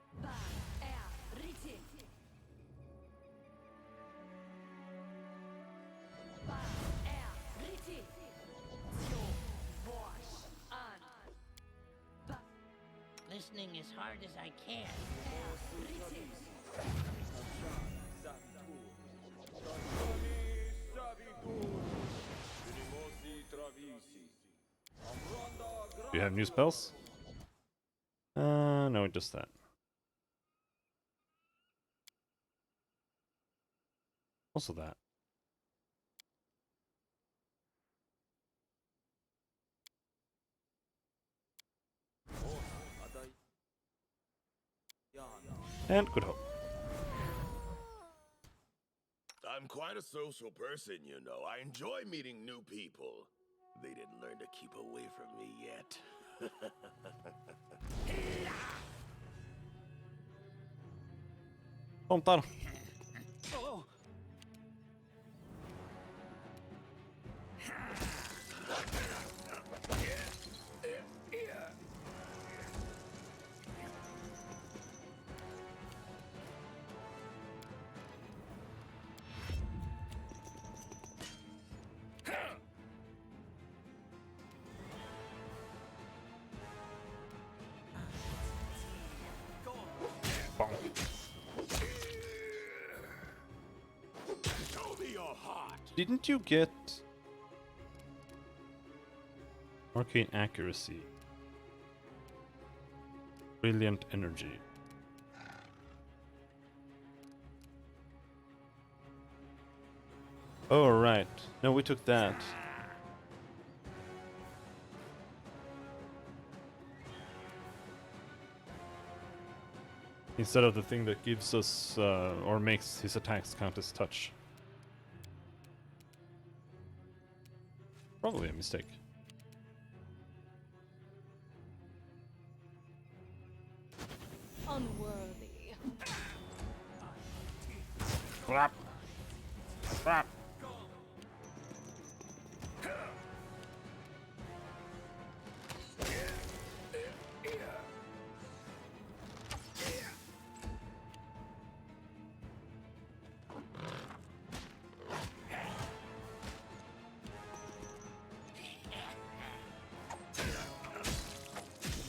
listening as hard as I can. Do you have new spells? No, just that. Also that. And good hope. I'm quite a social person, you know. I enjoy meeting new people. They didn't learn to keep away from me yet. Tomtar. Show me your heart. Didn't you get arcane accuracy? Brilliant energy. Oh, right. No, we took that. Instead of the thing that gives us, or makes his attacks count as touch. Probably a mistake. Unworthy. Crap! Crap!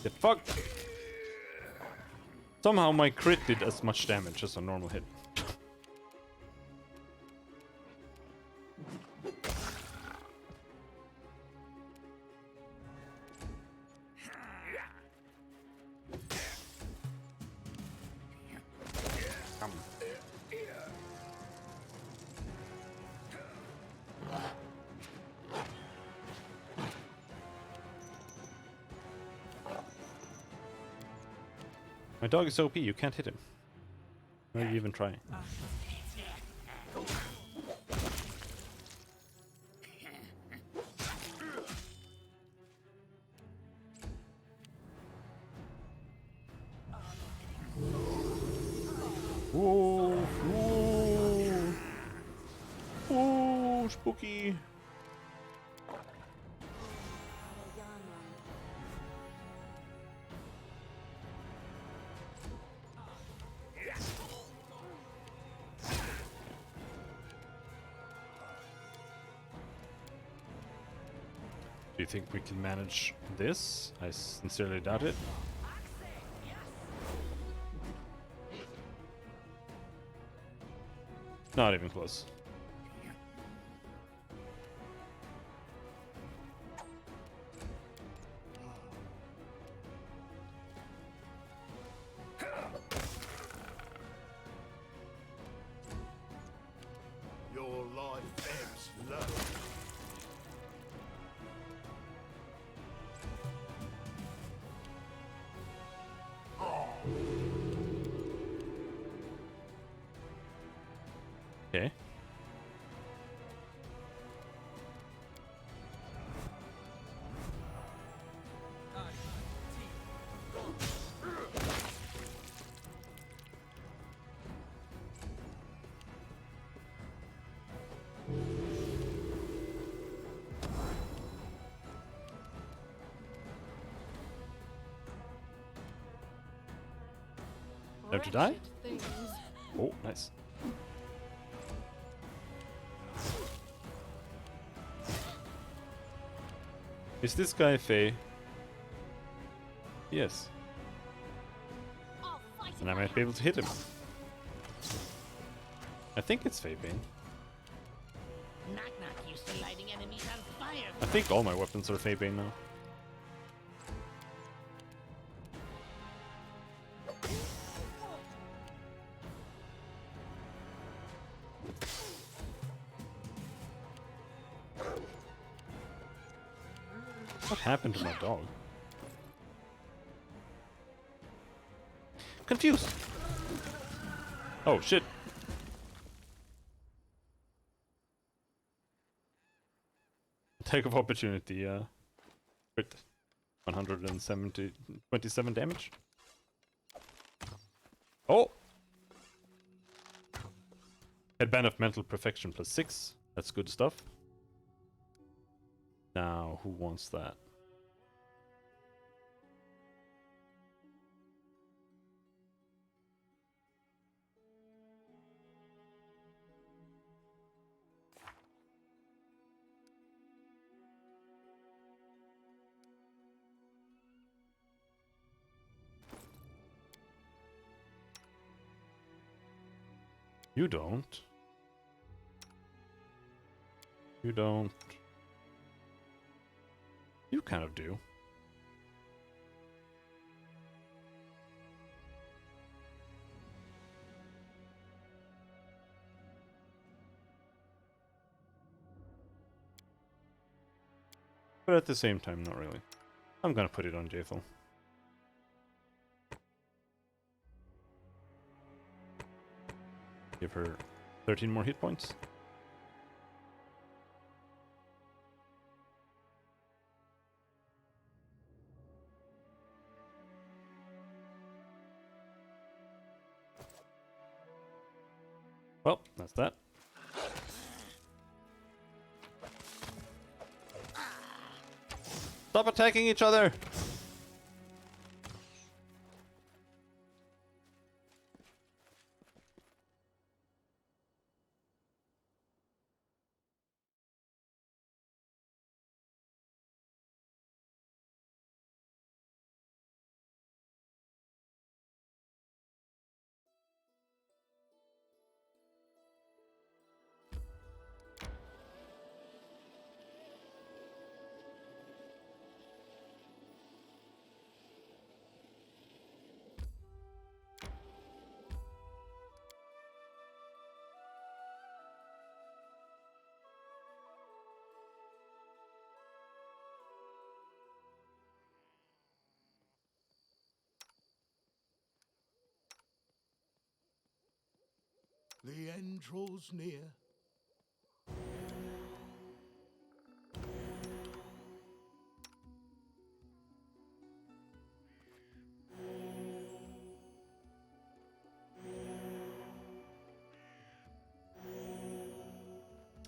Get fucked! Somehow my crit did as much damage as a normal hit. Come. My dog is OP, you can't hit him. Why are you even trying? Whoa! Whoa! Whoa! Spooky! Do you think we can manage this? I sincerely doubt it. Not even close. Your life ebbs low. Okay. Have to die? Wretched things. Oh, nice. Is this guy Faye? Yes. And I might be able to hit him. I think it's Fabane. Knock knock used to lighting enemies on fire. I think all my weapons are Fabane now. What happened to my dog? Confused. Oh shit. Attack of opportunity, crit 27 damage. Oh! Headband of mental perfection +6. That's good stuff. Now, who wants that? You don't. You don't. You kind of do. But at the same time, not really. I'm gonna put it on Jaethel. Give her 13 more hit points. Well, that's that. Stop attacking each other! The end draws near.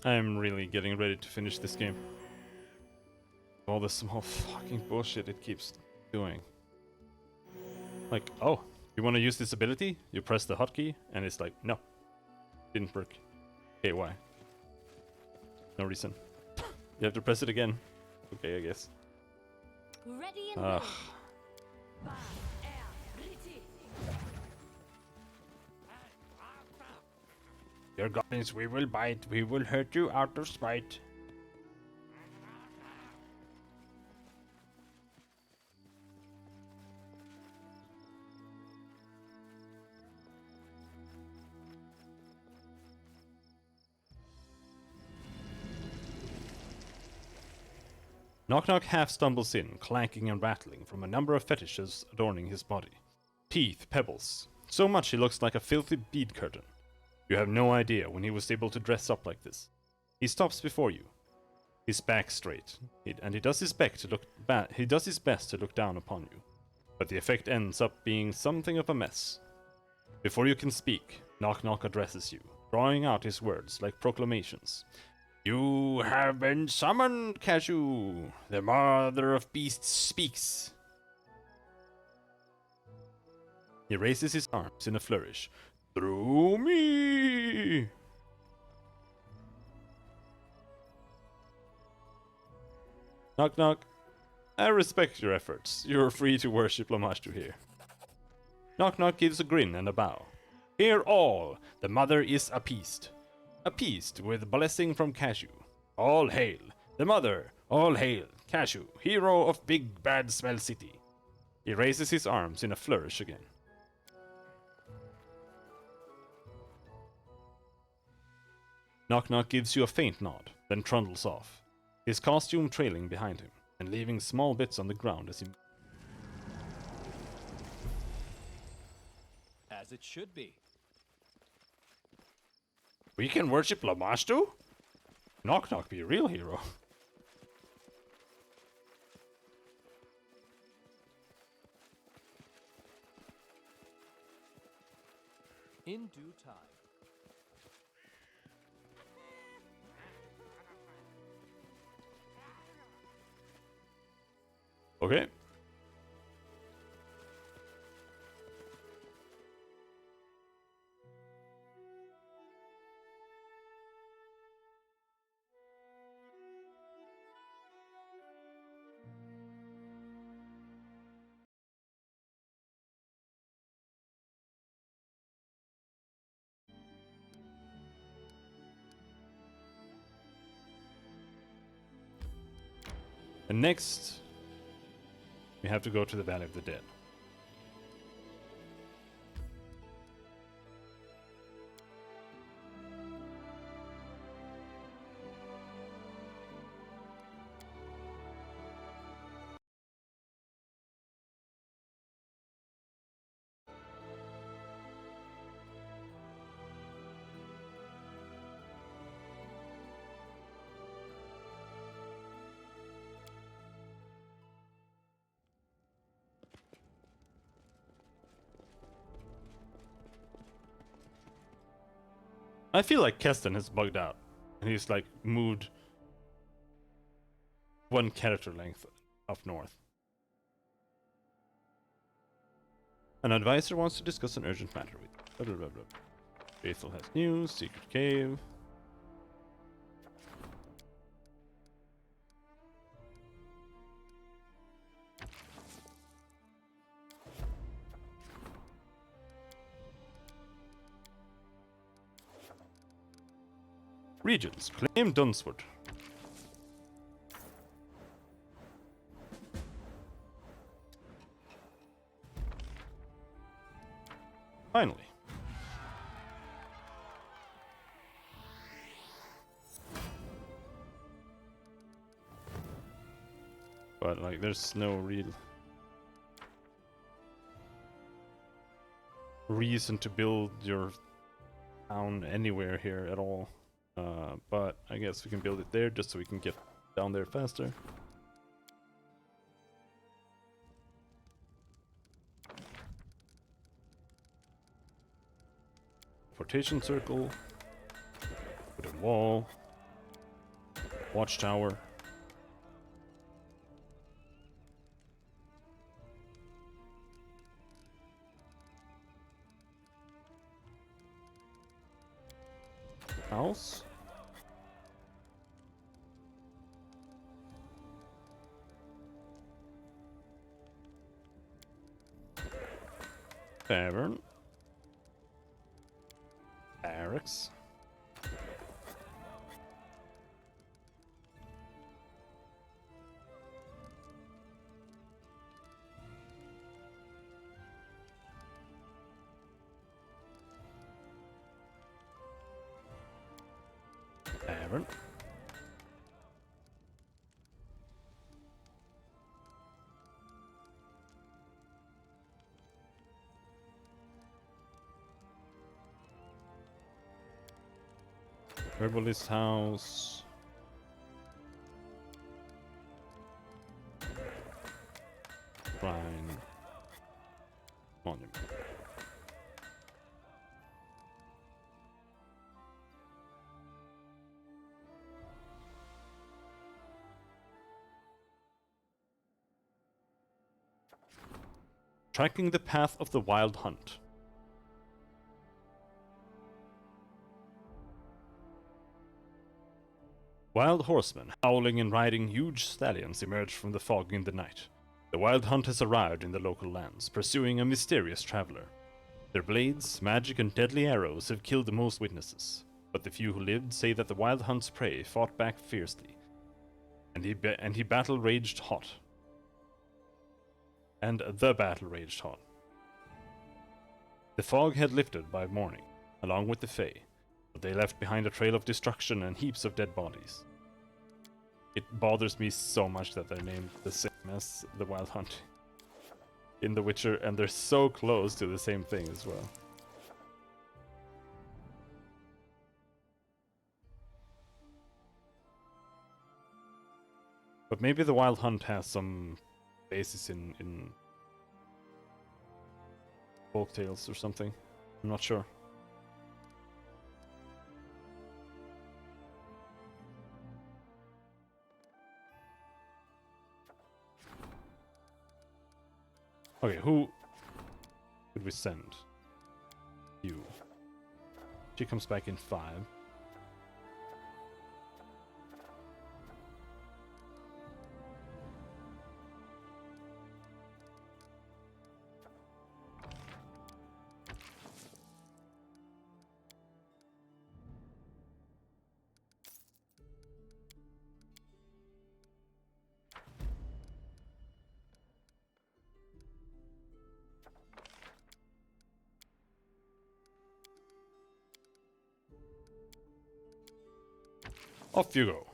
I'm really getting ready to finish this game. All the small fucking bullshit it keeps doing. Like, oh, you want to use this ability? You press the hotkey, and it's like, no. Didn't work. Okay, why? No reason. You have to press it again. Okay, I guess. Ready and Ugh. Your goblins, we will bite. We will hurt you out of spite. Knock Knock half stumbles in, clanking and rattling from a number of fetishes adorning his body. Teeth, pebbles. So much he looks like a filthy bead curtain. You have no idea when he was able to dress up like this. He stops before you, his back straight, and he does his best to look down upon you. But the effect ends up being something of a mess. Before you can speak, Knock Knock addresses you, drawing out his words like proclamations. You have been summoned, Cashew. The mother of beasts speaks. He raises his arms in a flourish. Through me! Knock Knock. I respect your efforts. You're free to worship Lamashtu here. Knock Knock gives a grin and a bow. Hear all, the mother is appeased. Appeased with blessing from Cashew. All hail, the mother, all hail, Cashew, hero of Big Bad Smell City. He raises his arms in a flourish again. Knock Knock gives you a faint nod, then trundles off, his costume trailing behind him, and leaving small bits on the ground as he... As it should be. We can worship Lamashtu? Knock Knock be a real hero. In due time. Okay. And next, we have to go to the Valley of the Dead. I feel like Keston has bugged out, and he's like moved one character length up north. An advisor wants to discuss an urgent matter with you. Blah, blah, blah, blah. Faithful has news, secret cave. Regions, claim Dunswood. Finally. But like there's no real reason to build your town anywhere here at all. But I guess we can build it there just so we can get down there faster. Fortation circle, wooden wall, watchtower. House. Tavern. Barracks. Tavern. Herbalist house. Shrine. Monument. Tracking the path of the wild hunt. Wild horsemen, howling and riding huge stallions, emerge from the fog in the night. The Wild Hunt has arrived in the local lands, pursuing a mysterious traveler. Their blades, magic, and deadly arrows have killed the most witnesses, but the few who lived say that the Wild Hunt's prey fought back fiercely, and the battle raged hot. The fog had lifted by morning, along with the Fae, but they left behind a trail of destruction and heaps of dead bodies. It bothers me so much that they're named the same as the Wild Hunt in The Witcher, and they're so close to the same thing as well. But maybe the Wild Hunt has some basis in folk tales or something. I'm not sure. Okay, who could we send? You. She comes back in 5. Off you go.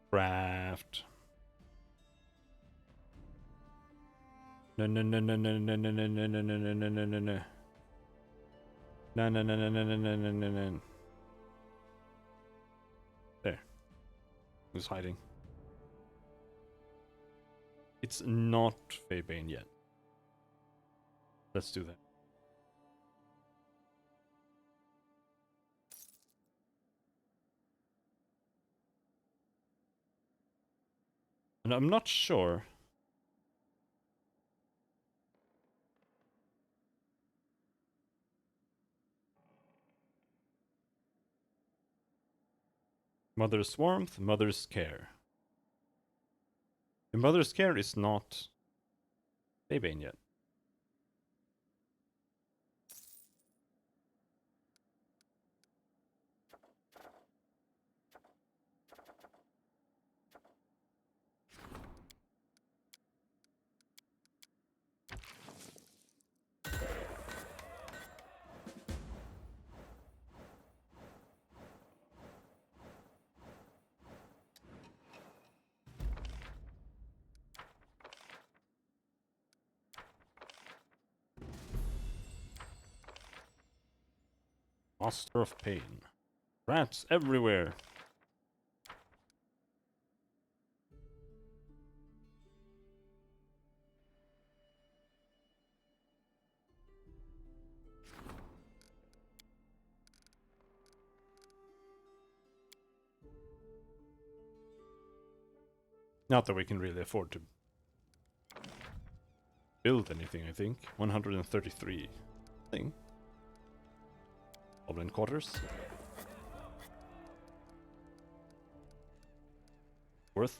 Craft. No. No. There. Who's hiding? It's not Faebane yet. Let's do that. And I'm not sure. Mother's warmth, mother's care. The mother's care is not Faebane yet. Master of Pain. Rats everywhere. Not that we can really afford to build anything, I think. 133 thing. Goblin quarters. Worth.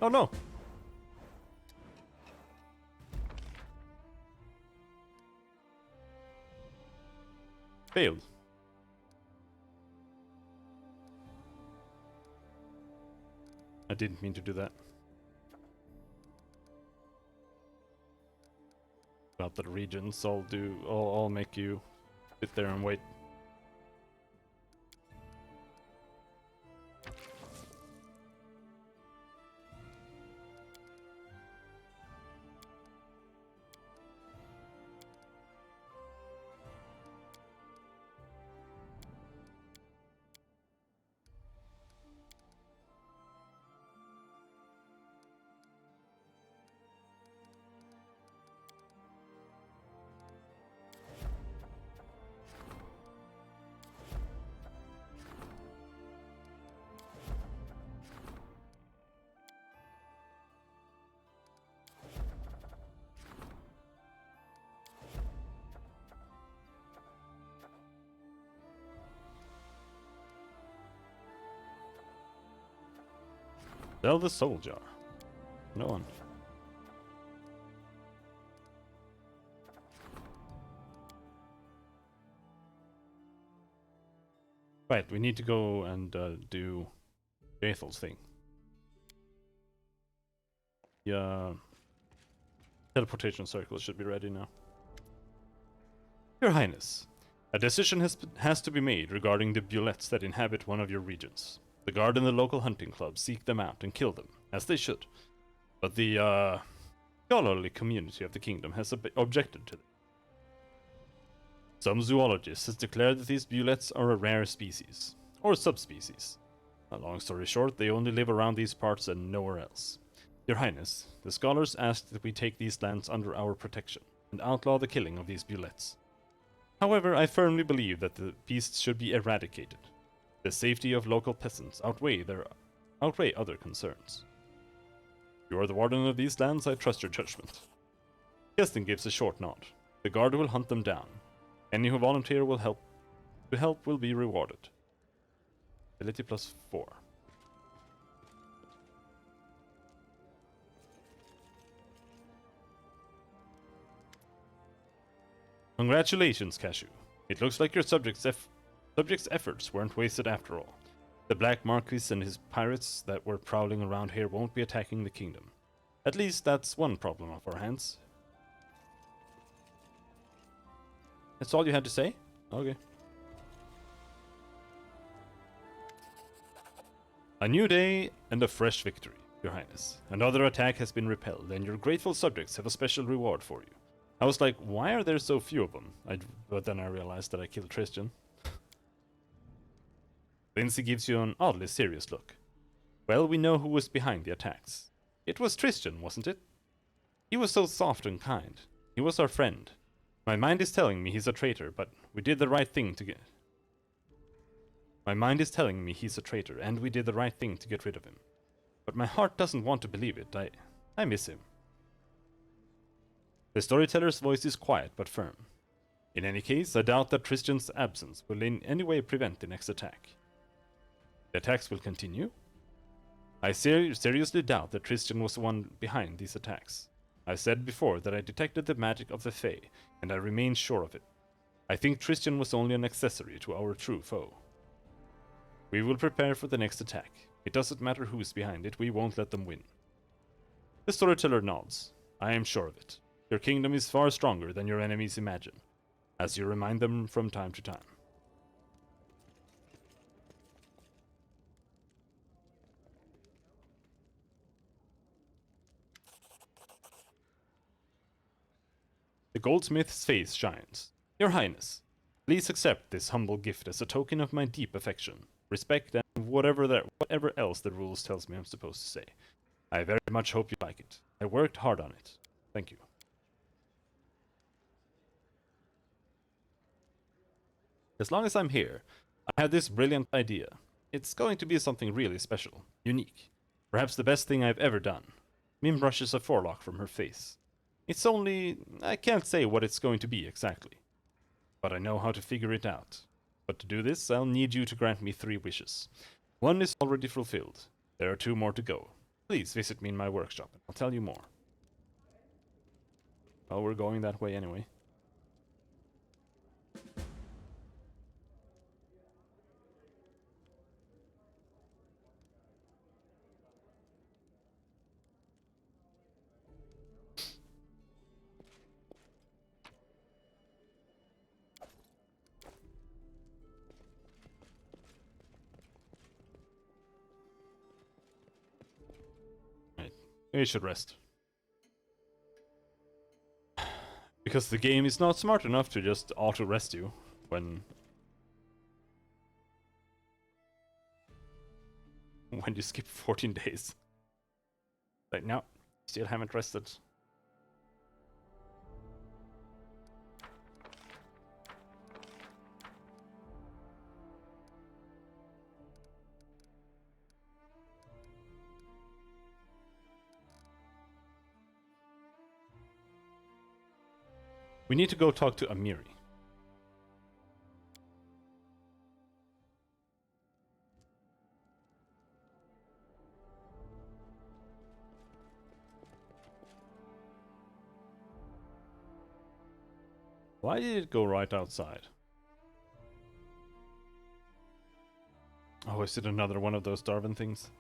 Oh no! Failed. I didn't mean to do that. About the regions, I'll make you sit there and wait. Sell the soul jar. No one. Right, we need to go and do Ethel's thing. Yeah. Teleportation circle should be ready now. Your Highness, a decision has to be made regarding the bullets that inhabit one of your regions. The guard and the local hunting club seek them out and kill them, as they should. But the scholarly community of the kingdom has objected to them. Some zoologists have declared that these bullets are a rare species, or subspecies. A long story short, they only live around these parts and nowhere else. Your Highness, the scholars ask that we take these lands under our protection and outlaw the killing of these bullets. However, I firmly believe that the beasts should be eradicated. The safety of local peasants outweigh other concerns. You are the warden of these lands, I trust your judgment. Keston gives a short nod. The guard will hunt them down. Any who volunteer will help will be rewarded. Ability +4. Congratulations, Cashew. It looks like your subject's efforts weren't wasted after all. The Black Marquis and his pirates that were prowling around here won't be attacking the kingdom. At least that's one problem off our hands. That's all you had to say? Okay. A new day and a fresh victory, Your Highness. Another attack has been repelled, and your grateful subjects have a special reward for you. I was like, why are there so few of them? But then I realized that I killed Tristan. Lindsay gives you an oddly serious look. Well, we know who was behind the attacks. It was Tristan, wasn't it? He was so soft and kind. He was our friend. My mind is telling me he's a traitor, but we did the right thing to get... My mind is telling me he's a traitor, and we did the right thing to get rid of him. But my heart doesn't want to believe it. I miss him. The storyteller's voice is quiet but firm. In any case, I doubt that Tristan's absence will in any way prevent the next attack. The attacks will continue? I seriously doubt that Tristan was the one behind these attacks. I said before that I detected the magic of the Fae, and I remain sure of it. I think Tristan was only an accessory to our true foe. We will prepare for the next attack. It doesn't matter who's behind it, we won't let them win. The storyteller nods. I am sure of it. Your kingdom is far stronger than your enemies imagine, as you remind them from time to time. The goldsmith's face shines. Your Highness, please accept this humble gift as a token of my deep affection, respect, and whatever else the rules tells me I'm supposed to say. I very much hope you like it. I worked hard on it. Thank you. As long as I'm here, I had this brilliant idea. It's going to be something really special, unique. Perhaps the best thing I've ever done. Mim brushes a forelock from her face. It's only... I can't say what it's going to be exactly. But I know how to figure it out. But to do this, I'll need you to grant me 3 wishes. One is already fulfilled. There are 2 more to go. Please visit me in my workshop, and I'll tell you more. Well, we're going that way anyway. We should rest. Because the game is not smart enough to just auto-rest you when you skip 14 days. Like, no, still haven't rested. We need to go talk to Amiri. Why did it go right outside? Oh, is it another one of those Darwin things?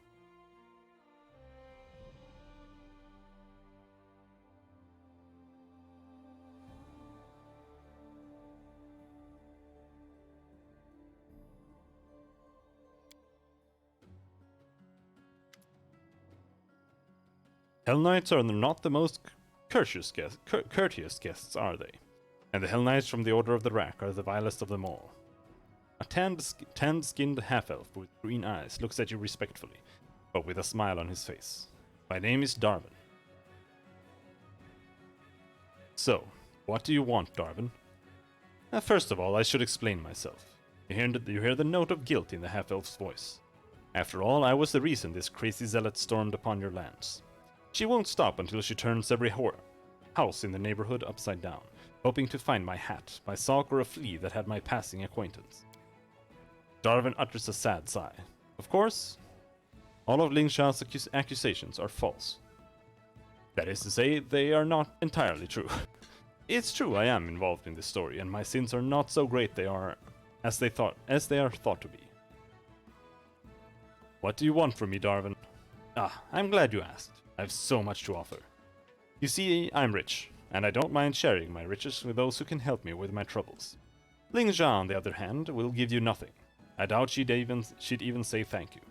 Hell Knights are not the most courteous guests, are they? And the Hell Knights from the Order of the Rack are the vilest of them all. A tanned-skinned half-elf with green eyes looks at you respectfully, but with a smile on his face. My name is Darwin. So, what do you want, Darwin? First of all, I should explain myself. You hear the note of guilt in the half-elf's voice. After all, I was the reason this crazy zealot stormed upon your lands. She won't stop until she turns every house in the neighborhood upside down, hoping to find my hat, my sock, or a flea that had my passing acquaintance. Darwin utters a sad sigh. Of course, all of Ling Sha's accusations are false. That is to say, they are not entirely true. It's true I am involved in this story, and my sins are not so great as they are thought to be. What do you want from me, Darwin? Ah, I'm glad you asked. I have so much to offer. You see, I'm rich, and I don't mind sharing my riches with those who can help me with my troubles. Ling Sha, on the other hand, will give you nothing. I doubt she'd even say thank you.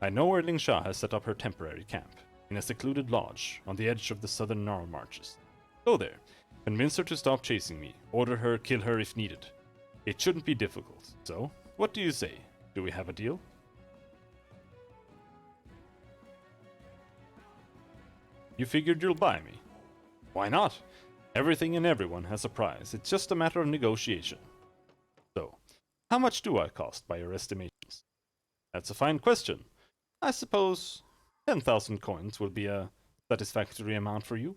I know where Ling Sha has set up her temporary camp, in a secluded lodge on the edge of the southern Gnarl Marches. Go there, convince her to stop chasing me, order her, kill her if needed. It shouldn't be difficult. So, what do you say? Do we have a deal? You figured you'll buy me? Why not? Everything and everyone has a price. It's just a matter of negotiation. So, how much do I cost by your estimations? That's a fine question. I suppose 10,000 coins will be a satisfactory amount for you.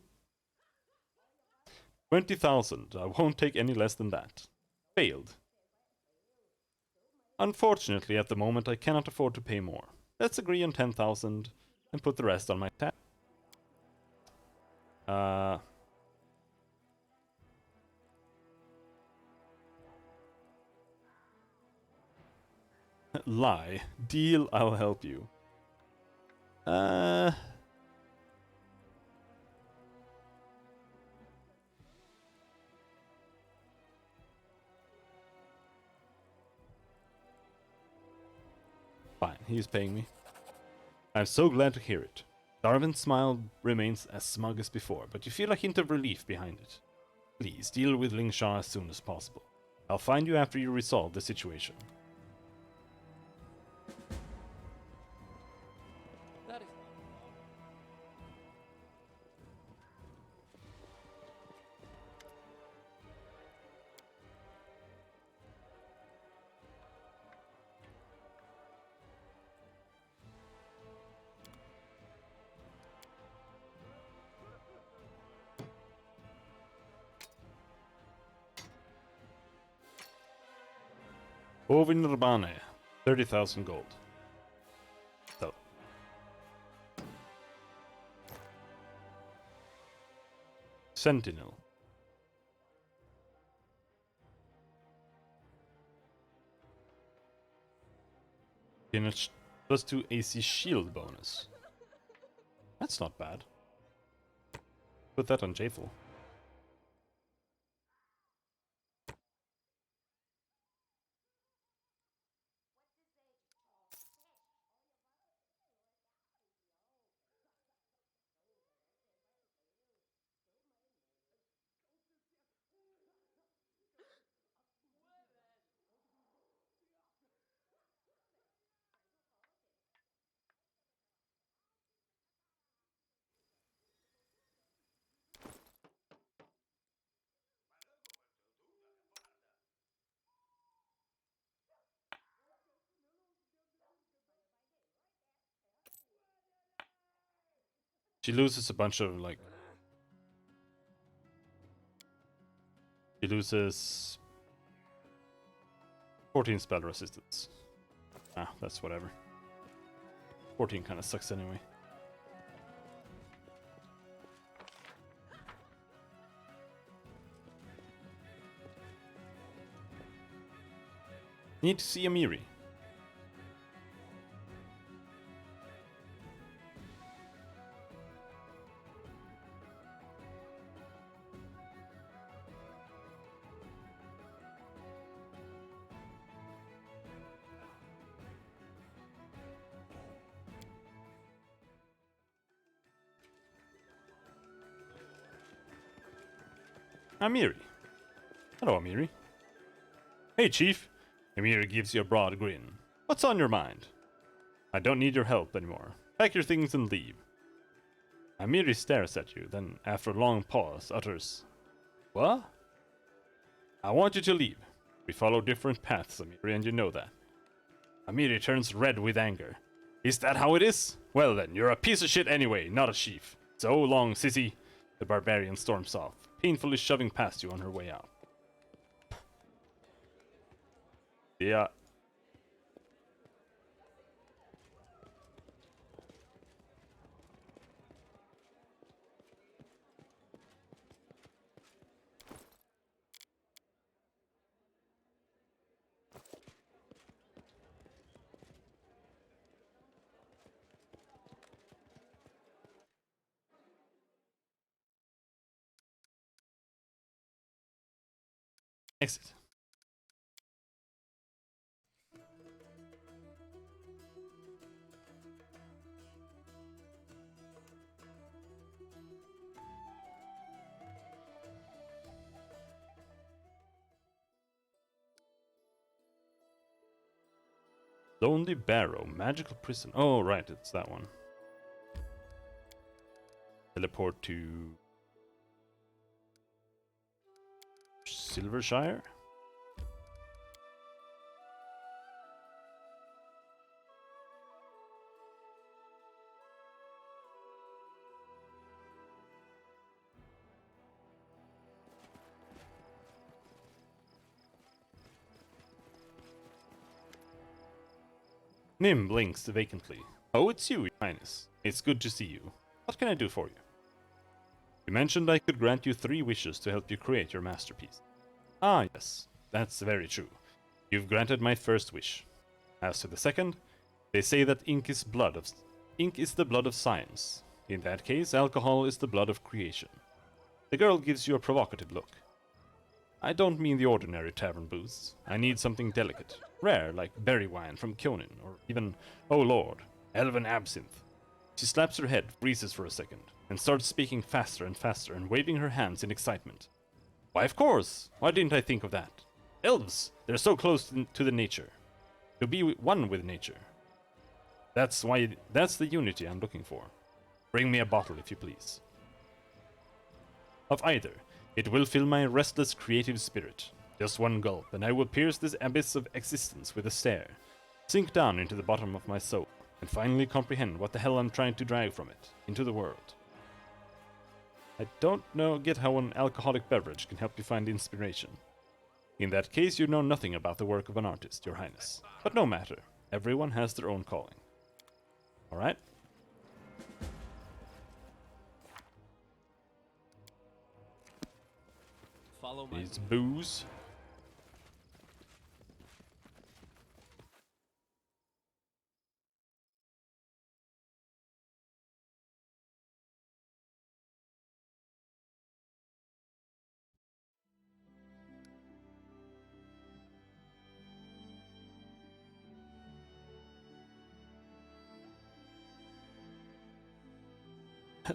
20,000. I won't take any less than that. Failed. Unfortunately, at the moment, I cannot afford to pay more. Let's agree on 10,000 and put the rest on my tab. Lie. Deal, I'll help you. Fine, he's paying me. I'm so glad to hear it. Darwin's smile remains as smug as before, but you feel a hint of relief behind it. Please, deal with Ling Sha as soon as possible. I'll find you after you resolve the situation. That is. Ovin Urbane, 30,000 gold. So. Sentinel. Gain a +2 AC shield bonus. That's not bad. Put that on Jaethel. She loses a bunch of, like... She loses 14 spell resistance. Ah, that's whatever. 14 kind of sucks anyway. Need to see Amiri. Amiri. Hello, Amiri. Hey, Chief. Amiri gives you a broad grin. What's on your mind? I don't need your help anymore. Pack your things and leave. Amiri stares at you, then, after a long pause, utters, What? I want you to leave. We follow different paths, Amiri, and you know that. Amiri turns red with anger. Is that how it is? Well then, you're a piece of shit anyway, not a chief. So long, sissy. The barbarian storms off, painfully shoving past you on her way out. Yeah. Exit. Lonely Barrow, magical prison. Oh, right, it's that one. Teleport to Silvershire? Nim blinks vacantly. Oh, it's you, Your Highness. It's good to see you. What can I do for you? You mentioned I could grant you 3 wishes to help you create your masterpiece. Ah, yes, that's very true. You've granted my first wish. As to the second, they say that ink is the blood of science. In that case, alcohol is the blood of creation. The girl gives you a provocative look. I don't mean the ordinary tavern booze. I need something delicate, rare, like berry wine from Kyonin, or even, oh lord, elven absinthe. She slaps her head, freezes for a second, and starts speaking faster and faster and waving her hands in excitement. Why, of course! Why didn't I think of that? Elves! They're so close to the nature. To be one with nature. That's the unity I'm looking for. Bring me a bottle, if you please. Of either. It will fill my restless creative spirit. Just one gulp, and I will pierce this abyss of existence with a stare, sink down into the bottom of my soul, and finally comprehend what the hell I'm trying to drag from it, into the world. I don't get how an alcoholic beverage can help you find inspiration. In that case, you know nothing about the work of an artist, Your Highness. But no matter. Everyone has their own calling. Alright? Follow my These booze.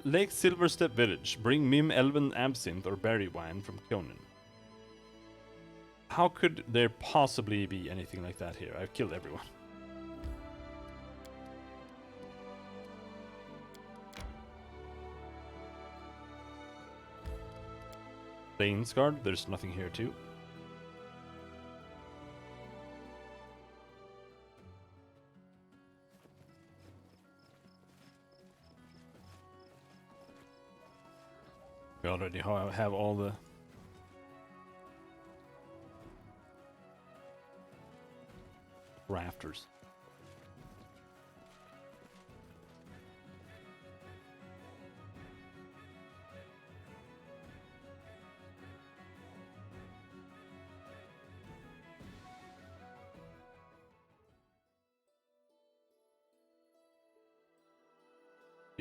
Lake Silverstep Village. Bring Mim Elven Absinthe or berry wine from Kyonin. How could there possibly be anything like that here? I've killed everyone. Plainsguard, there's nothing here too. We already have all the rafters.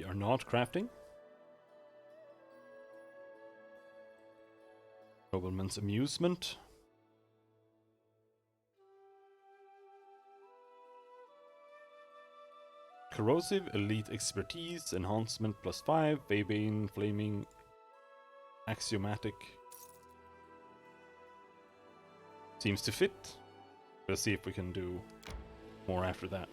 are not crafting. Nobleman's amusement. Corrosive, elite expertise, enhancement +5, Babane, flaming, axiomatic. Seems to fit. Let's see if we can do more after that.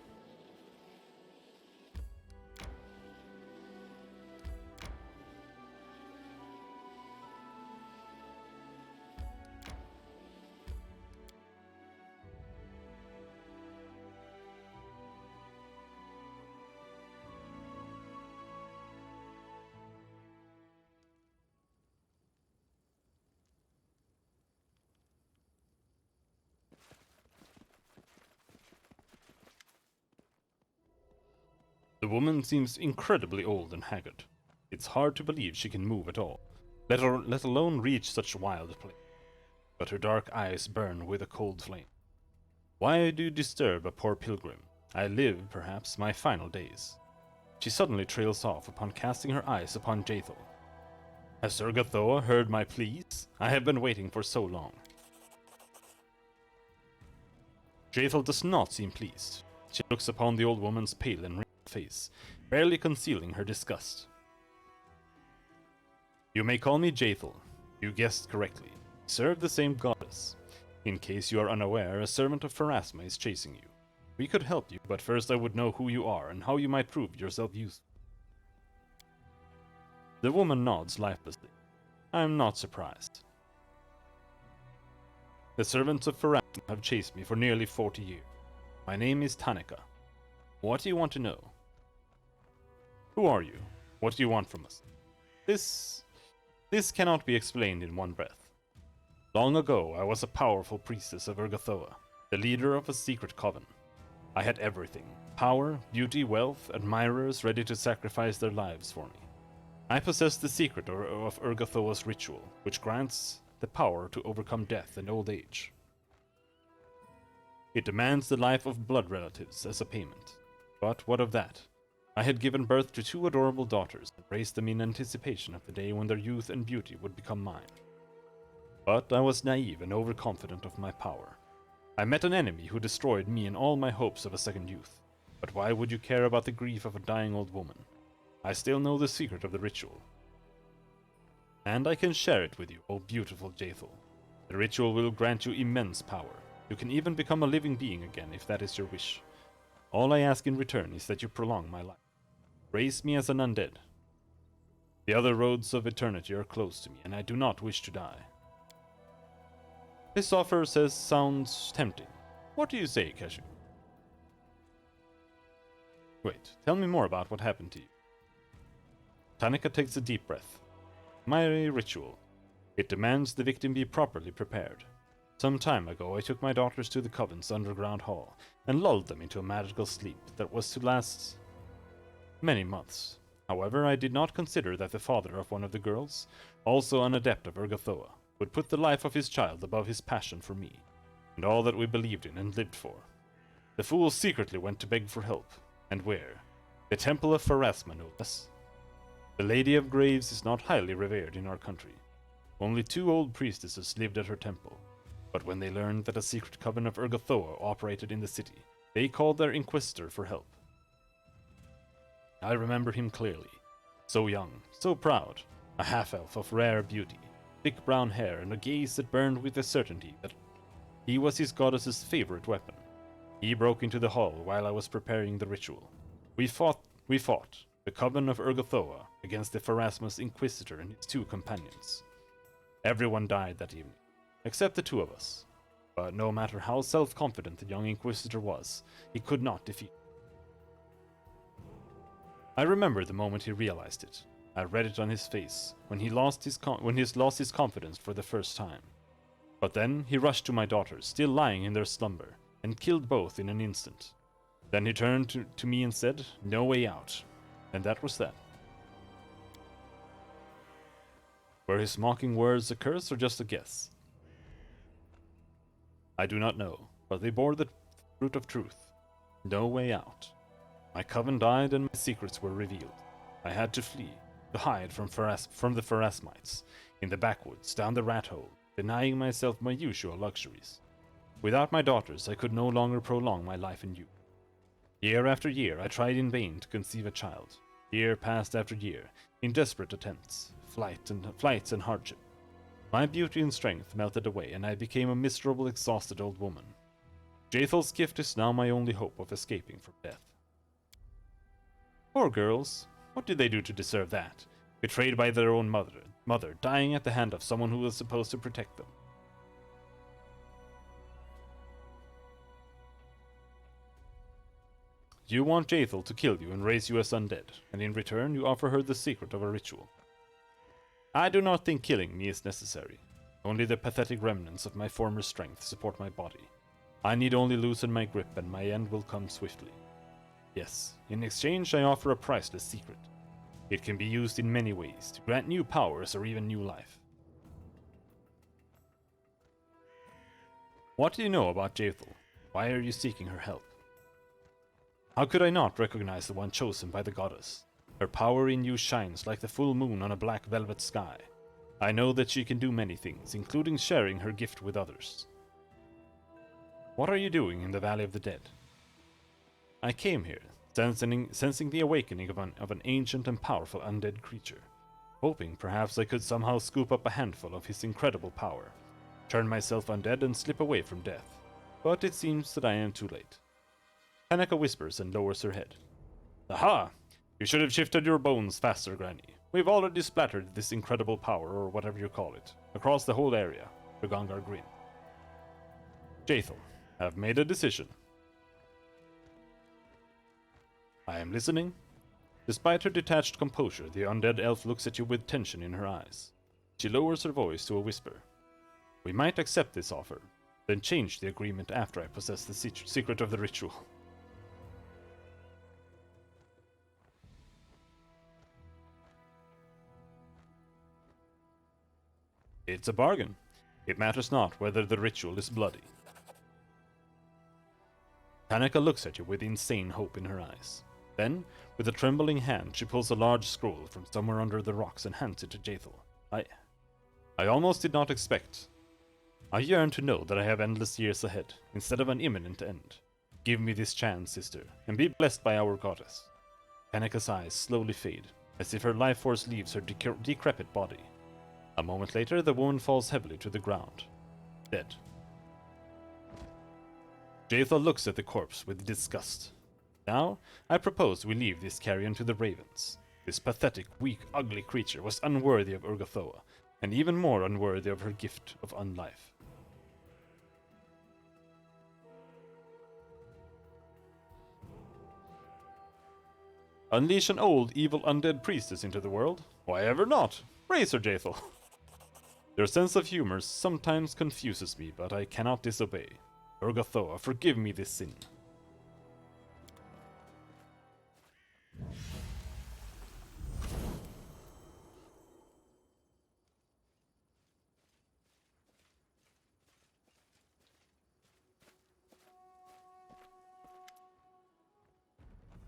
The woman seems incredibly old and haggard. It's hard to believe she can move at all, let alone reach such wild play. But her dark eyes burn with a cold flame. Why do you disturb a poor pilgrim? I live, perhaps, my final days. She suddenly trails off upon casting her eyes upon Jaethal. Has Urgathoa heard my pleas? I have been waiting for so long. Jaethal does not seem pleased. She looks upon the old woman's pale and wrinkled face, barely concealing her disgust. You may call me Jaethal. You guessed correctly. Serve the same goddess. In case you are unaware, a servant of Pharasma is chasing you. We could help you, but first I would know who you are and how you might prove yourself useful. The woman nods lifelessly. I am not surprised. The servants of Pharasma have chased me for nearly 40 years. My name is Tanika. What do you want to know? Who are you? What do you want from us? This cannot be explained in one breath. Long ago, I was a powerful priestess of Urgathoa, the leader of a secret coven. I had everything: power, beauty, wealth, admirers ready to sacrifice their lives for me. I possessed the secret of Urgathoa's ritual, which grants the power to overcome death and old age. It demands the life of blood relatives as a payment. But what of that? I had given birth to 2 adorable daughters and raised them in anticipation of the day when their youth and beauty would become mine. But I was naive and overconfident of my power. I met an enemy who destroyed me and all my hopes of a second youth. But why would you care about the grief of a dying old woman? I still know the secret of the ritual. And I can share it with you, O beautiful Jaethal. The ritual will grant you immense power. You can even become a living being again if that is your wish. All I ask in return is that you prolong my life. Raise me as an undead. The other roads of eternity are close to me, and I do not wish to die. This offer sounds tempting. What do you say, Cashew? Wait, tell me more about what happened to you. Tanika takes a deep breath. My ritual. It demands the victim be properly prepared. Some time ago, I took my daughters to the Coven's underground hall and lulled them into a magical sleep that was to last many months. However, I did not consider that the father of one of the girls, also an adept of Urgathoa, would put the life of his child above his passion for me, and all that we believed in and lived for. The fool secretly went to beg for help. And where? The Temple of Pharasma, no less. The Lady of Graves is not highly revered in our country. Only 2 old priestesses lived at her temple. But when they learned that a secret coven of Urgathoa operated in the city, they called their Inquisitor for help. I remember him clearly. So young, so proud, a half-elf of rare beauty, thick brown hair and a gaze that burned with the certainty that he was his goddess's favorite weapon. He broke into the hall while I was preparing the ritual. We fought, the coven of Urgathoa, against the Pharasma's Inquisitor and his 2 companions. Everyone died that evening, except the 2 of us. But no matter how self-confident the young Inquisitor was, he could not defeat me. I remember the moment he realized it. I read it on his face, when he lost his confidence for the first time. But then he rushed to my daughters, still lying in their slumber, and killed both in an instant. Then he turned to me and said, "No way out." And that was that. Were his mocking words a curse or just a guess? I do not know, but they bore the fruit of truth. No way out. My coven died and my secrets were revealed. I had to flee, to hide from the Pharasmites, in the backwoods, down the rat hole, denying myself my usual luxuries. Without my daughters, I could no longer prolong my life in youth. Year after year, I tried in vain to conceive a child. Year passed after year, in desperate attempts, flights and hardship. My beauty and strength melted away, and I became a miserable, exhausted old woman. Jathel's gift is now my only hope of escaping from death. Poor girls. What did they do to deserve that? Betrayed by their own mother, dying at the hand of someone who was supposed to protect them. You want Jaethel to kill you and raise you as undead, and in return you offer her the secret of a ritual. I do not think killing me is necessary. Only the pathetic remnants of my former strength support my body. I need only loosen my grip and my end will come swiftly. Yes, in exchange I offer a priceless secret. It can be used in many ways, to grant new powers or even new life. What do you know about Jaethel? Why are you seeking her help? How could I not recognize the one chosen by the goddess? Her power in you shines like the full moon on a black velvet sky. I know that she can do many things, including sharing her gift with others. What are you doing in the Valley of the Dead? I came here, sensing the awakening of an ancient and powerful undead creature, hoping perhaps I could somehow scoop up a handful of his incredible power, turn myself undead and slip away from death. But it seems that I am too late. Tanaka whispers and lowers her head. Aha! You should have shifted your bones faster, Granny. We've already splattered this incredible power, or whatever you call it, across the whole area. Rugangar grinned. Jaethel, I've made a decision. I am listening. Despite her detached composure, the undead elf looks at you with tension in her eyes. She lowers her voice to a whisper. We might accept this offer, then change the agreement after I possess the secret of the ritual. It's a bargain. It matters not whether the ritual is bloody. Tanaka looks at you with insane hope in her eyes. Then, with a trembling hand, she pulls a large scroll from somewhere under the rocks and hands it to Jaethel. I almost did not expect. I yearn to know that I have endless years ahead, instead of an imminent end. Give me this chance, sister, and be blessed by our goddess. Tanaka's eyes slowly fade, as if her life force leaves her decrepit body. A moment later, the woman falls heavily to the ground, dead. Jaethel looks at the corpse with disgust. Now, I propose we leave this carrion to the ravens. This pathetic, weak, ugly creature was unworthy of Urgathoa, and even more unworthy of her gift of unlife. Unleash an old, evil undead priestess into the world? Why ever not? Praise her, Jaethel. Your sense of humor sometimes confuses me, but I cannot disobey. Urgathoa, forgive me this sin.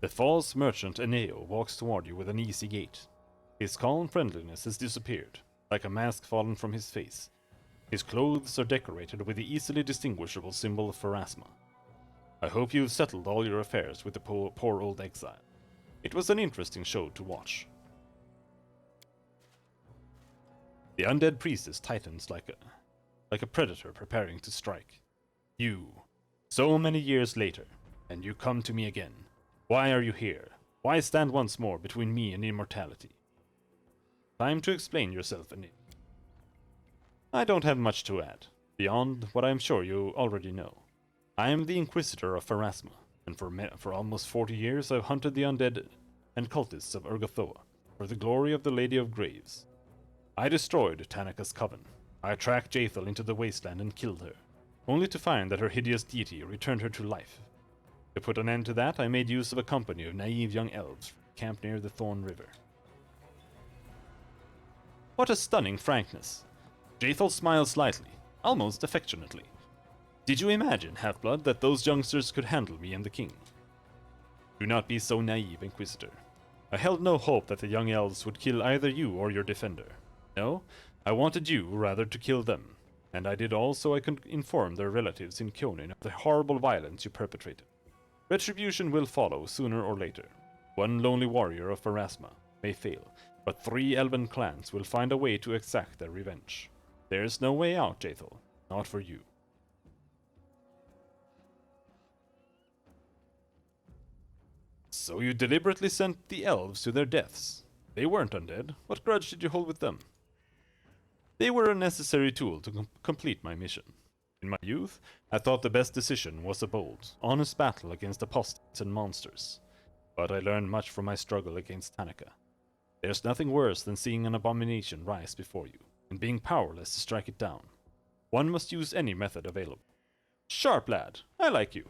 The false merchant Eneo walks toward you with an easy gait. His calm friendliness has disappeared, like a mask fallen from his face. His clothes are decorated with the easily distinguishable symbol of Pharasma. I hope you've settled all your affairs with the poor old exile. It was an interesting show to watch. The undead priestess tightens like a predator preparing to strike. You, so many years later, and you come to me again. Why are you here? Why stand once more between me and immortality? Time to explain yourself, Eneo. I don't have much to add, beyond what I am sure you already know. I am the Inquisitor of Pharasma, and for almost 40 years I've hunted the undead and cultists of Urgathoa, for the glory of the Lady of Graves. I destroyed Tanaka's coven. I tracked Jaethel into the wasteland and killed her, only to find that her hideous deity returned her to life. To put an end to that, I made use of a company of naive young elves camped near the Thorn River. What a stunning frankness! Jaethel smiles slightly, almost affectionately. Did you imagine, Half-Blood, that those youngsters could handle me and the king? Do not be so naive, Inquisitor. I held no hope that the young elves would kill either you or your defender. No, I wanted you rather to kill them, and I did all so I could inform their relatives in Kyonin of the horrible violence you perpetrated. Retribution will follow sooner or later. One lonely warrior of Pharasma may fail, but 3 elven clans will find a way to exact their revenge. There is no way out, Jaethal. Not for you. So you deliberately sent the elves to their deaths. They weren't undead. What grudge did you hold with them? They were a necessary tool to complete my mission. In my youth, I thought the best decision was a bold, honest battle against apostates and monsters. But I learned much from my struggle against Tanaka. There's nothing worse than seeing an abomination rise before you, and being powerless to strike it down. One must use any method available. Sharp lad, I like you.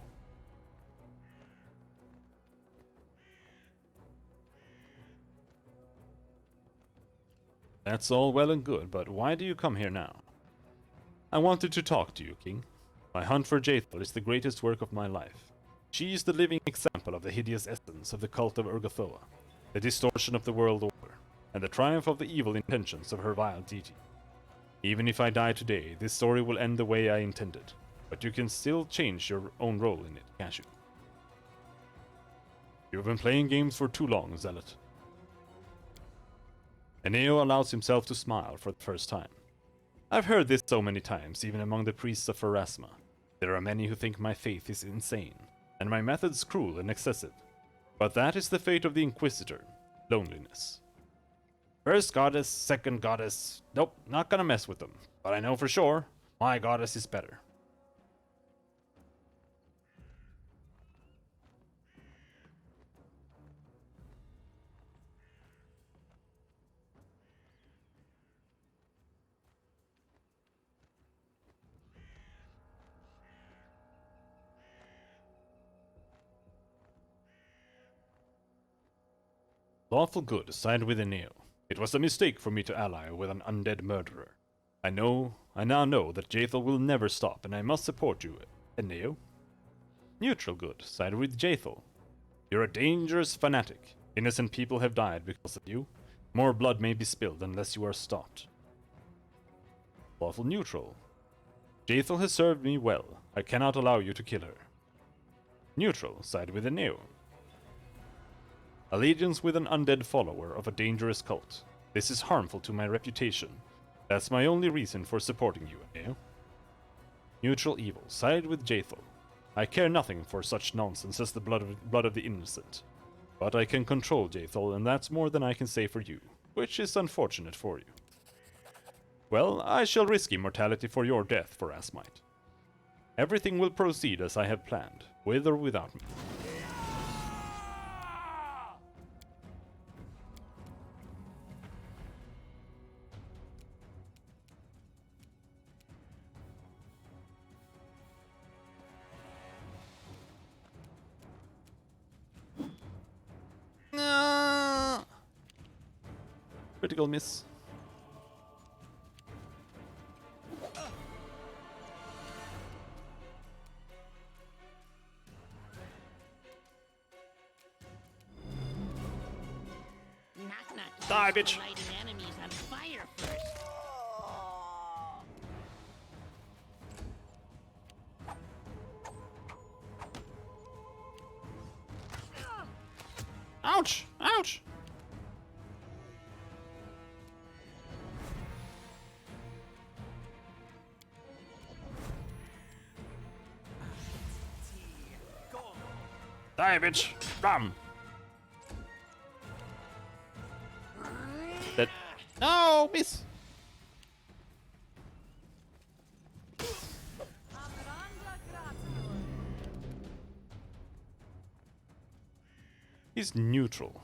That's all well and good, but why do you come here now? I wanted to talk to you, King. My hunt for Jaethal is the greatest work of my life. She is the living example of the hideous essence of the cult of Urgathoa, the distortion of the world order, and the triumph of the evil intentions of her vile deity. Even if I die today, this story will end the way I intended, but you can still change your own role in it, can't you? You've been playing games for too long, Zealot. Eneo allows himself to smile for the first time. I've heard this so many times, even among the priests of Pharasma. There are many who think my faith is insane, and my methods cruel and excessive. But that is the fate of the Inquisitor, loneliness. First goddess, second goddess. Nope, not gonna mess with them. But I know for sure, my goddess is better. Lawful good sided with Eneo. It was a mistake for me to ally with an undead murderer. I now know that Jaethal will never stop, and I must support you, Eneo. Neutral good sided with Jaethal. You're a dangerous fanatic. Innocent people have died because of you. More blood may be spilled unless you are stopped. Lawful neutral. Jaethal has served me well. I cannot allow you to kill her. Neutral sided with Eneo. Allegiance with an undead follower of a dangerous cult. This is harmful to my reputation. That's my only reason for supporting you, Eneo. Neutral evil. Side with Jaethal. I care nothing for such nonsense as the blood of the innocent. But I can control Jaethal, and that's more than I can say for you, which is unfortunate for you. Well, I shall risk immortality for your death, Pharasmite. Everything will proceed as I have planned, with or without me. Critical miss. Knock knock. Die, bitch. Lighting enemies on fire first. Ouch! Ouch! Die, bitch! Bam! That. No, miss! He's neutral.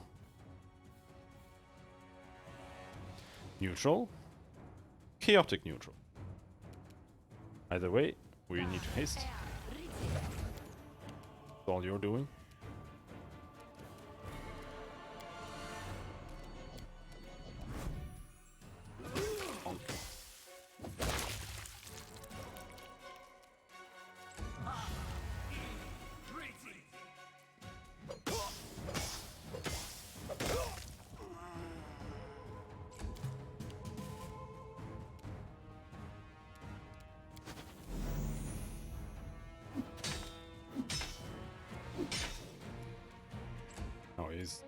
Neutral? Chaotic neutral. Either way, we need to haste. That's all you're doing. He's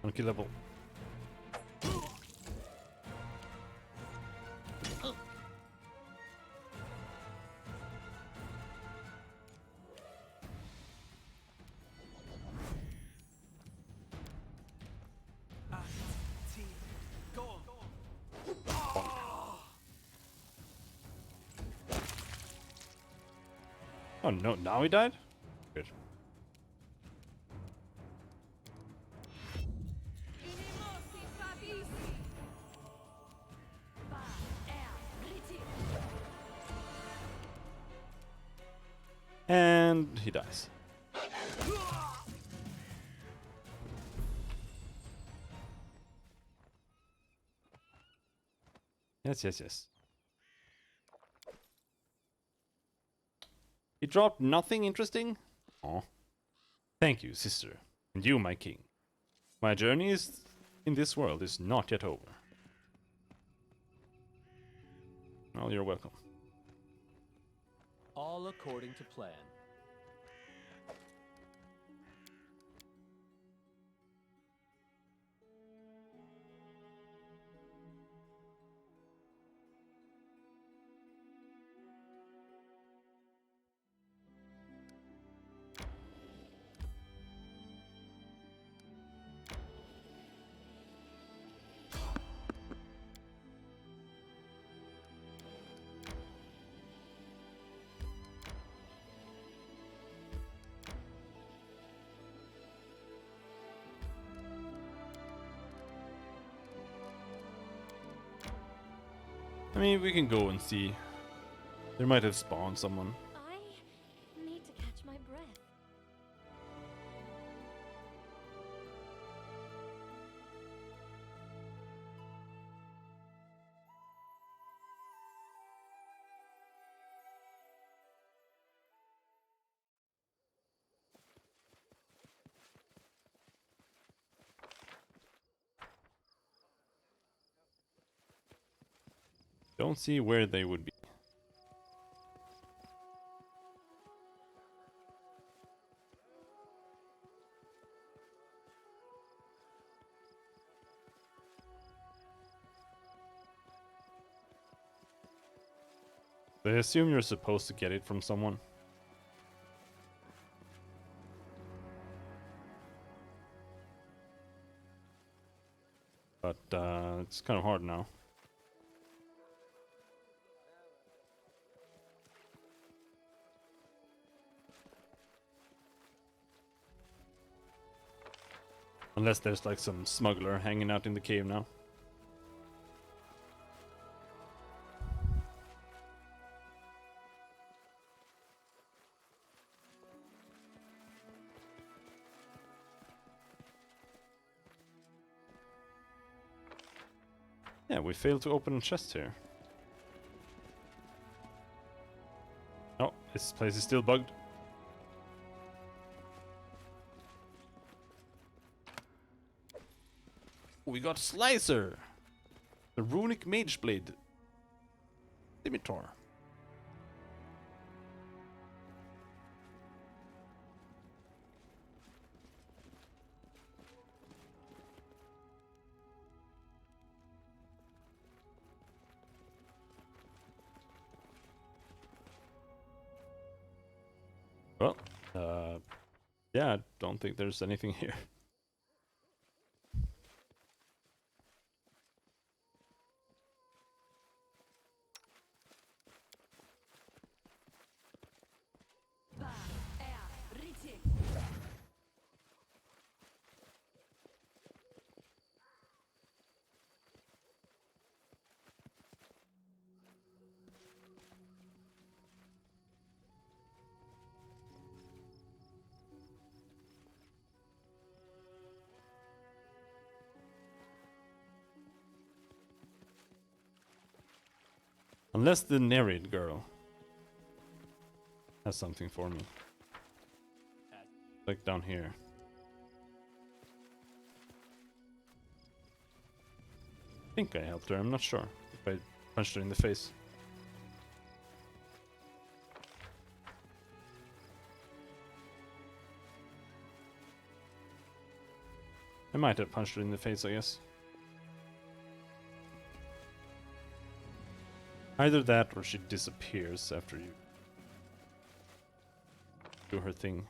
unkillable. Oh no, now he died? Good. And he dies. Yes, yes, yes. He dropped nothing interesting? Oh. Thank you, sister. And you, my king. My journey is in this world is not yet over. Well, you're welcome. All according to plan. I mean, we can go and see. There might have spawned someone. I need to catch my breath. Don't see where they would be. I assume you're supposed to get it from someone. But it's kind of hard now. Unless there's like some smuggler hanging out in the cave now. Yeah, we failed to open a chest here. Oh, this place is still bugged. We got Slicer! The runic mage blade. Scimitar. Well, yeah, I don't think there's anything here. Unless the Nereid girl has something for me. Like down here. I think I helped her, I'm not sure if I punched her in the face. might have punched her in the face, I guess. Either that or she disappears after you do her thing.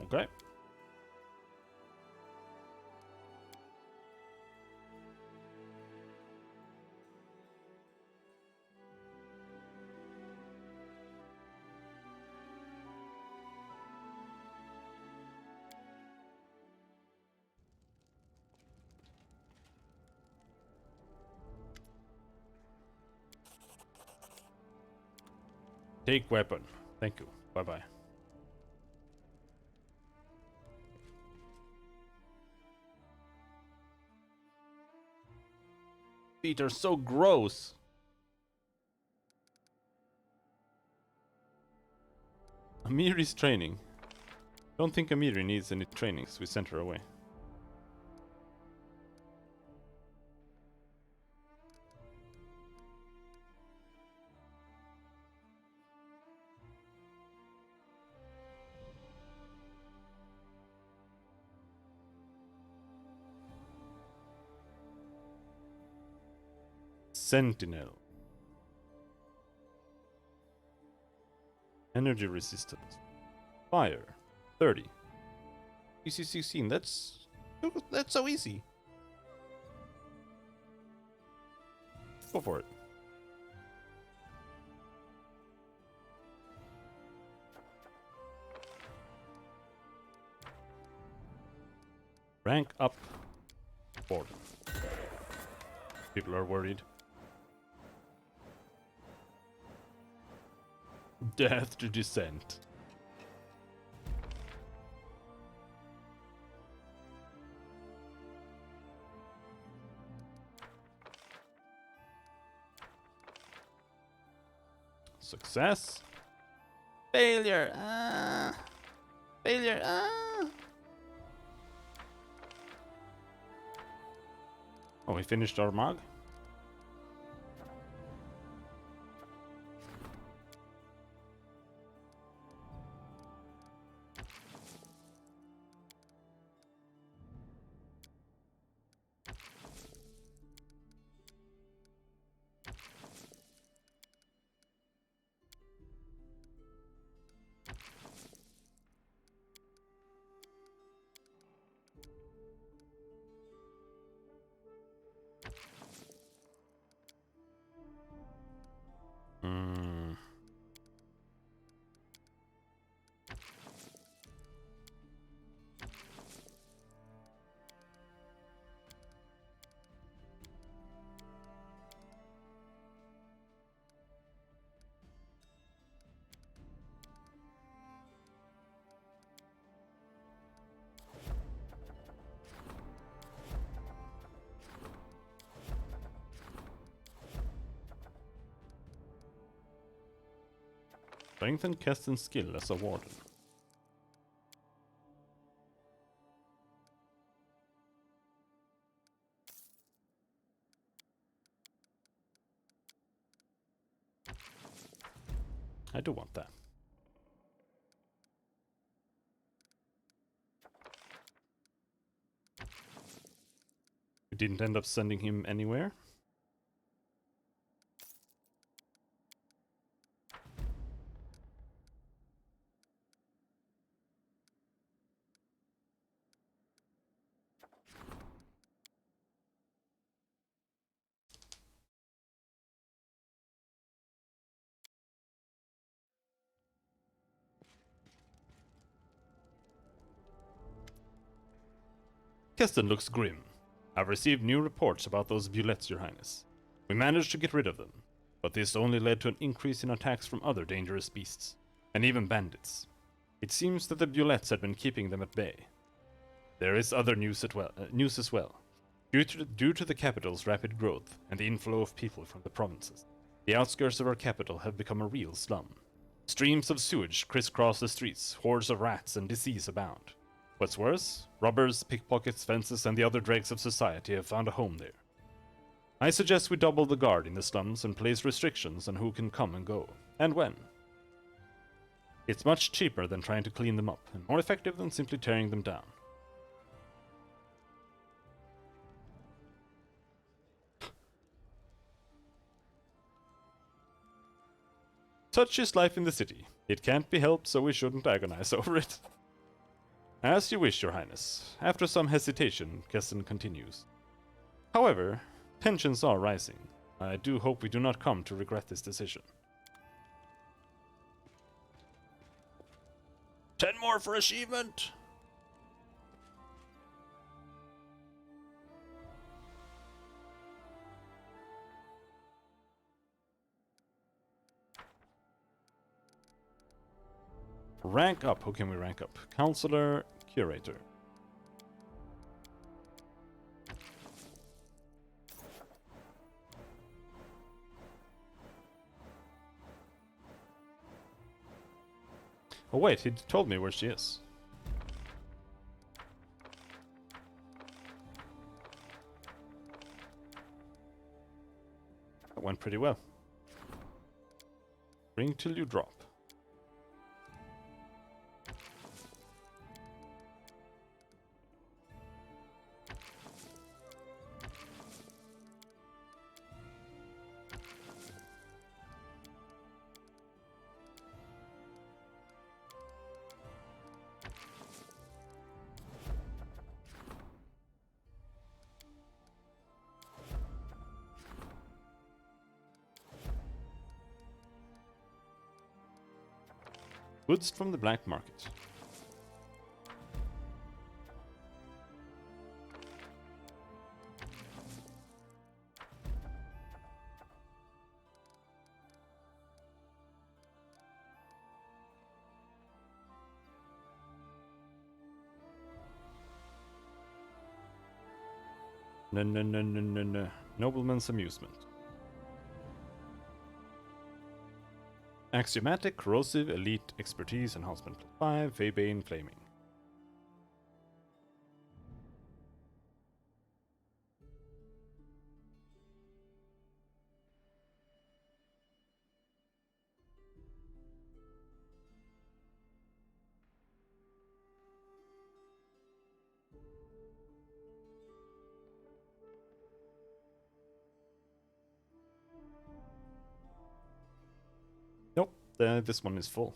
Okay. Take weapon. Thank you. Bye-bye. Feet are so gross. Amiri's training. Don't think Amiri needs any training, so we sent her away. Sentinel. Energy resistance. Fire. 30. Easy 16. That's so easy. Go for it. Rank up. Board. People are worried. Death to Descent. Success. Failure. Failure. Oh, we finished our mug? Strengthen Keston's skill as a warden. I do want that. We didn't end up sending him anywhere. Keston looks grim. I've received new reports about those bullets, Your Highness. We managed to get rid of them, but this only led to an increase in attacks from other dangerous beasts, and even bandits. It seems that the bullets had been keeping them at bay. There is other news as well. Due to the capital's rapid growth and the inflow of people from the provinces, the outskirts of our capital have become a real slum. Streams of sewage crisscross the streets, hordes of rats and disease abound. What's worse, robbers, pickpockets, fences, and the other dregs of society have found a home there. I suggest we double the guard in the slums and place restrictions on who can come and go, and when. It's much cheaper than trying to clean them up, and more effective than simply tearing them down. Such is life in the city. It can't be helped, so we shouldn't agonize over it. As you wish, Your Highness. After some hesitation, Keston continues. However, tensions are rising. I do hope we do not come to regret this decision. 10 more for achievement! Rank up. Who can we rank up? Counselor, Curator. Oh wait, he told me where she is. That went pretty well. Bring till you drop. Goods from the black market. No. Nobleman's amusement. Axiomatic, corrosive, elite, expertise, enhancement +5, Faebane, flaming. Nope, this one is full.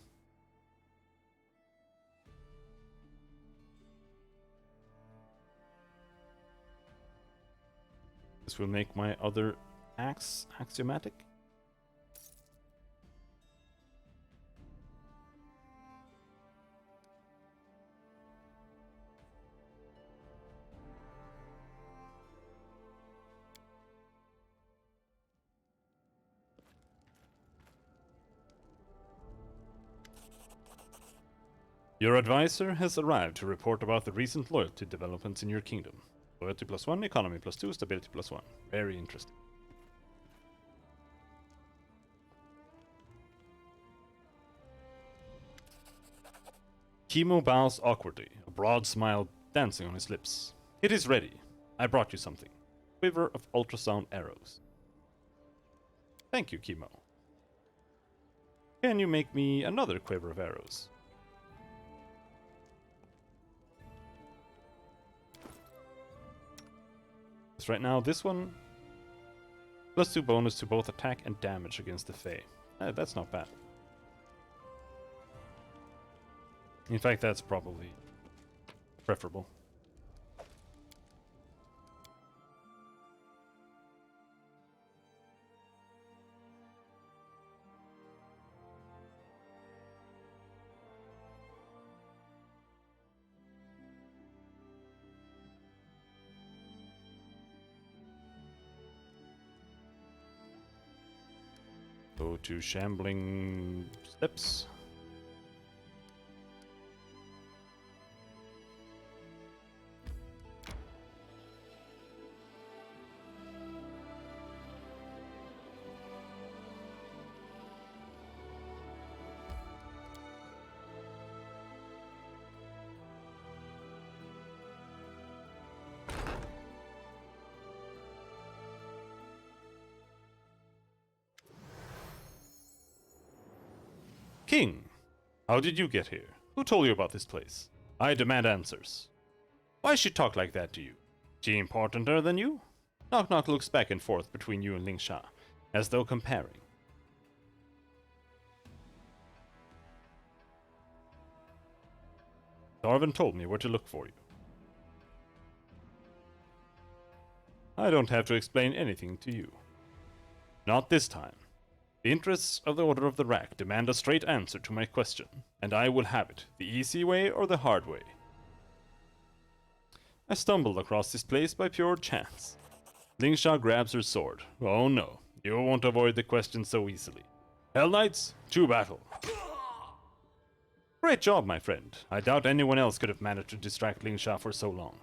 This will make my other axe axiomatic. Your advisor has arrived to report about the recent loyalty developments in your kingdom. Loyalty +1, economy +2, stability +1. Very interesting. Chemo bows awkwardly, a broad smile dancing on his lips. It is ready. I brought you something. Quiver of ultrasound arrows. Thank you, Chemo. Can you make me another quiver of arrows? So right now, this one +2 bonus to both attack and damage against the Fae. That's not bad. In fact, that's probably preferable. Go to Shambling Steps. King, how did you get here? Who told you about this place? I demand answers. Why she talk like that to you? She importanter than you? Knock Knock looks back and forth between you and Ling Sha, as though comparing. Darwin told me where to look for you. I don't have to explain anything to you. Not this time. The interests of the Order of the Rack demand a straight answer to my question, and I will have it, the easy way or the hard way. I stumbled across this place by pure chance. Ling Sha grabs her sword. Oh no, you won't avoid the question so easily. Hell Knights, to battle. Great job, my friend. I doubt anyone else could have managed to distract Ling Sha for so long.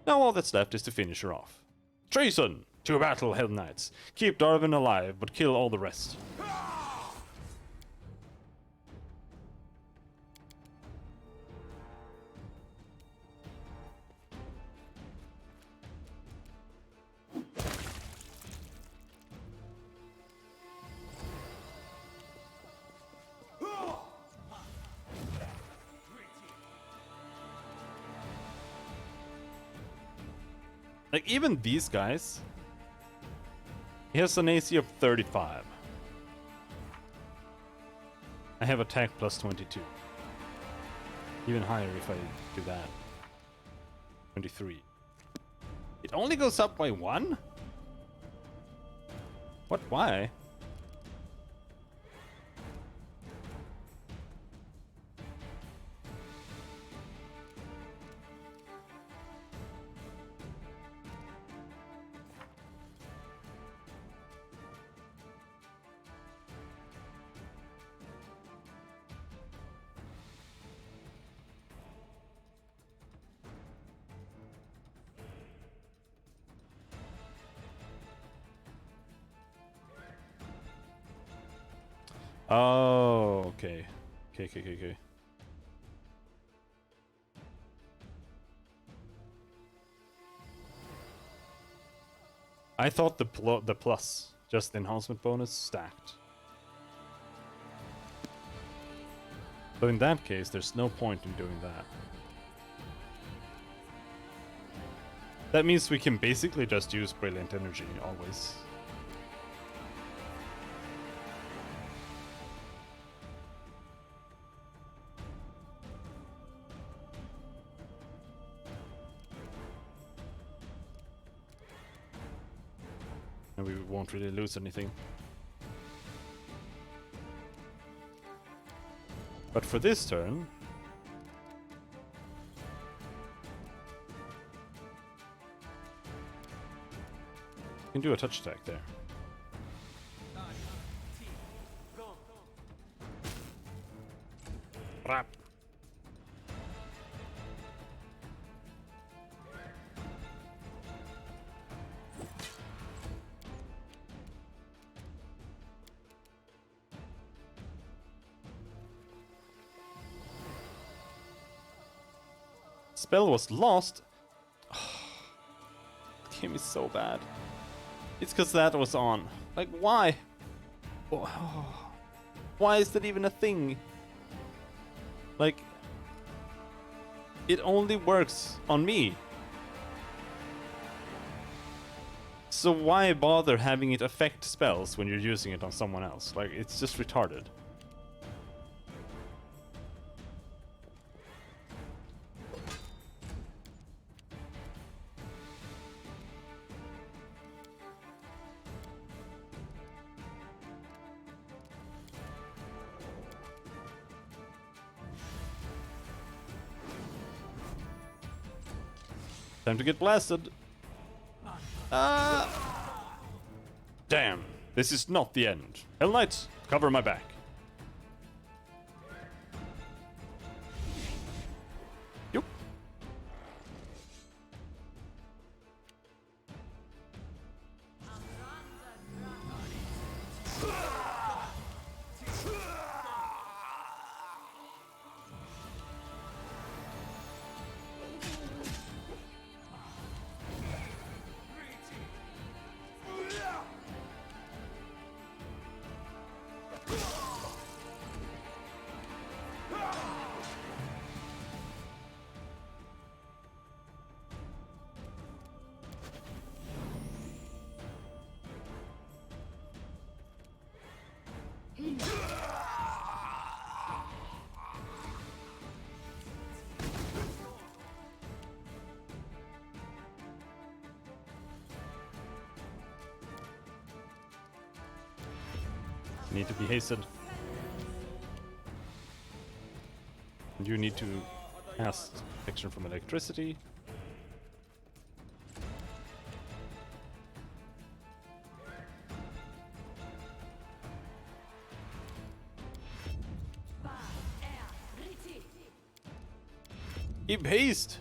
Now all that's left is to finish her off. Treason! To battle, Hell Knights. Keep Darwin alive, but kill all the rest. Like, even these guys, he has an AC of 35. I have attack plus 22. Even higher if I do that. 23. It only goes up by 1? What? Why? Oh, okay. Okay. I thought the plus, just the enhancement bonus, stacked. So in that case, there's no point in doing that. That means we can basically just use Brilliant Energy, always. And we won't really lose anything. But for this turn, you can do a touch attack there. Rap. Spell was lost. The game is so bad. It's because that was on. Like, why? Why is that even a thing? Like, it only works on me. So why bother having it affect spells when you're using it on someone else? Like, it's just retarded. Time to get blasted. Damn. This is not the end. Hell Knight, cover my back. Yup. Need to be hasted. And you need to cast protection from electricity. Keep haste!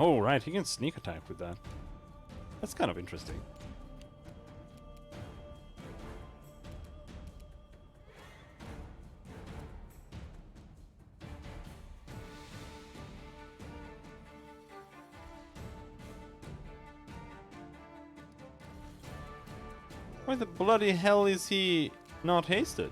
Oh, right, he can sneak attack with that. That's kind of interesting. Why the bloody hell is he not hasted?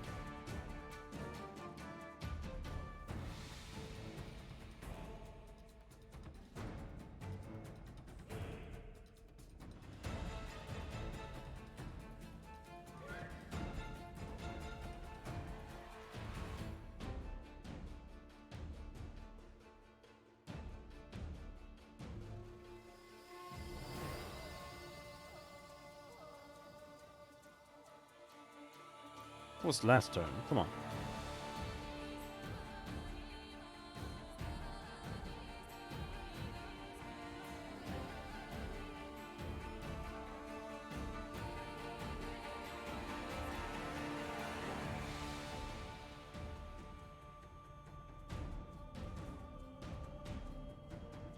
What was last turn? Come on.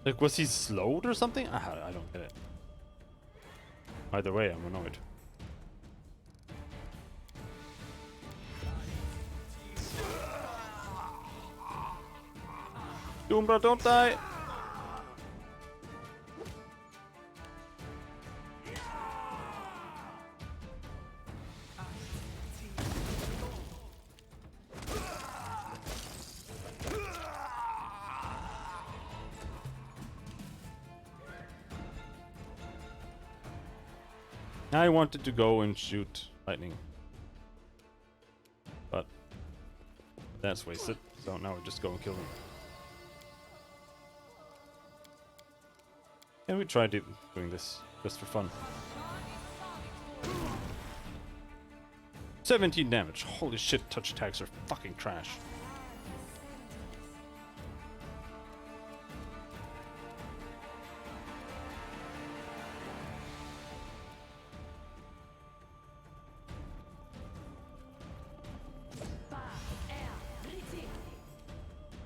Like, was he slowed or something? I don't get it. Either way, I'm annoyed. Doombra, don't die! I wanted to go and shoot lightning, but that's wasted, so now we just go and kill them. Can we try doing this just for fun? 17 damage. Holy shit, touch attacks are fucking trash.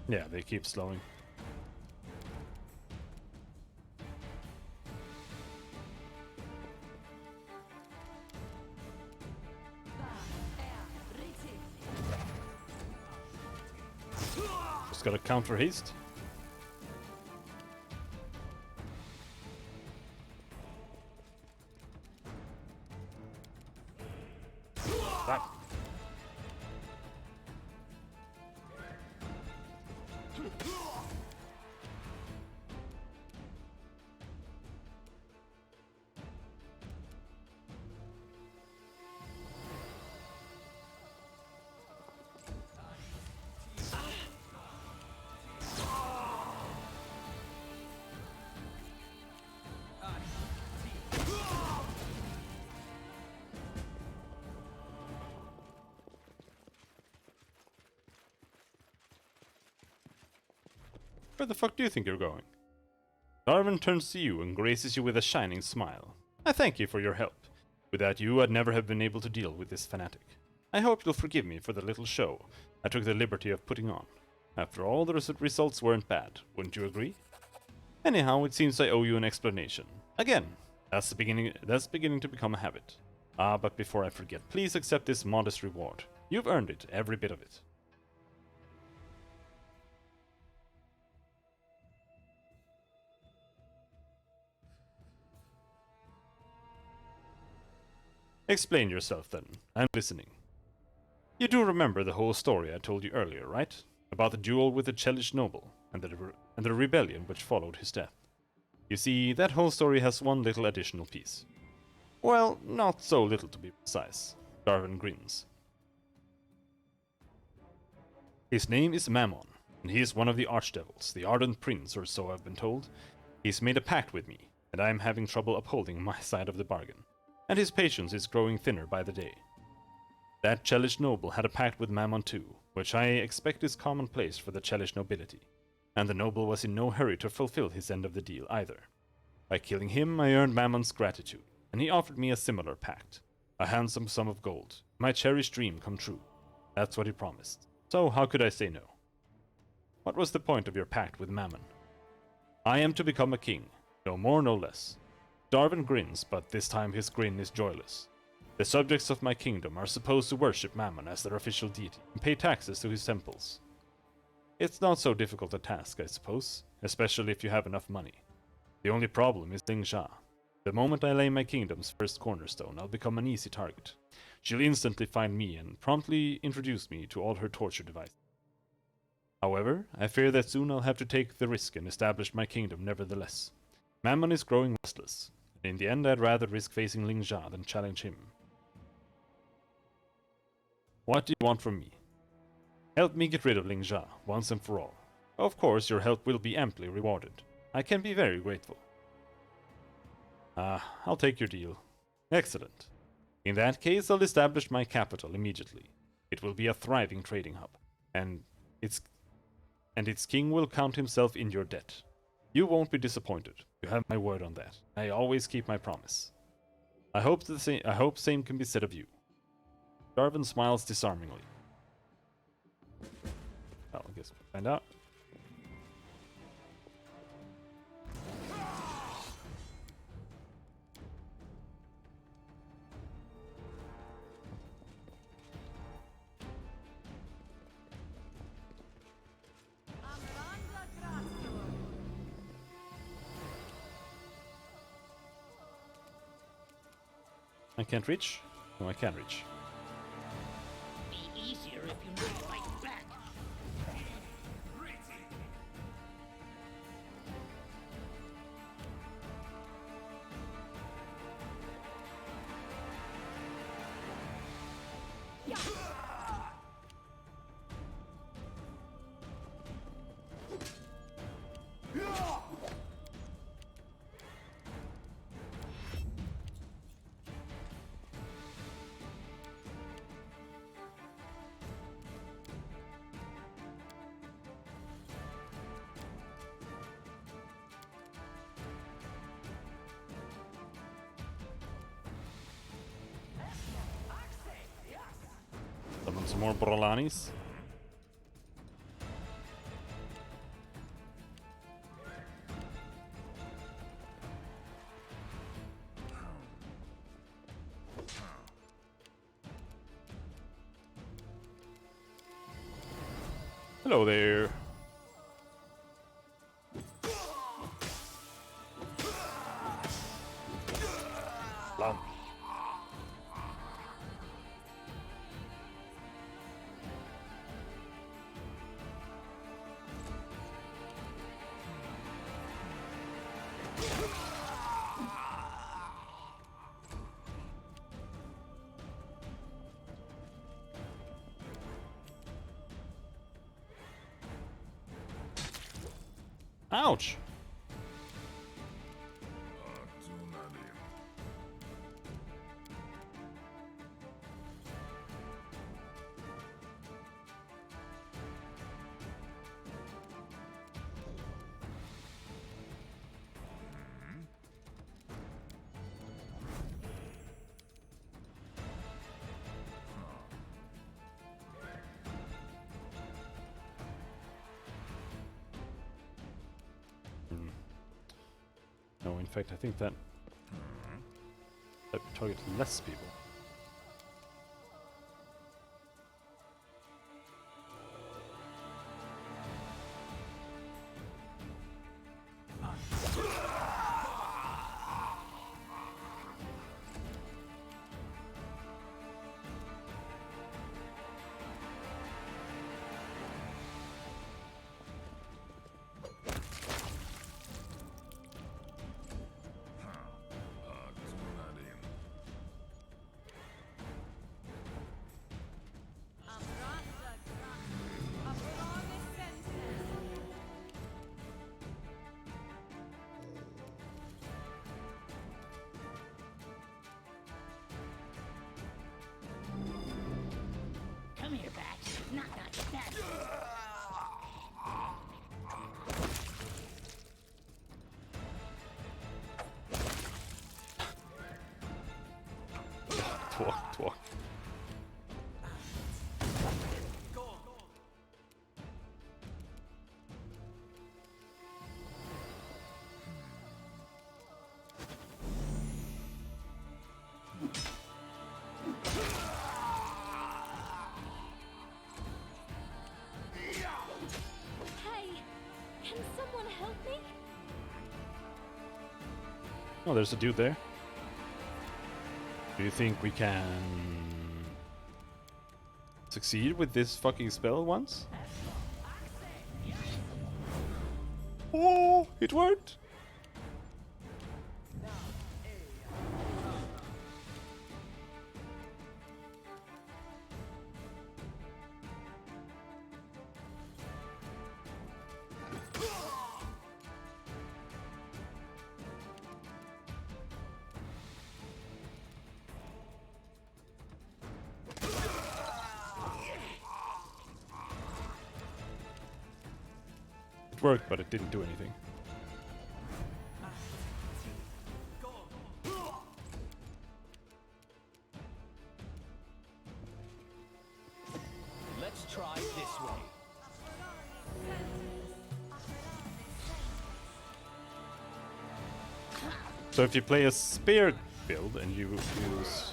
Yeah, they keep slowing. Just gotta counter haste. That. Where the fuck do you think you're going? Darwin turns to you and graces you with a shining smile. I thank you for your help. Without you, I'd never have been able to deal with this fanatic. I hope you'll forgive me for the little show I took the liberty of putting on. After all, the results weren't bad, wouldn't you agree? Anyhow, it seems I owe you an explanation. Again, that's beginning to become a habit. But before I forget, please accept this modest reward. You've earned it, every bit of it. Explain yourself then. I'm listening. You do remember the whole story I told you earlier, right? About the duel with the Chelish noble and the rebellion which followed his death. You see, that whole story has one little additional piece. Well, not so little to be precise. Darwin grins. His name is Mammon, and he is one of the archdevils, the Ardent Prince, or so I've been told. He's made a pact with me, and I am having trouble upholding my side of the bargain, and his patience is growing thinner by the day. That Chelish noble had a pact with Mammon too, which I expect is commonplace for the Chelish nobility, and the noble was in no hurry to fulfill his end of the deal either. By killing him, I earned Mammon's gratitude, and he offered me a similar pact, a handsome sum of gold, my cherished dream come true. That's what he promised. So how could I say no? What was the point of your pact with Mammon? I am to become a king, no more, no less. Darwin grins, but this time his grin is joyless. The subjects of my kingdom are supposed to worship Mammon as their official deity and pay taxes to his temples. It's not so difficult a task, I suppose, especially if you have enough money. The only problem is Ling Xia. The moment I lay my kingdom's first cornerstone, I'll become an easy target. She'll instantly find me and promptly introduce me to all her torture devices. However, I fear that soon I'll have to take the risk and establish my kingdom nevertheless. Mammon is growing restless, and in the end I'd rather risk facing Ling Xia than challenge him. What do you want from me? Help me get rid of Ling Xia, once and for all. Of course, your help will be amply rewarded. I can be very grateful. I'll take your deal. Excellent. In that case, I'll establish my capital immediately. It will be a thriving trading hub, and its king will count himself in your debt. You won't be disappointed. You have my word on that. I always keep my promise. I hope same can be said of you. Darwin smiles disarmingly. Well, I guess we'll find out. I can't reach? No, I can reach. Be easier if you knew to fight back. Summon some more Brolanis. Hello there. Lump. Ouch! No, in fact, I think that target less people. Come here, Bax. Knock, knock, knock. Twok. Hey, can someone help me? Oh, there's a dude there. Do you think we can succeed with this fucking spell once? Oh, it worked! It worked, but it didn't do anything. Let's try this way. So if you play a spear build and you use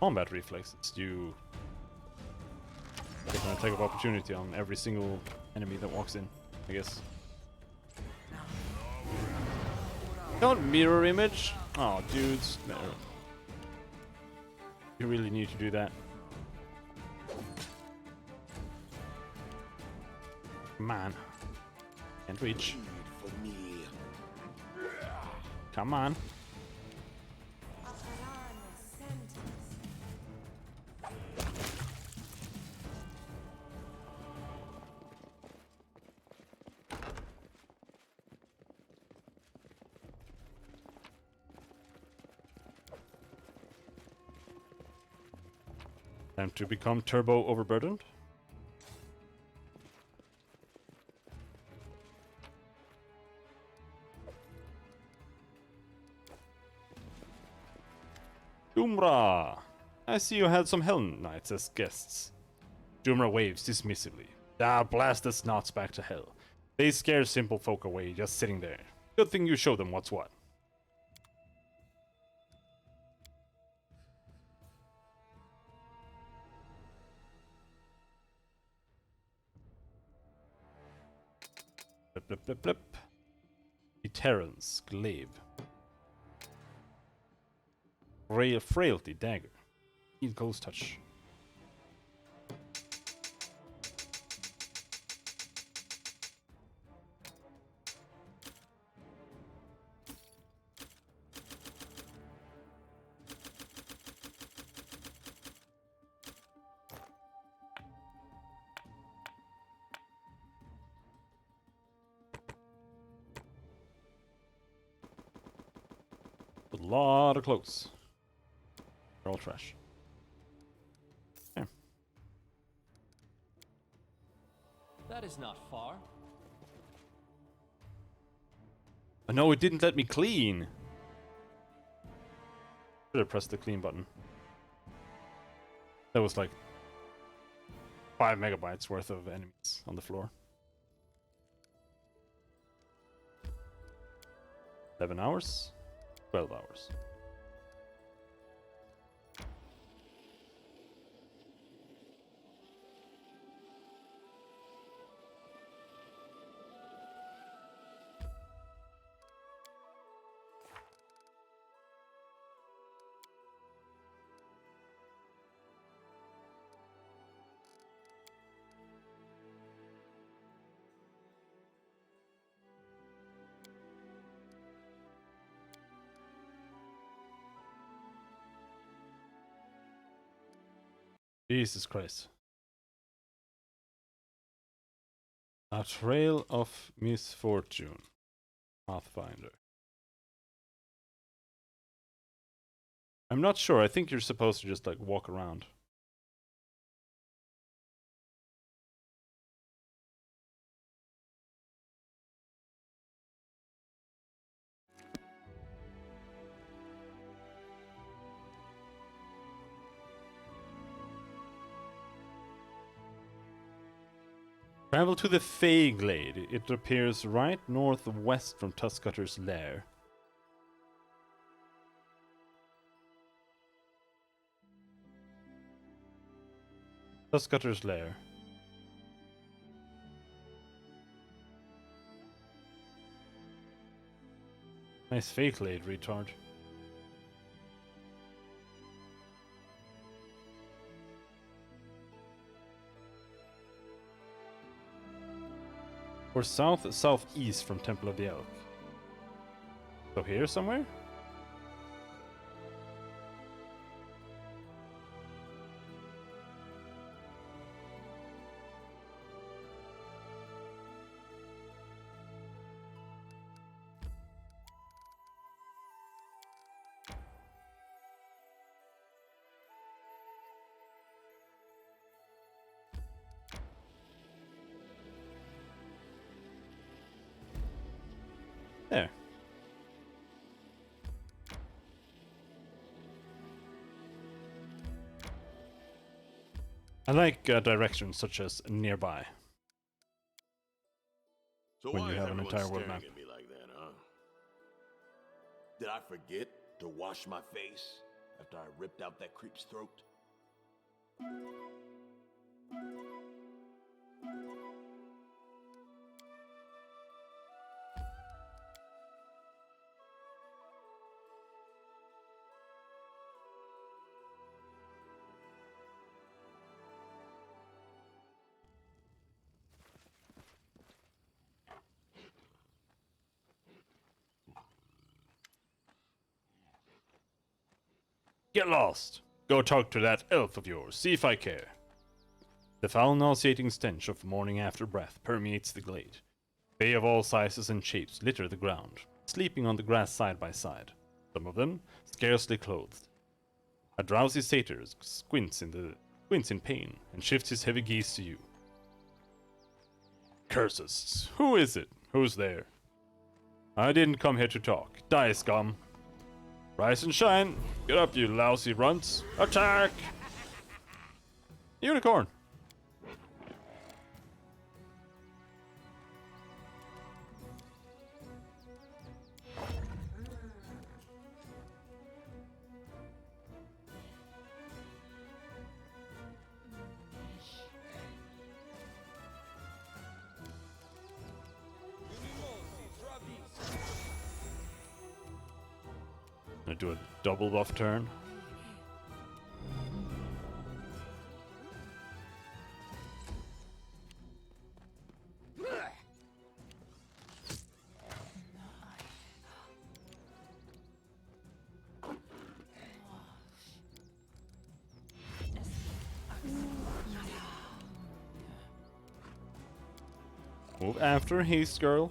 combat reflexes, you take an attack of opportunity on every single enemy that walks in, I guess. Don't mirror image! Oh, dudes. No. You really need to do that. Man. Can't reach. Come on. Time to become turbo overburdened. Jumra! I see you had some Hell Knights as guests. Jumra waves dismissively. Ah, blast the snots back to hell. They scare simple folk away just sitting there. Good thing you show them what's what. Blip, blip, blip, blip. Deterrence, glaive. Frailty, dagger. Need ghost touch. A lot of clothes. They're all trash. Okay. That is not far. Oh, no, it didn't let me clean. Should have pressed the clean button. That was like 5 megabytes worth of enemies on the floor. 11 hours? 12 hours. Jesus Christ. A Trail of Misfortune. Pathfinder. I'm not sure. I think you're supposed to just like walk around. Travel to the Feyglade. It appears right northwest from Tuskcutter's lair. Tuskcutter's lair. Nice Feyglade, retard. Or southeast from Temple of the Elk. So here somewhere? There. I like directions such as nearby. So When why you is have an everyone entire world staring map. at me like that, huh? Did I forget to wash my face after I ripped out that creep's throat? Get lost! Go talk to that elf of yours, see if I care. The foul nauseating stench of morning after breath permeates the glade. They of all sizes and shapes litter the ground, sleeping on the grass side by side, some of them scarcely clothed. A drowsy satyr squints in pain and shifts his heavy gaze to you. Curses! Who is it? Who's there? I didn't come here to talk. Die, scum! Rise and shine! Get up, you lousy runts! Attack! Unicorn! I do a double buff turn. Move after haste, girl.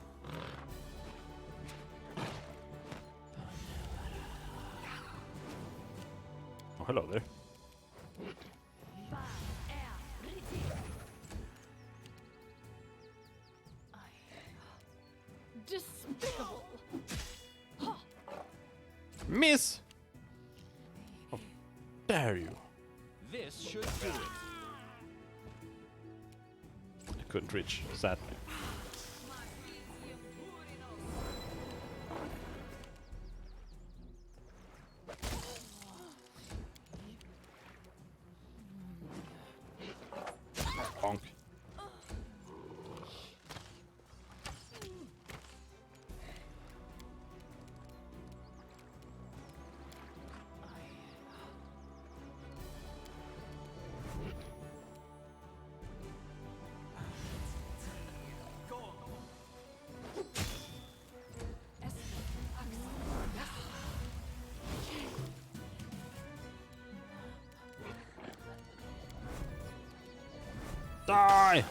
Oh, hello there. Despicable! Miss! How dare you? This should do it. I couldn't reach, sadly. Bonk. Die!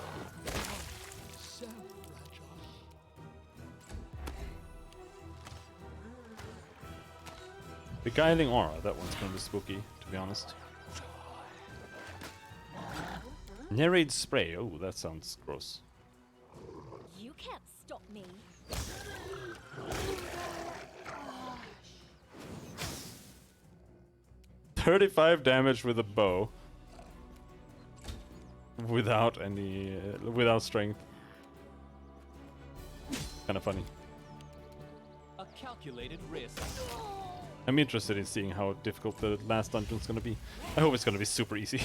Beguiling aura, that one's gonna be spooky, to be honest. Narrate spray, oh, that sounds gross. You can't stop me. 35 damage with a bow. Without any, without strength. Kinda funny. A calculated risk. I'm interested in seeing how difficult the last dungeon's gonna be. I hope it's gonna be super easy.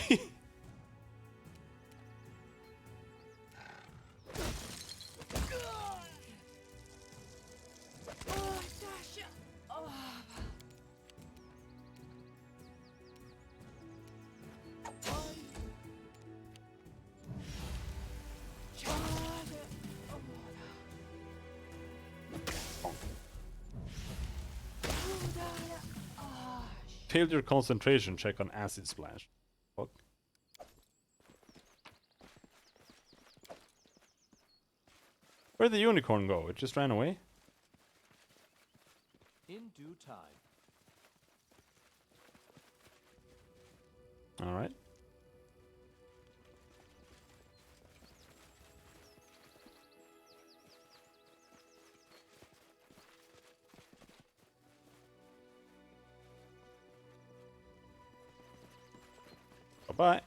Failed your concentration check on acid splash. Fuck. Where'd the unicorn go? It just ran away? In due time. Alright. Bye-bye.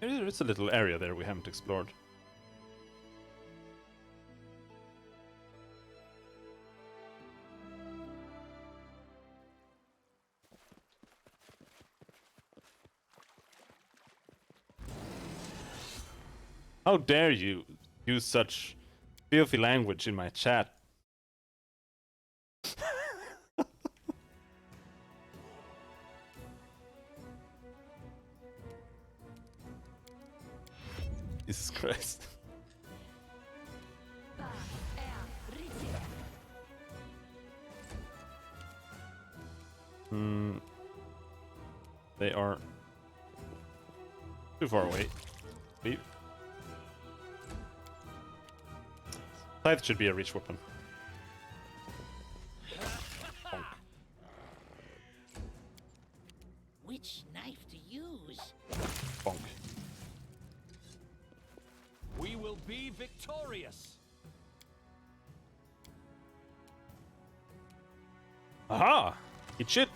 There's a little area there we haven't explored. How dare you use such filthy language in my chat? Jesus Christ. They are too far away. Leave. Scythe should be a reach weapon. Bonk. Which knife to use? Bonk. We will be victorious. Aha! Eat shit!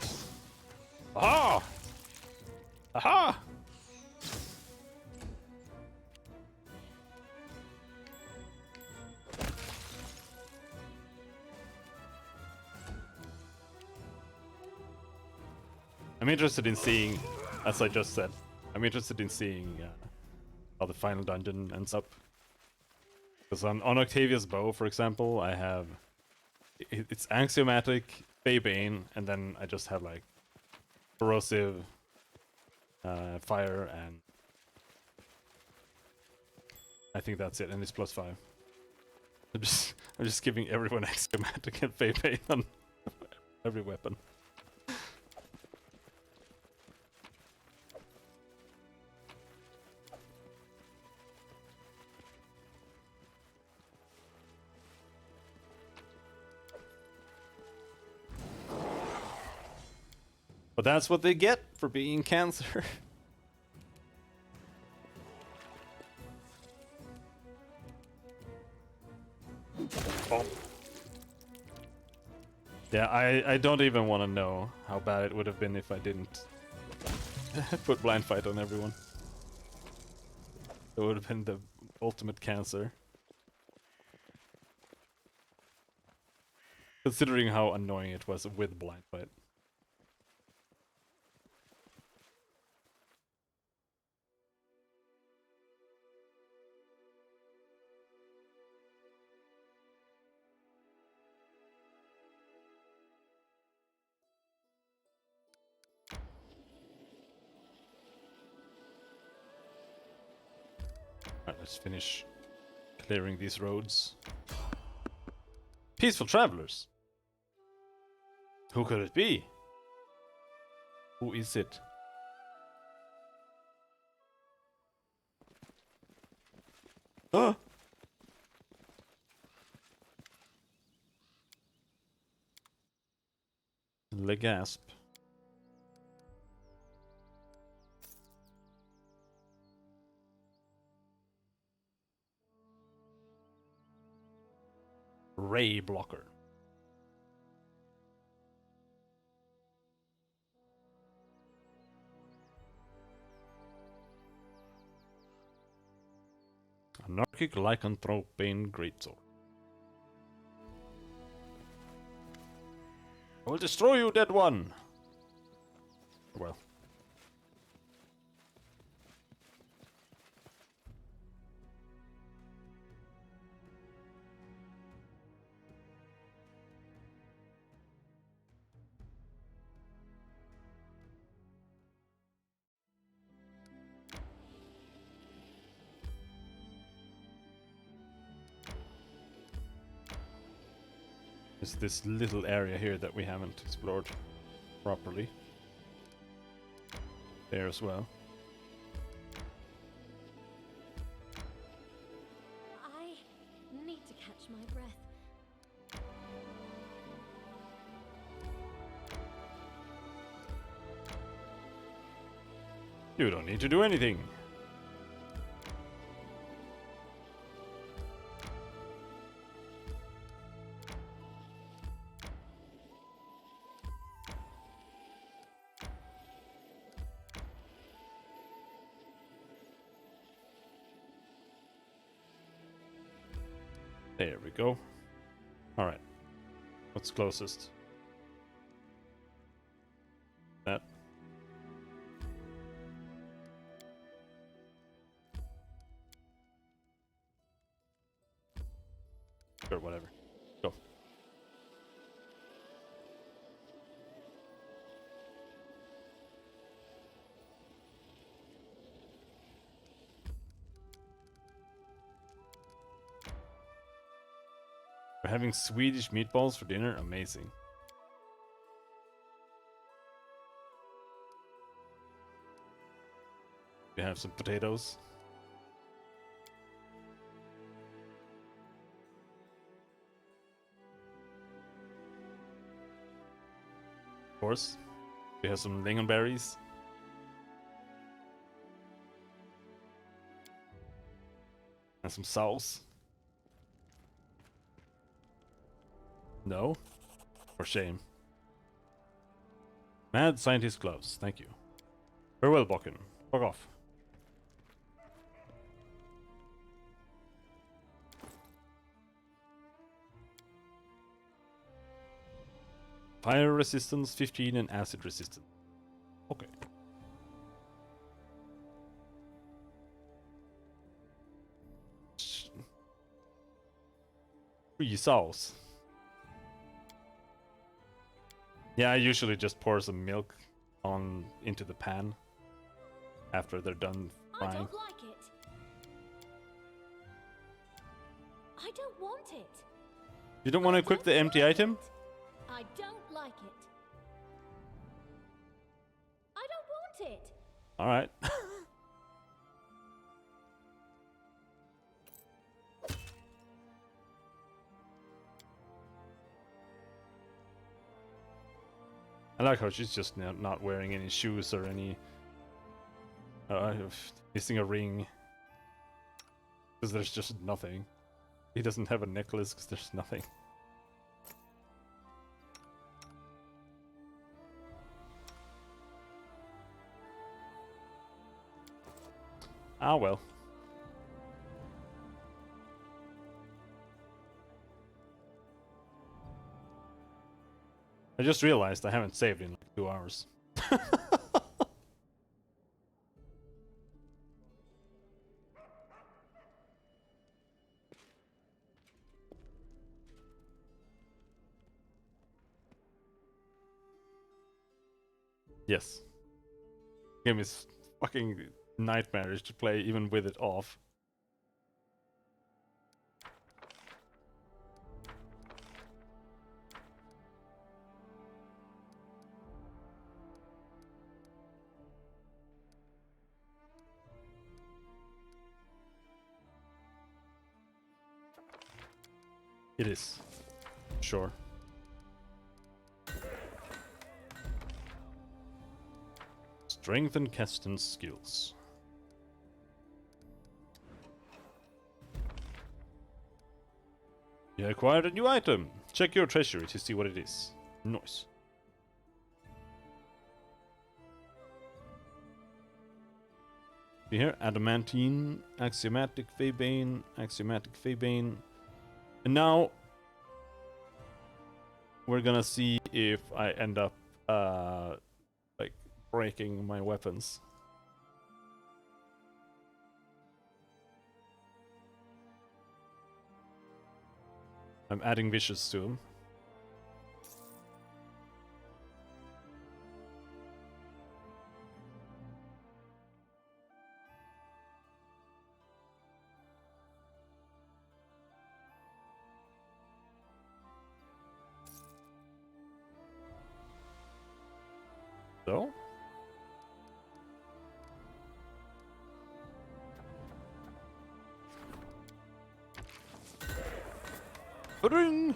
Aha! Aha! I'm interested in seeing, as I just said, I'm interested in seeing how the final dungeon ends up. Because on Octavia's bow, for example, I have... It's axiomatic, Bane, and then I just have like corrosive, fire, and I think that's it, and it's +5. I'm just giving everyone axiomatic and Bane on every weapon. But that's what they get for being Cancer. Oh. Yeah, I don't even want to know how bad it would have been if I didn't put blind fight on everyone. It would have been the ultimate Cancer. Considering how annoying it was with blind fight. Alright, let's finish clearing these roads. Peaceful travelers. Who could it be? Who is it? Ah! Legasp. Ray blocker. Anarchic lycanthropine greatsword. I will destroy you, dead one! Well. There's this little area here that we haven't explored properly. There as well. I need to catch my breath. You don't need to do anything. There we go. Alright. What's closest? That. Sure, whatever. Go. We're having Swedish meatballs for dinner? Amazing. We have some potatoes. Of course. We have some lingonberries. And some sauce. No? For shame. Mad scientist gloves, thank you. Farewell, Bokken. Fuck off. Fire resistance 15 and acid resistance. Okay. Free sauce. Yeah, I usually just pour some milk on into the pan after they're done I frying. don't like it. I don't want it. You don't want to equip the empty item? I don't like it. I don't want it. Alright. I like how she's just not wearing any shoes or any... missing a ring. Because there's just nothing. He doesn't have a necklace because there's nothing. Ah well. I just realized I haven't saved in like 2 hours. Yes. Game is fucking nightmarish to play even with it off. It is. Sure. Strengthen Keston's skills. You acquired a new item. Check your treasury to see what it is. Nice. See here, adamantine, axiomatic Fabane, and now we're gonna see if I end up like breaking my weapons. I'm adding vicious to them. So? Ring!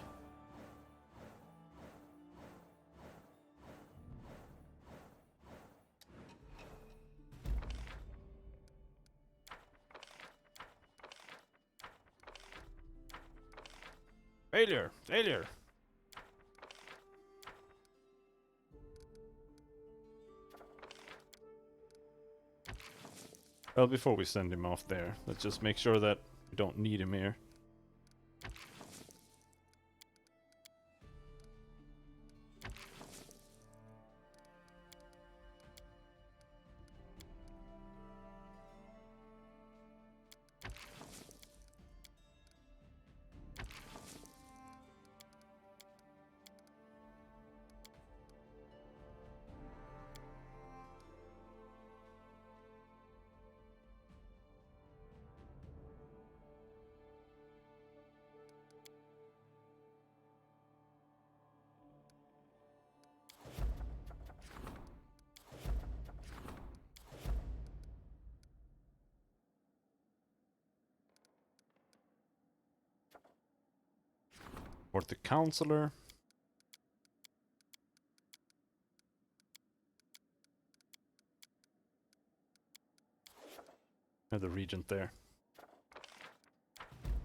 Failure! Failure! Well, before we send him off there, let's just make sure that we don't need him here. Or the counselor. And the regent there.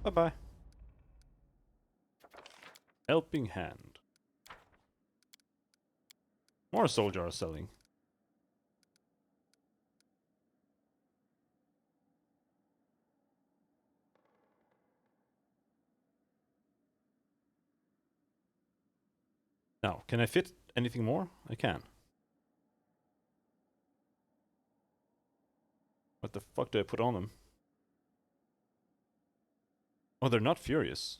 Bye-bye. Helping hand. More soldiers are selling. Now, can I fit anything more? I can. What the fuck do I put on them? Oh, they're not furious.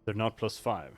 They're not +5.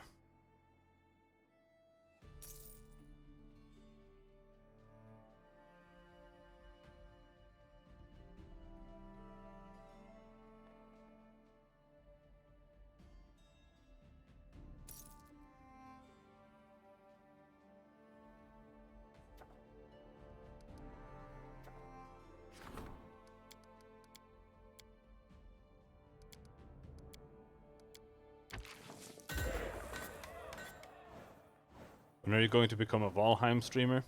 When are you going to become a Valheim streamer?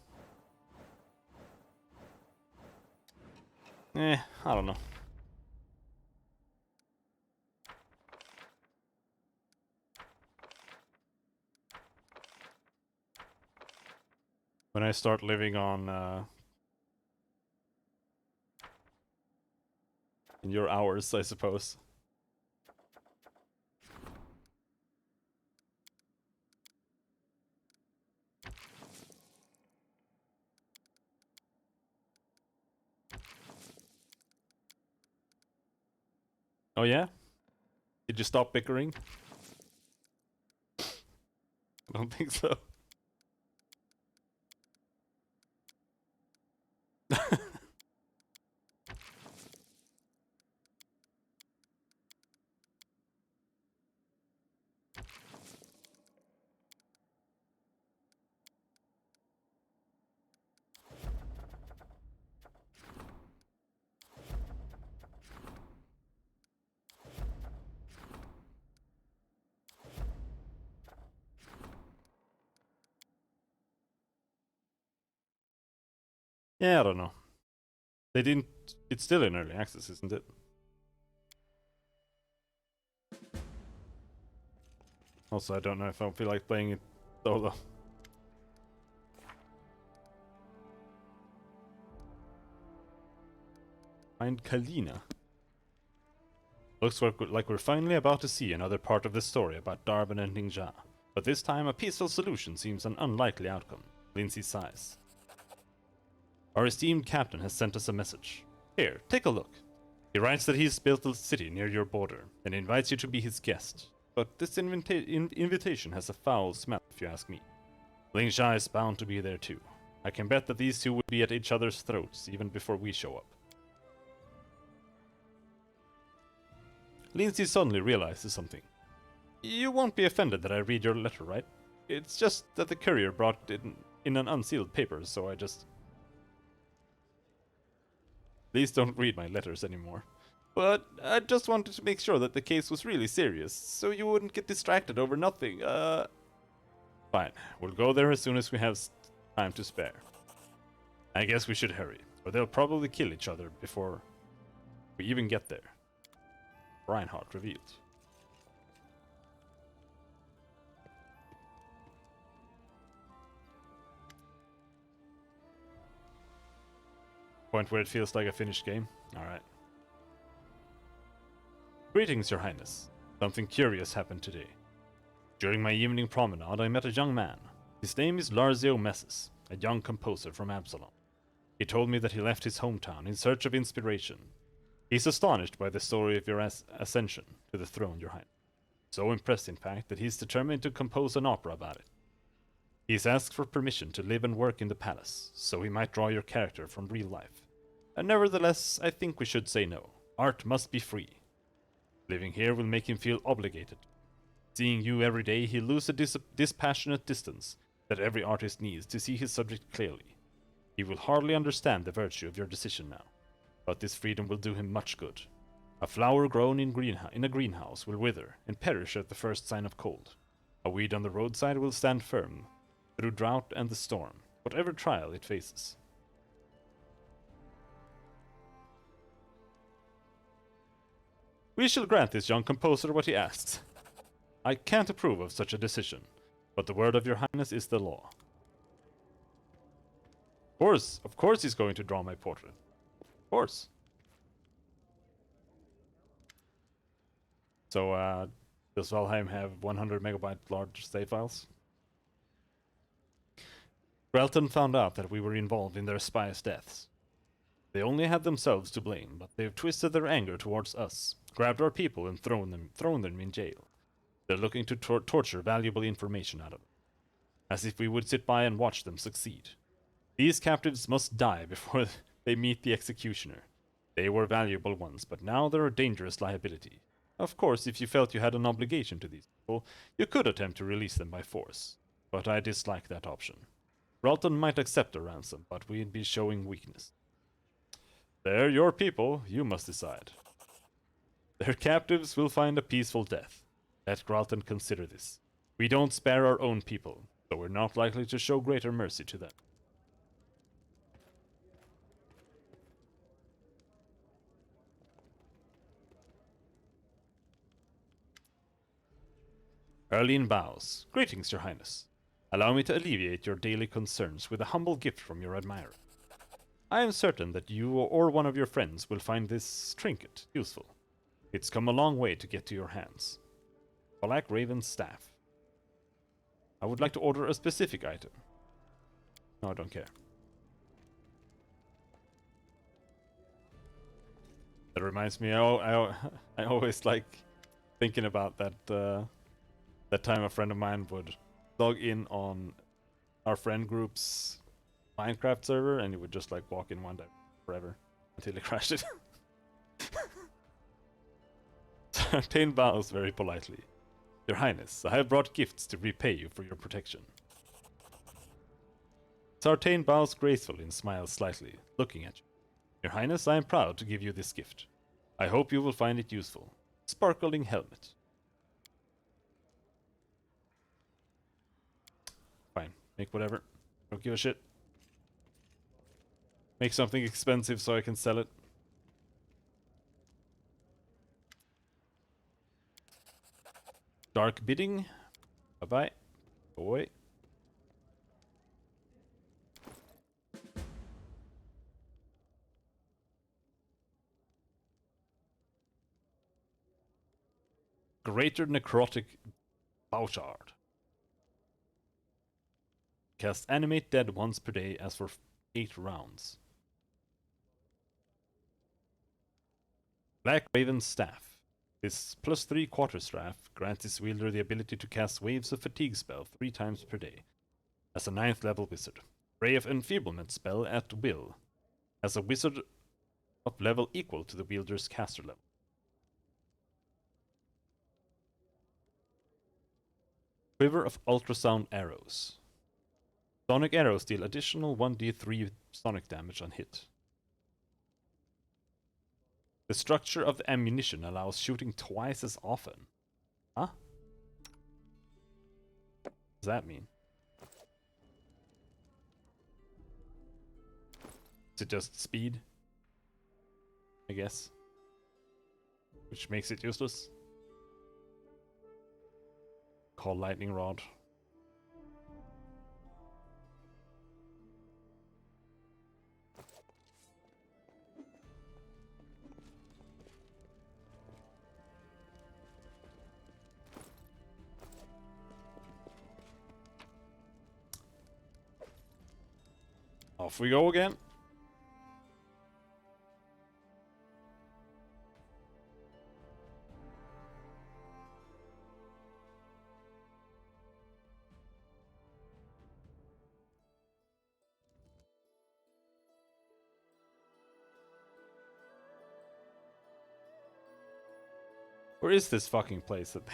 I don't know. When I start living on in your hours, I suppose. Oh yeah? Did you stop bickering? I don't think so. Yeah, I don't know. They didn't... It's still in early access, isn't it? Also, I don't know if I feel like playing it solo. Find Kalina. Looks like we're finally about to see another part of the story about Darban and Ningxia. But this time, a peaceful solution seems an unlikely outcome. Lindsay sighs. Our esteemed captain has sent us a message. Here, take a look. He writes that he's built a city near your border and invites you to be his guest. But this invitation has a foul smell, if you ask me. Ningxia is bound to be there too. I can bet that these two will be at each other's throats even before we show up. Lindsay suddenly realizes something. You won't be offended that I read your letter, right? It's just that the courier brought it in an unsealed paper, so I just... Please don't read my letters anymore. But I just wanted to make sure that the case was really serious, so you wouldn't get distracted over nothing. Fine, we'll go there as soon as we have time to spare. I guess we should hurry, or they'll probably kill each other before we even get there. Reinhardt revealed. Point where it feels like a finished game? Alright. Greetings, Your Highness. Something curious happened today. During my evening promenade, I met a young man. His name is Larzio Messes, a young composer from Absalom. He told me that he left his hometown in search of inspiration. He's astonished by the story of your ascension to the throne, Your Highness. So impressed, in fact, that he's determined to compose an opera about it. He's asked for permission to live and work in the palace, so he might draw your character from real life. And nevertheless, I think we should say no. Art must be free. Living here will make him feel obligated. Seeing you every day, he'll lose a dispassionate distance that every artist needs to see his subject clearly. He will hardly understand the virtue of your decision now. But this freedom will do him much good. A flower grown in a greenhouse will wither and perish at the first sign of cold. A weed on the roadside will stand firm through drought and the storm, whatever trial it faces. We shall grant this young composer what he asks. I can't approve of such a decision, but the word of your highness is the law. Of course he's going to draw my portrait. Of course. So, does Valheim have 100 megabyte large save files? Grelton found out that we were involved in their spies' deaths. They only had themselves to blame, but they've twisted their anger towards us, grabbed our people and thrown them in jail. They're looking to torture valuable information out of them, as if we would sit by and watch them succeed. These captives must die before they meet the executioner. They were valuable ones, but now they're a dangerous liability. Of course, if you felt you had an obligation to these people, you could attempt to release them by force, but I dislike that option. Ralton might accept a ransom, but we'd be showing weakness. They're your people, you must decide. Their captives will find a peaceful death. Let Gralton consider this. We don't spare our own people, so we're not likely to show greater mercy to them. Erline bows. Greetings, Your Highness. Allow me to alleviate your daily concerns with a humble gift from your admirer. I am certain that you or one of your friends will find this trinket useful. It's come a long way to get to your hands. Black Raven's staff. I would like to order a specific item. No, I don't care. That reminds me, I always like thinking about that that time a friend of mine would log in on our friend group's Minecraft server and he would just like walk in one day forever until he crashed it. Sartain bows very politely. Your Highness, I have brought gifts to repay you for your protection. Sartain bows gracefully and smiles slightly, looking at you. Your Highness, I am proud to give you this gift. I hope you will find it useful. Sparkling helmet. Fine, make whatever. Don't give a shit. Make something expensive so I can sell it. Dark bidding. Bye-bye. Go away. Greater Necrotic Bouchard. Cast Animate Dead once per day as for 8 rounds. Black Raven's Staff. This +3 quarterstaff grants its wielder the ability to cast Waves of Fatigue spell 3 times per day. As a 9th level wizard. Ray of Enfeeblement spell at will. As a wizard of level equal to the wielder's caster level. Quiver of Ultrasound Arrows. Sonic arrows deal additional 1d3 sonic damage on hit. The structure of the ammunition allows shooting twice as often. Huh? What does that mean? Is it just speed? I guess. Which makes it useless. Call lightning rod. Off we go again. Where is this fucking place that they...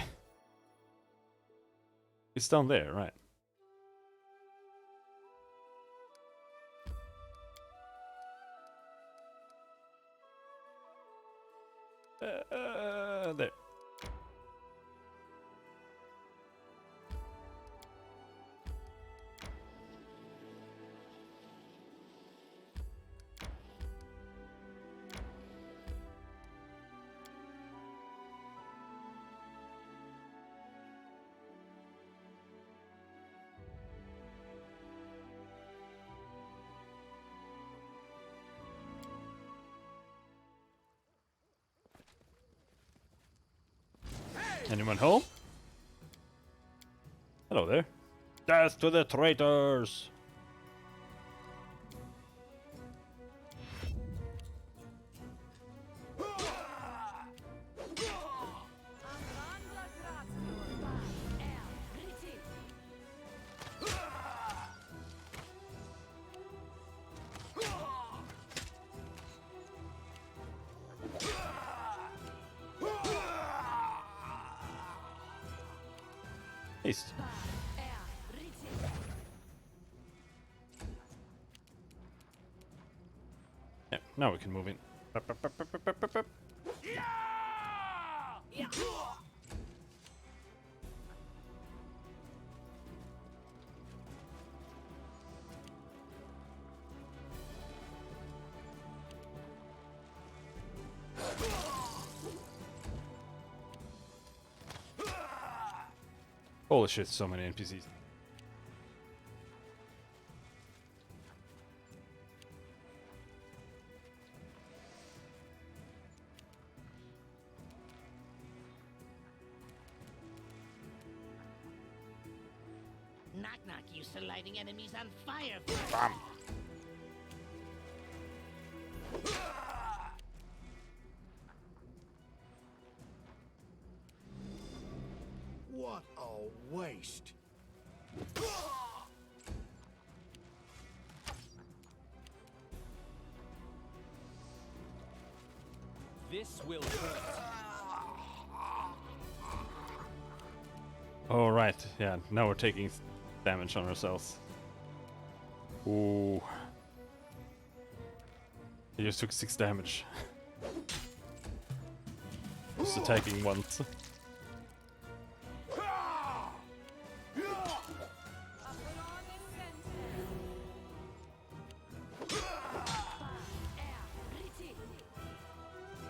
It's down there, right? There. Anyone home? Hello there. Death to the traitors! Haste. Yeah, now we can move in. Holy shit, so many NPCs. Knock Knock used to lighting enemies on fire. Bam. What a waste! This will hurt. All right, yeah. Now we're taking damage on ourselves. Ooh. He just took 6 damage. Just attacking once.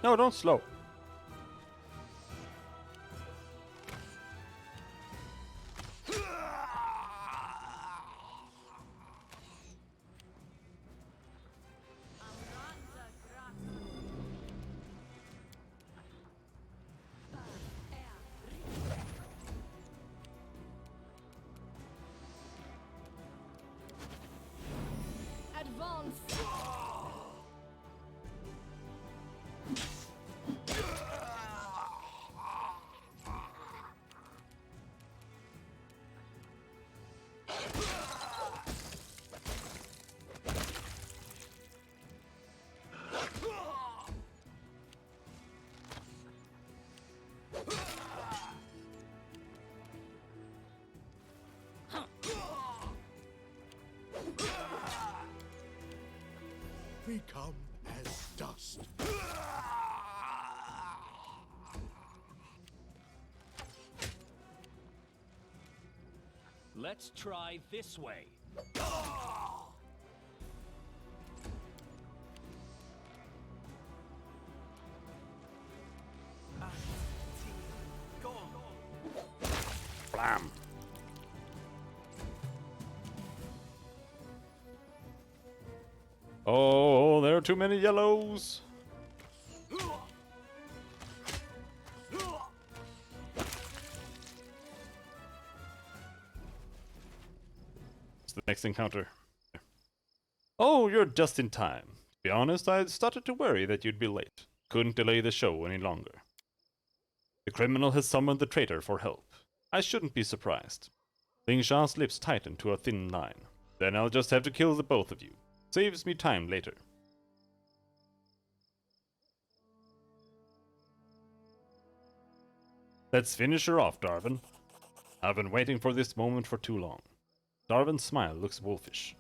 No, don't slow. Advance! Become as dust. Let's try this way. Blam. Oh, there are too many yellows. It's the next encounter. Oh, you're just in time. To be honest, I started to worry that you'd be late. Couldn't delay the show any longer. The criminal has summoned the traitor for help. I shouldn't be surprised. Ling Sha's lips tighten to a thin line. Then I'll just have to kill the both of you. Saves me time later. Let's finish her off, Darwin. I've been waiting for this moment for too long. Darwin's smile looks wolfish.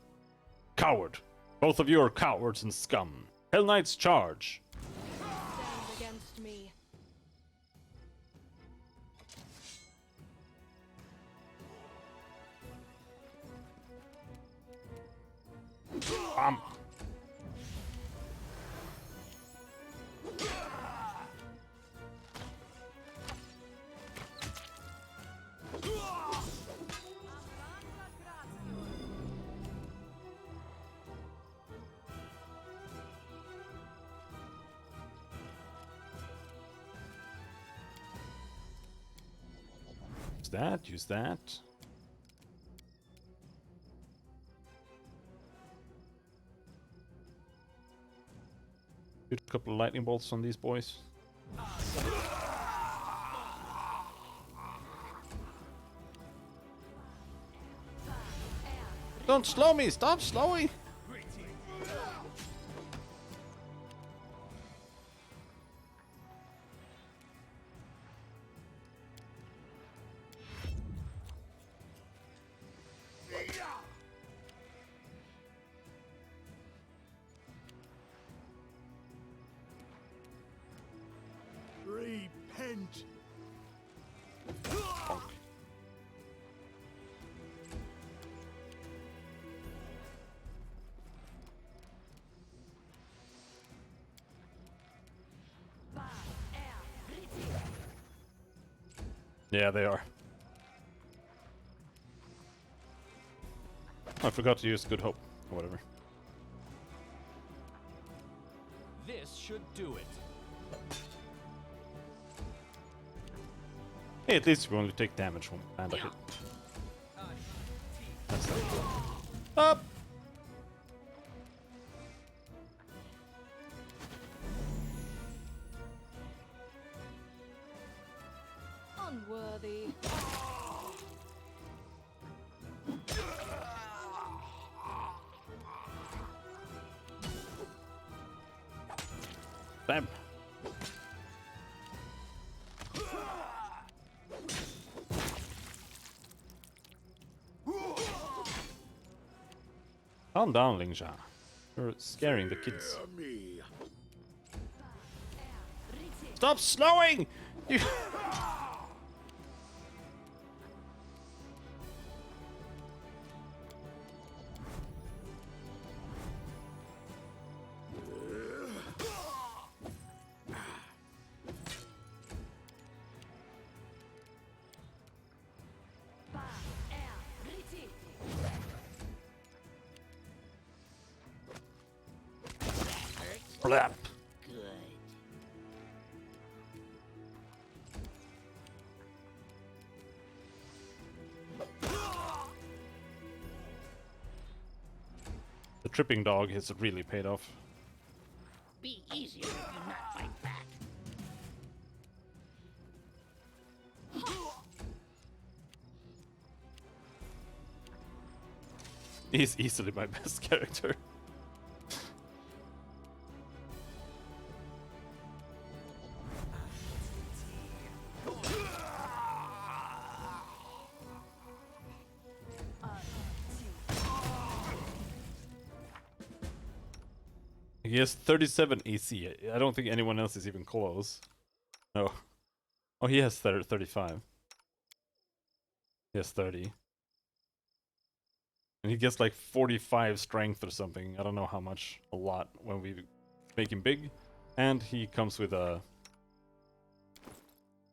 Coward! Both of you are cowards and scum. Hell Knights charge! Stand against me. Bam! Use that. Shoot a couple of lightning bolts on these boys. Don't slow me! Stop slowing! Repent. Yeah, they are. I forgot to use Good Hope, or whatever. This should do it. Hey, at least we only take damage from and a hit. That's not cool. Up! Unworthy. Bam! Calm down, Lingjia. You're scaring the kids. Me. Stop slowing! You Blap. Good. The tripping dog has really paid off. Be easier if you not fight back. He's easily my best character. He has 37 AC. I don't think anyone else is even close. No. Oh, he has 35. He has 30. And he gets like 45 strength or something. I don't know how much. A lot when we make him big. And he comes with a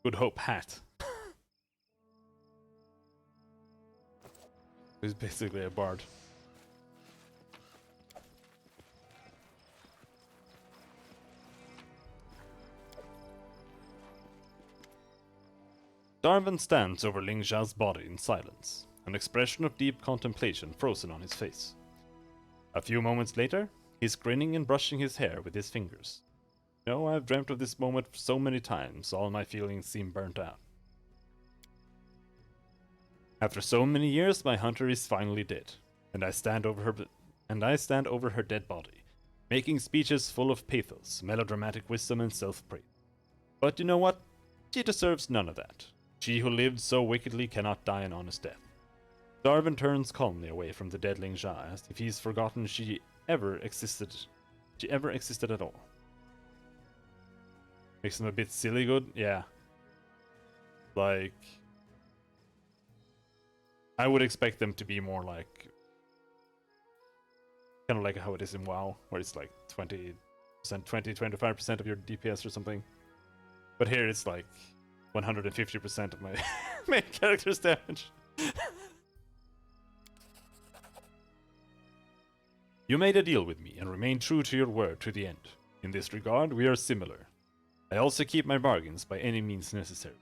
Good Hope hat. He's basically a bard. Darwin stands over Lingxia's body in silence, an expression of deep contemplation frozen on his face. A few moments later, he's grinning and brushing his hair with his fingers. No, I've dreamt of this moment so many times, all my feelings seem burnt out. After so many years, my hunter is finally dead, and I stand over her dead body, making speeches full of pathos, melodramatic wisdom, and self-praise. But you know what? She deserves none of that. She who lived so wickedly cannot die an honest death. Darwin turns calmly away from the dead Lingjia as if he's forgotten she ever existed at all. Makes him a bit silly good, yeah. Like, I would expect them to be more like, kind of like how it is in WoW, where it's like 25% of your DPS or something. But here it's like 150% of my main character's damage. You made a deal with me and remained true to your word to the end. In this regard, we are similar. I also keep my bargains by any means necessary.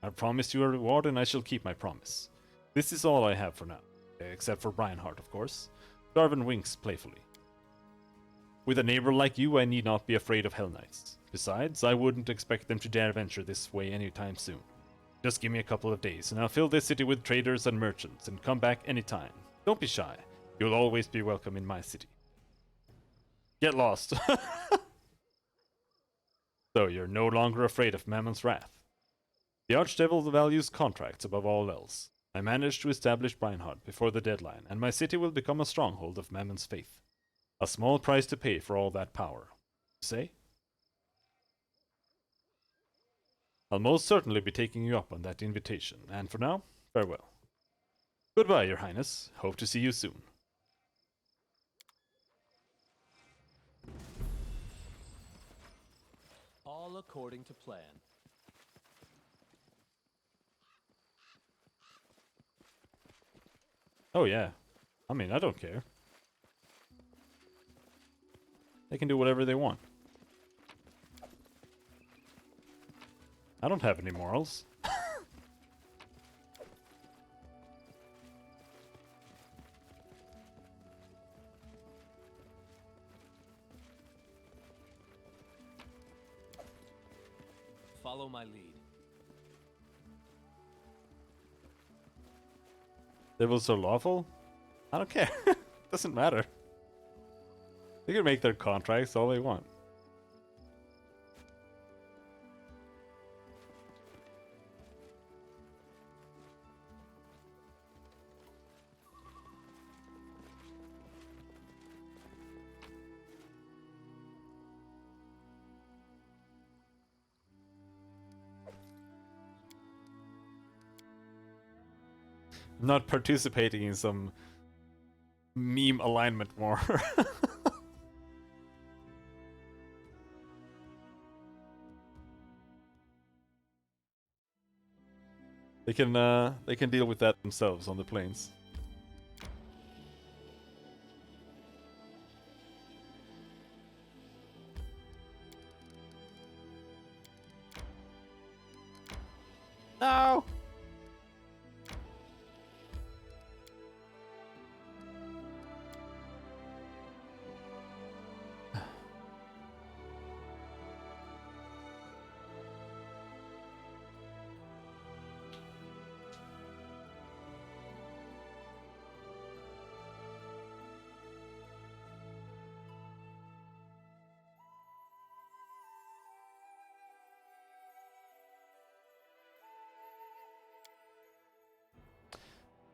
I promised you a reward and I shall keep my promise. This is all I have for now, except for Brionheart, of course. Darwin winks playfully. With a neighbor like you, I need not be afraid of Hell Knights. Besides, I wouldn't expect them to dare venture this way anytime soon. Just give me a couple of days, and I'll fill this city with traders and merchants, and come back anytime. Don't be shy. You'll always be welcome in my city. Get lost. So you're no longer afraid of Mammon's wrath. The Archdevil values contracts above all else. I managed to establish Brionheart before the deadline, and my city will become a stronghold of Mammon's faith. A small price to pay for all that power. Say? I'll most certainly be taking you up on that invitation, and for now, farewell. Goodbye, Your Highness. Hope to see you soon. All according to plan. Oh yeah. I mean, I don't care. They can do whatever they want. I don't have any morals. Follow my lead. They were so lawful? I don't care. Doesn't matter. They can make their contracts all they want. Not participating in some meme alignment war. They can deal with that themselves on the plains. No.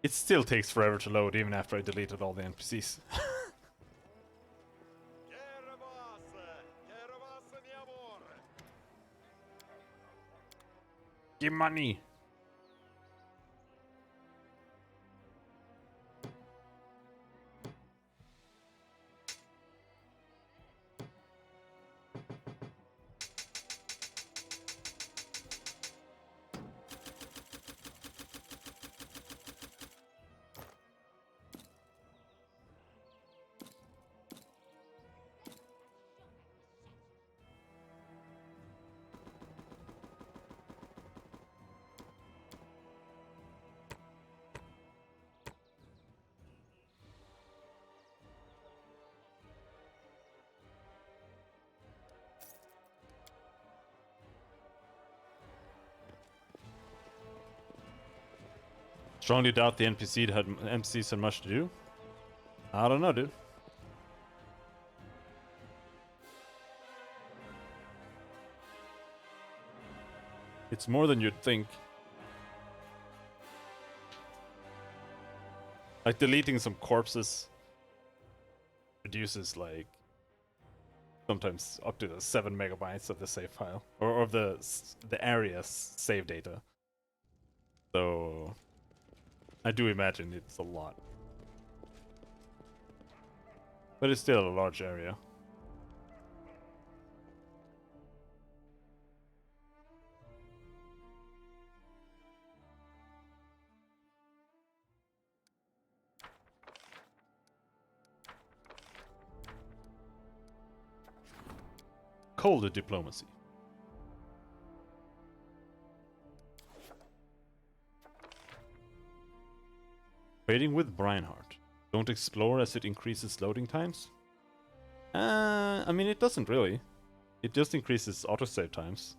It still takes forever to load even after I deleted all the NPCs. Give money! Strongly doubt the NPCs had much to do. I don't know, dude. It's more than you'd think. Like deleting some corpses reduces like sometimes up to the 7 megabytes of the save file or of the area's save data. So I do imagine it's a lot. But it's still a large area. Colder diplomacy. Trading with Breinhardt. Don't explore as it increases loading times? I mean, it doesn't really. It just increases autosave times.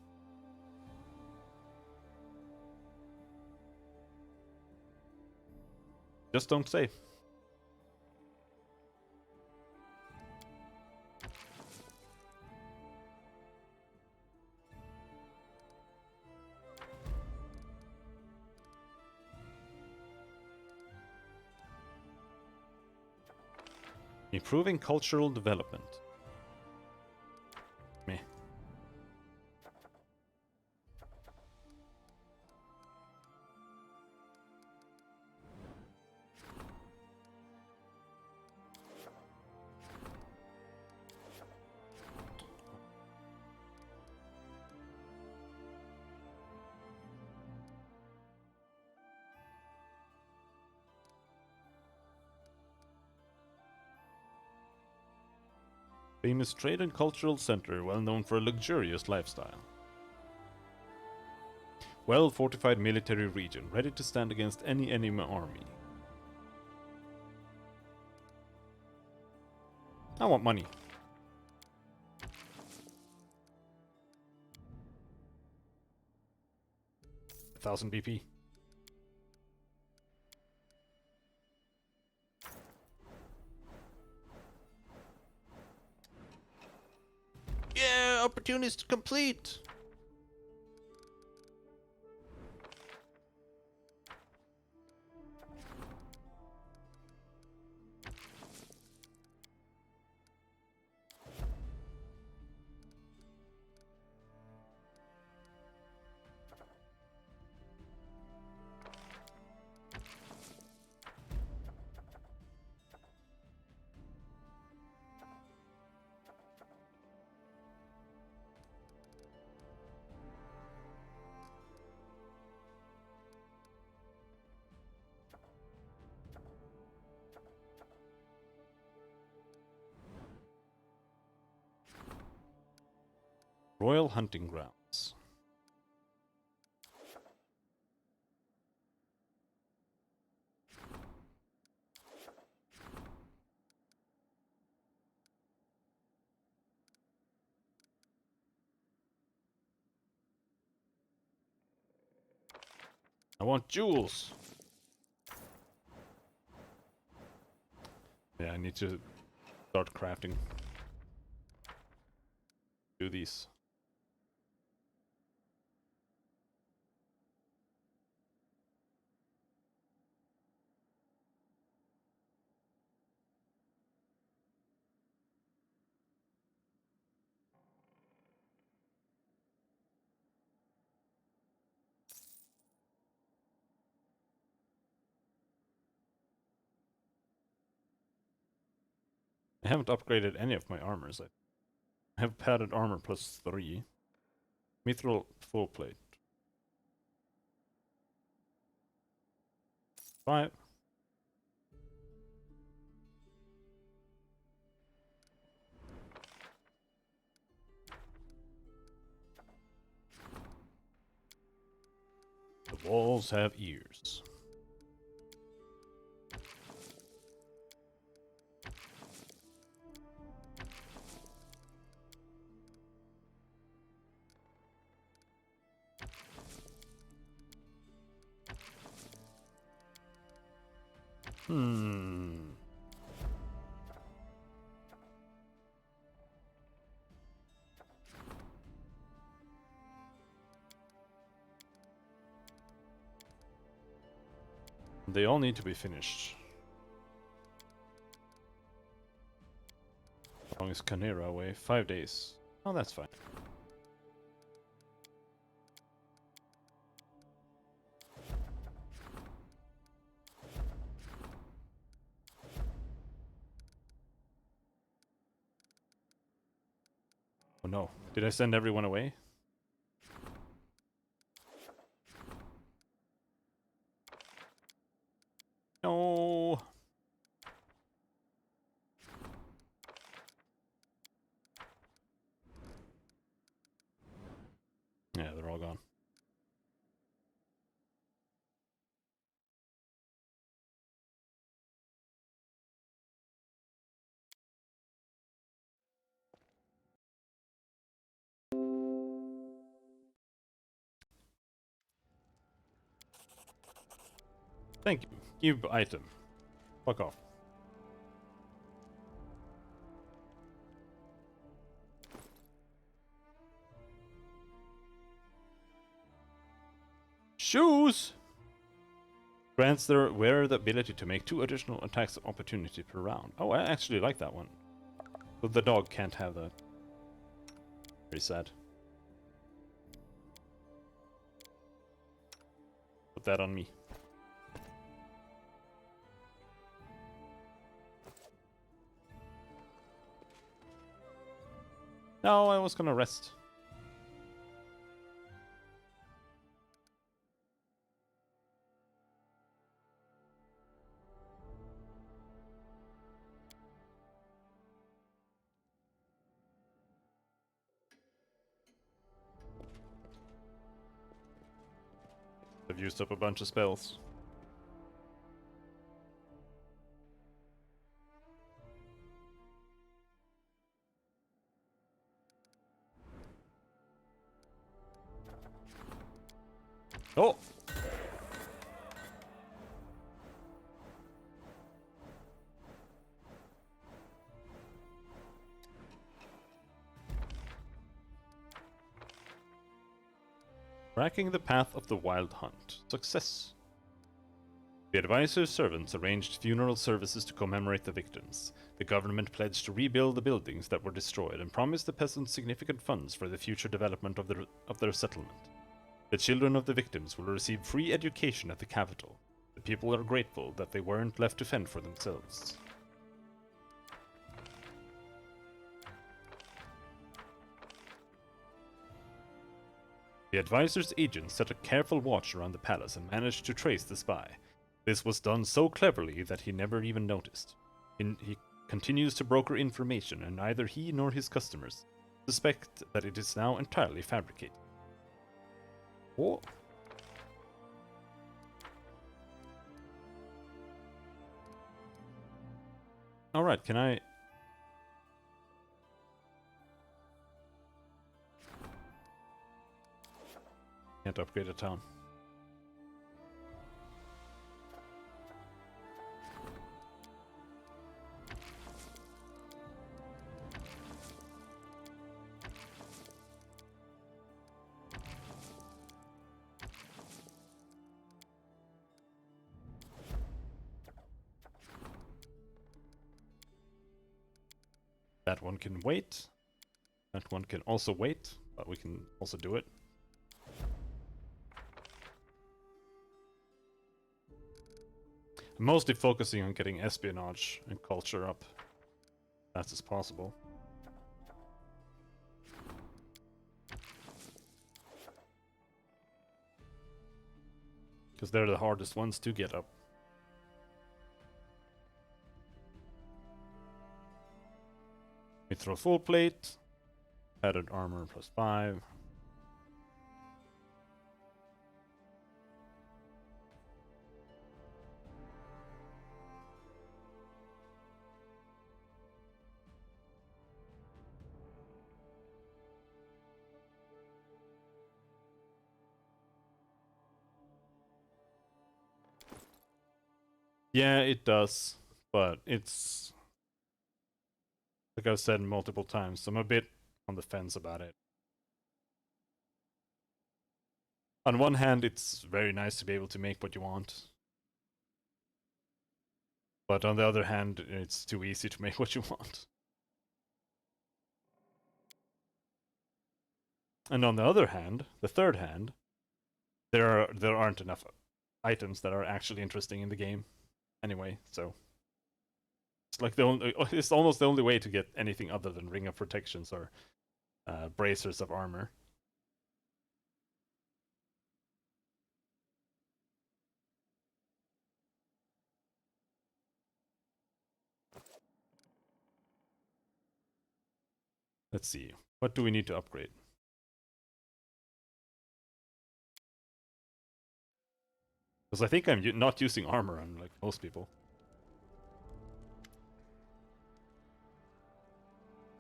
Just don't save. Improving cultural development. Meh. Famous trade and cultural center, well known for a luxurious lifestyle. Well-fortified military region, ready to stand against any enemy army. I want money. $1,000 BP. Yeah, opportunities to complete. Royal Hunting Grounds. I want jewels. Yeah, I need to start crafting. Do these. I haven't upgraded any of my armors. I have padded armor +3. Mithril full plate. 5. The walls have ears. Hmm. They all need to be finished. How long is Canera away? 5 days. Oh, that's fine. Oh no. Did I send everyone away? No. Yeah, they're all gone. Thank you. Give item. Fuck off. Shoes! Grants their wearer the ability to make 2 additional attacks of opportunity per round. Oh, I actually like that one. But the dog can't have that. Very sad. Put that on me. No, I was gonna rest. used up a bunch of spells. Oh! Tracking the path of the wild hunt. Success. The advisor's servants arranged funeral services to commemorate the victims. The government pledged to rebuild the buildings that were destroyed and promised the peasants significant funds for the future development of their settlement. The children of the victims will receive free education at the capital. The people are grateful that they weren't left to fend for themselves. The advisor's agents set a careful watch around the palace and managed to trace the spy. This was done so cleverly that he never even noticed. He continues to broker information, and neither he nor his customers suspect that it is now entirely fabricated. Oh. Alright, can I... Can't upgrade a town. That one can wait. That one can also wait, but we can also do it. I'm mostly focusing on getting espionage and culture up as fast as possible. Because they're the hardest ones to get up. We throw full plate, padded armor +5. Yeah, it does, but it's like I've said multiple times, I'm a bit on the fence about it. On one hand, it's very nice to be able to make what you want. But on the other hand, it's too easy to make what you want. And on the other hand, the third hand, there aren't enough items that are actually interesting in the game anyway, so it's like it's almost the only way to get anything other than Ring of Protections or Bracers of Armor. Let's see. What do we need to upgrade? Because I think I'm not using armor on like most people.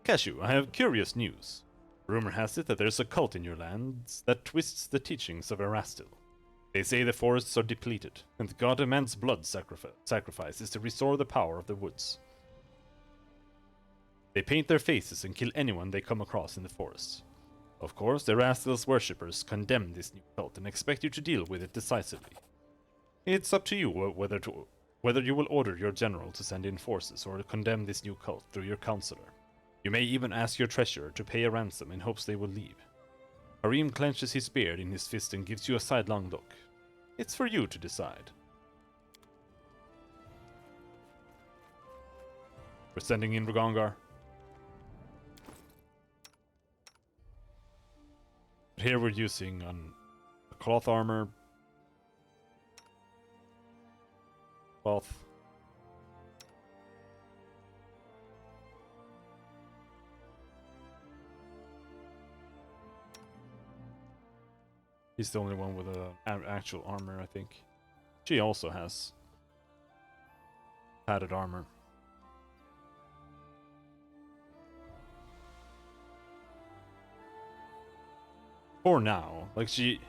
Cashew, I have curious news. Rumor has it that there's a cult in your lands that twists the teachings of Erastil. They say the forests are depleted, and the god demands blood sacrifices to restore the power of the woods. They paint their faces and kill anyone they come across in the forests. Of course, Erastil's worshippers condemn this new cult and expect you to deal with it decisively. It's up to you whether you will order your general to send in forces or condemn this new cult through your counselor. You may even ask your treasurer to pay a ransom in hopes they will leave. Harim clenches his beard in his fist and gives you a sidelong look. It's for you to decide. We're sending in Rugongar. But here we're using cloth armor. Cloth. He's the only one with actual armor, I think. She also has padded armor. For now, like she...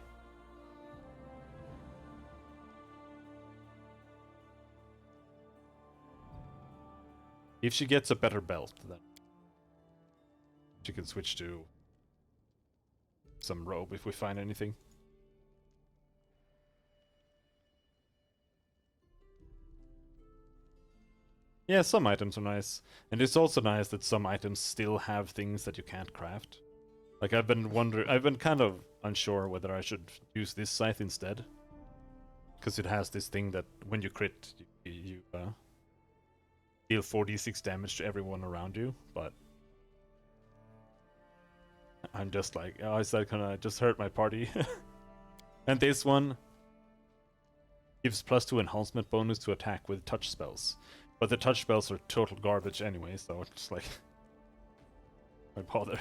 If she gets a better belt, then she can switch to some robe if we find anything. Yeah, some items are nice. And it's also nice that some items still have things that you can't craft. Like I've been kind of unsure whether I should use this scythe instead. Because it has this thing that when you crit, you deal 4d6 damage to everyone around you, but I'm just like, oh, is that gonna just hurt my party? And this one gives +2 enhancement bonus to attack with touch spells. But the touch spells are total garbage anyway, so it's like, why bother?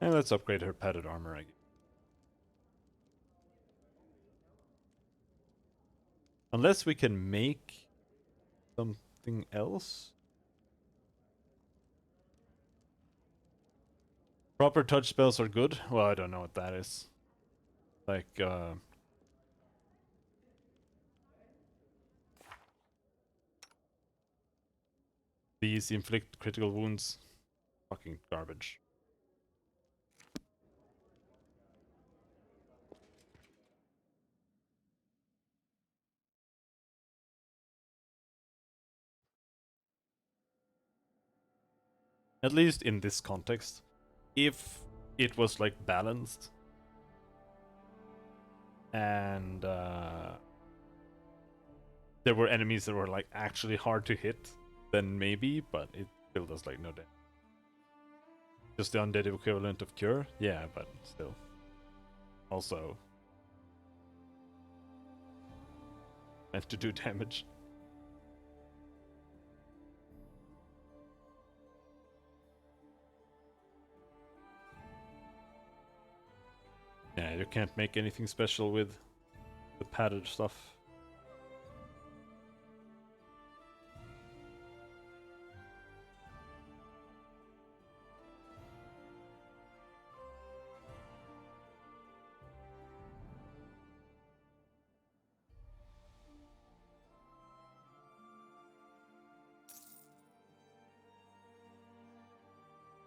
And let's upgrade her padded armor, I guess. Unless we can make something else? Proper touch spells are good? Well, I don't know what that is. Like, these inflict critical wounds. Fucking garbage. At least in this context. If it was like balanced and there were enemies that were like actually hard to hit, then maybe, but it still does like no damage. Just the undead equivalent of cure? Yeah, but still. Also meant to do damage. Yeah, you can't make anything special with the padded stuff.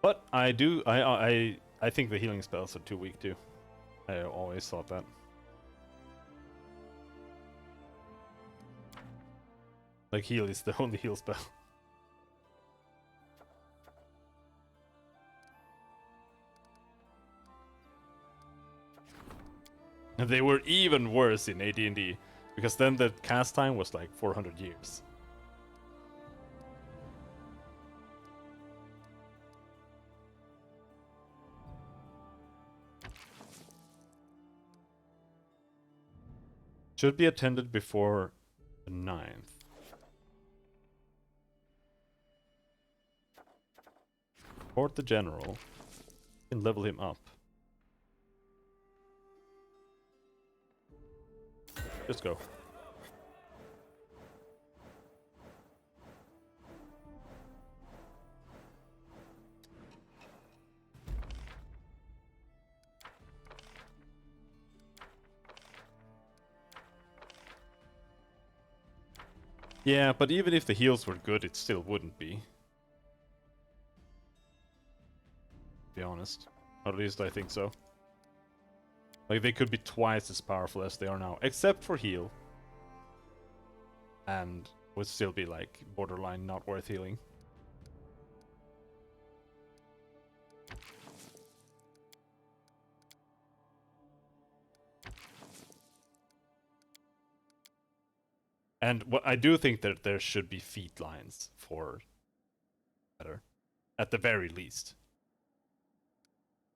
But I think the healing spells are too weak too. I always thought that. Like heal is the only heal spell. And they were even worse in AD&D, because then the cast time was like 400 years. Should be attended before the 9th. Report the general. And level him up. Just go. Yeah, but even if the heals were good, it still wouldn't be. To be honest. Or at least I think so. Like, they could be twice as powerful as they are now, except for heal. And would still be, like, borderline not worth healing. And what I do think that there should be feat lines for better, at the very least.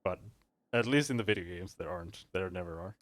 But at least in the video games, there aren't. There never are.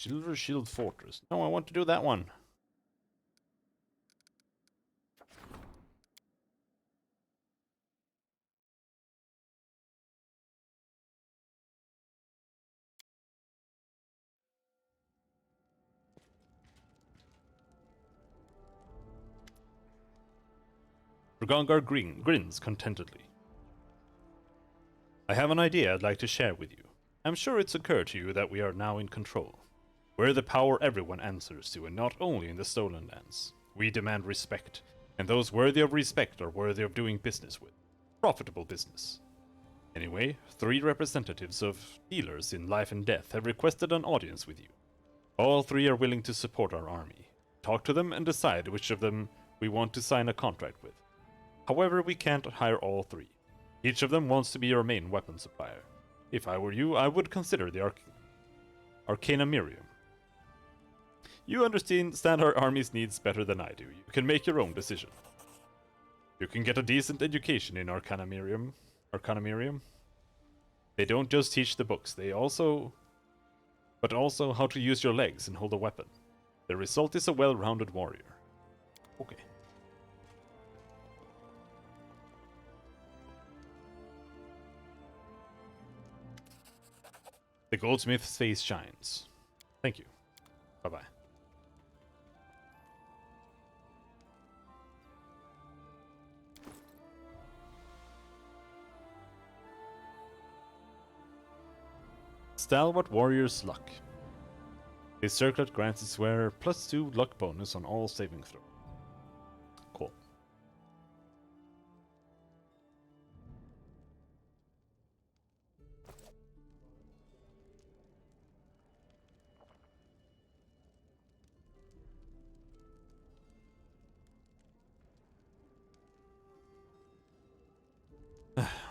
Silver Shield Fortress. No, I want to do that one. Ragongar grins contentedly. I have an idea I'd like to share with you. I'm sure it's occurred to you that we are now in control. We're the power everyone answers to, and not only in the Stolen Lands. We demand respect, and those worthy of respect are worthy of doing business with. Profitable business. Anyway, 3 representatives of dealers in life and death have requested an audience with you. All 3 are willing to support our army. Talk to them and decide which of them we want to sign a contract with. However, we can't hire all 3. Each of them wants to be your main weapon supplier. If I were you, I would consider the Arcanamirium. You understand our army's needs better than I do. You can make your own decision. You can get a decent education in Arcanamirium. They don't just teach the books, but also how to use your legs and hold a weapon. The result is a well-rounded warrior. Okay. The goldsmith's face shines. Thank you. Bye-bye. Stalwart Warrior's Luck. This circlet grants its wearer +2 luck bonus on all saving throws. Cool.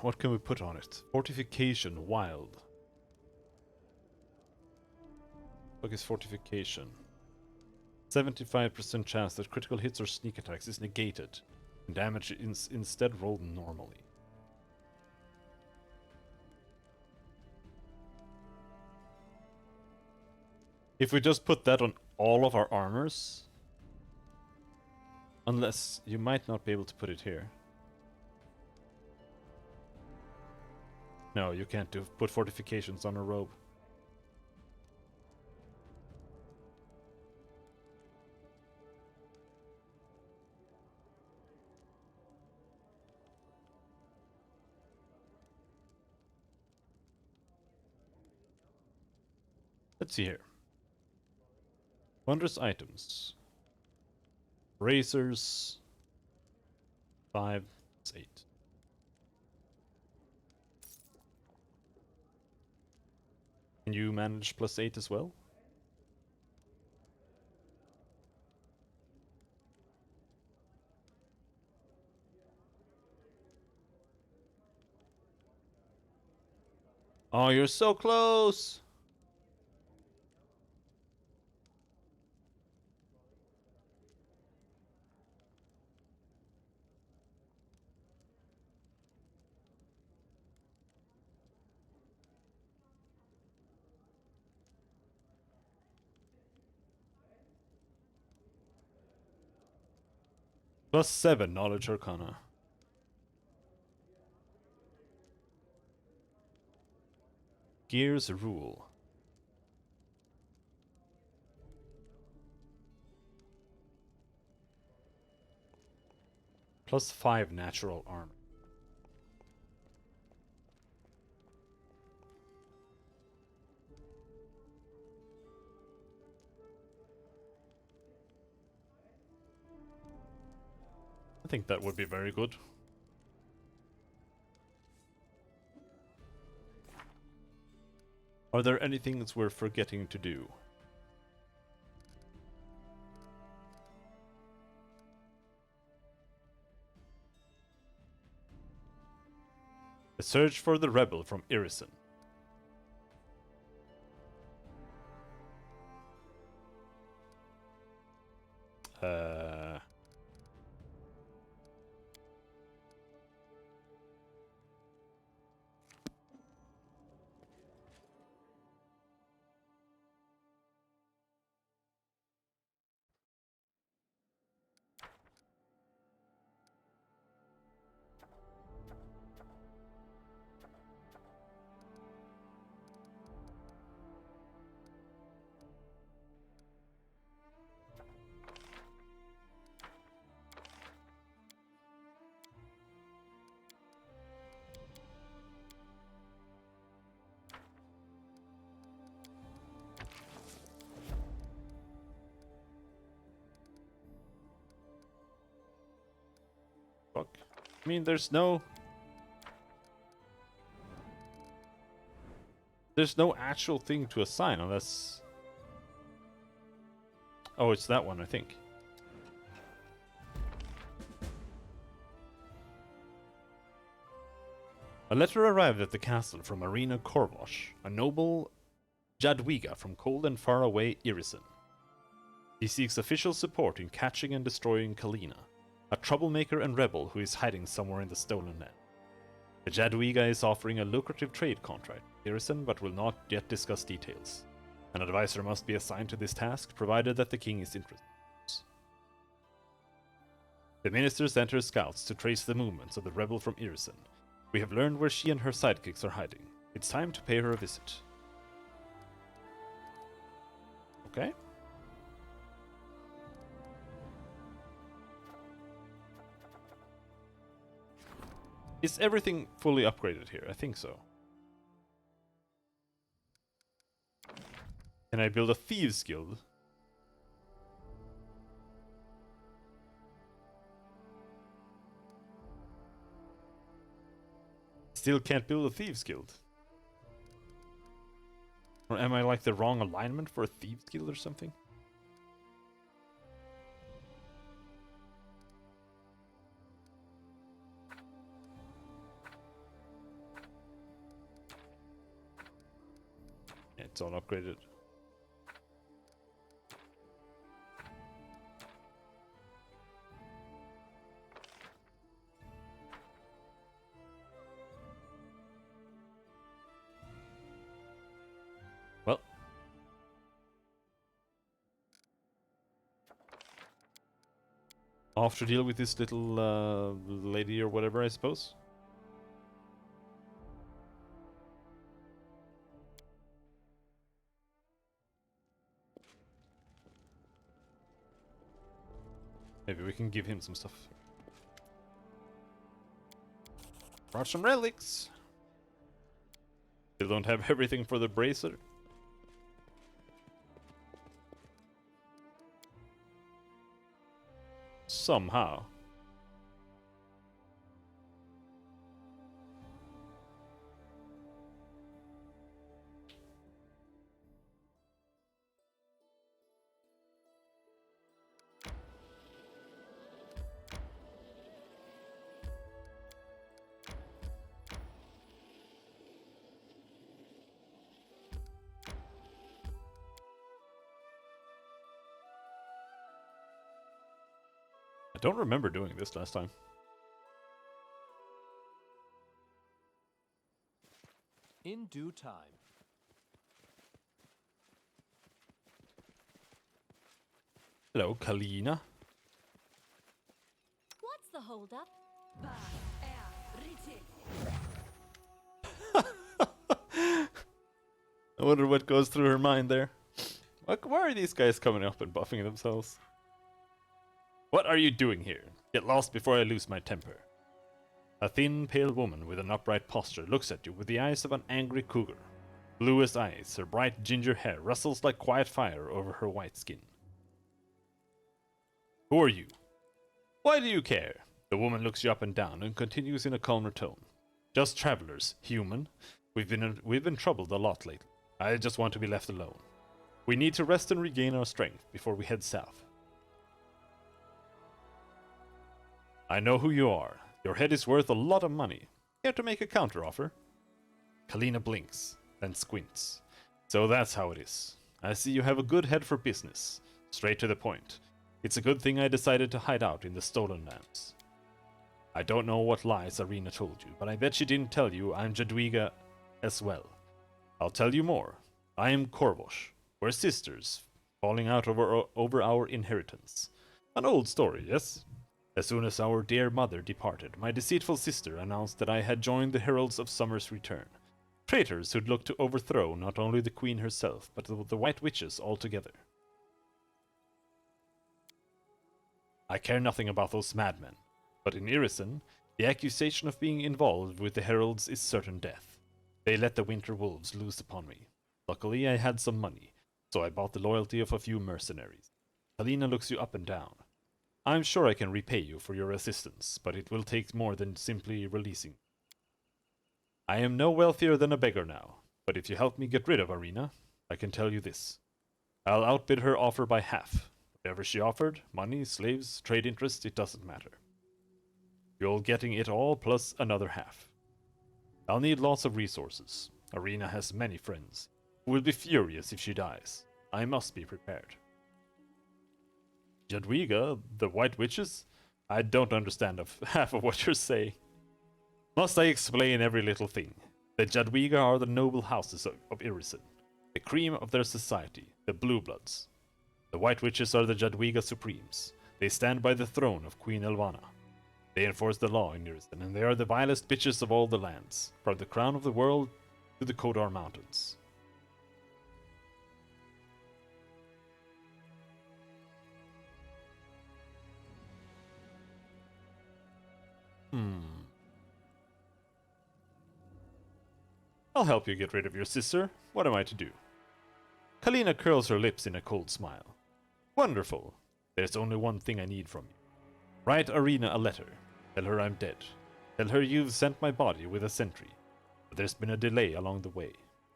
What can we put on it? Fortification, wild. What is fortification? 75% chance that critical hits or sneak attacks is negated, and damage is instead rolled normally. If we just put that on all of our armors, unless you might not be able to put it here. No, you can't put fortifications on a robe. Let's see here. Wondrous items. Bracers. 5, 8. Can you manage +8 as well? Oh, you're so close! +7 Knowledge Arcana. Gears Rule. +5 Natural Armor. I think that would be very good. Are there any things we're forgetting to do? A search for the rebel from Irison. Fuck. I mean, there's no actual thing to assign unless... Oh, it's that one, I think. A letter arrived at the castle from Arena Korvosh, a noble Jadwiga from cold and faraway Irisen. He seeks official support in catching and destroying Kalina, a troublemaker and rebel who is hiding somewhere in the Stolen Land. The Jadwiga is offering a lucrative trade contract with Irisen, but will not yet discuss details. An advisor must be assigned to this task, provided that the king is interested. The minister sent her scouts to trace the movements of the rebel from Irisen. We have learned where she and her sidekicks are hiding. It's time to pay her a visit. Okay. Is everything fully upgraded here? I think so. Can I build a Thieves Guild? Still can't build a Thieves Guild. Or am I like the wrong alignment for a Thieves Guild or something? Yeah, it's all upgraded. Well, off to deal with this little lady or whatever, I suppose. Maybe we can give him some stuff. Brought some relics. Still don't have everything for the bracer. Somehow. I don't remember doing this last time. In due time. Hello, Kalina. What's the holdup? I wonder what goes through her mind there. Why are these guys coming up and buffing themselves? What are you doing here? Get lost before I lose my temper. A thin, pale woman with an upright posture looks at you with the eyes of an angry cougar. Blue as ice, her bright ginger hair rustles like quiet fire over her white skin. Who are you? Why do you care? The woman looks you up and down and continues in a calmer tone. Just travelers, human. We've been troubled a lot lately. I just want to be left alone. We need to rest and regain our strength before we head south. I know who you are. Your head is worth a lot of money. Care to make a counteroffer? Kalina blinks, then squints. So that's how it is. I see you have a good head for business. Straight to the point. It's a good thing I decided to hide out in the Stolen Lands. I don't know what lies Arena told you, but I bet she didn't tell you I'm Jadwiga as well. I'll tell you more. I am Korvosh. We're sisters, falling out over our inheritance. An old story, yes? As soon as our dear mother departed, my deceitful sister announced that I had joined the Heralds of Summer's Return. Traitors who'd look to overthrow not only the Queen herself, but the White Witches altogether. I care nothing about those madmen, but in Irisen, the accusation of being involved with the Heralds is certain death. They let the Winter Wolves loose upon me. Luckily, I had some money, so I bought the loyalty of a few mercenaries. Kalina looks you up and down. I'm sure I can repay you for your assistance, but it will take more than simply releasing. I am no wealthier than a beggar now, but if you help me get rid of Arena, I can tell you this. I'll outbid her offer by half. Whatever she offered, money, slaves, trade interests, it doesn't matter. You're getting it all plus another half. I'll need lots of resources. Arena has many friends, who will be furious if she dies. I must be prepared. Jadwiga, the White Witches? I don't understand half of what you're saying. Must I explain every little thing? The Jadwiga are the noble houses of Irisen, the cream of their society, the Blue Bloods. The White Witches are the Jadwiga Supremes. They stand by the throne of Queen Elvana. They enforce the law in Irisen, and they are the vilest bitches of all the lands, from the crown of the world to the Kodar Mountains. I'll help you get rid of your sister. What am I to do? Kalina curls her lips in a cold smile. Wonderful. There's only one thing I need from you. Write Arena a letter. Tell her I'm dead. Tell her you've sent my body with a sentry. But there's been a delay along the way.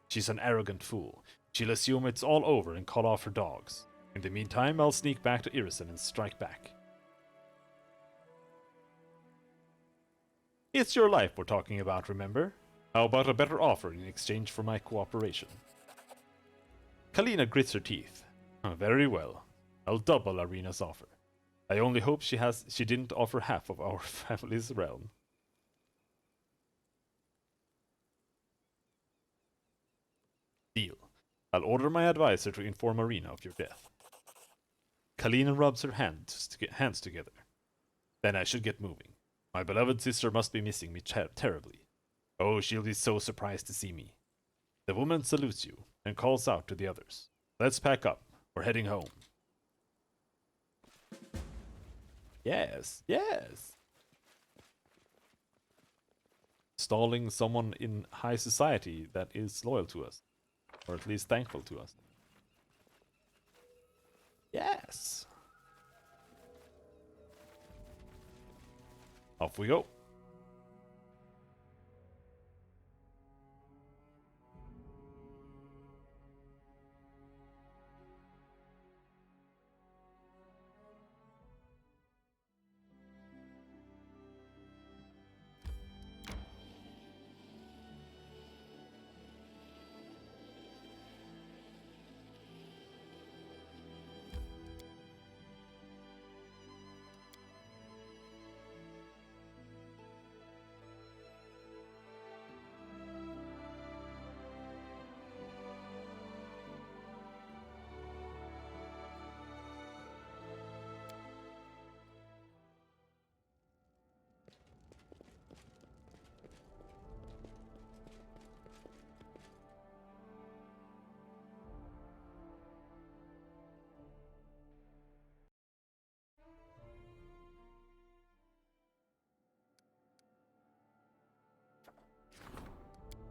She's an arrogant fool. She'll assume it's all over and call off her dogs. In the meantime, I'll sneak back to Irisen and strike back. It's your life we're talking about, remember? How about a better offer in exchange for my cooperation? Kalina grits her teeth. Very well. I'll double Arena's offer. I only hope she didn't offer half of our family's realm. Deal. I'll order my advisor to inform Arena of your death. Kalina rubs her hands together. Then I should get moving. My beloved sister must be missing me terribly. Oh, she'll be so surprised to see me. The woman salutes you and calls out to the others. Let's pack up. We're heading home. Yes, yes. Stalling someone in high society that is loyal to us. Or at least thankful to us. Yes. Off we go.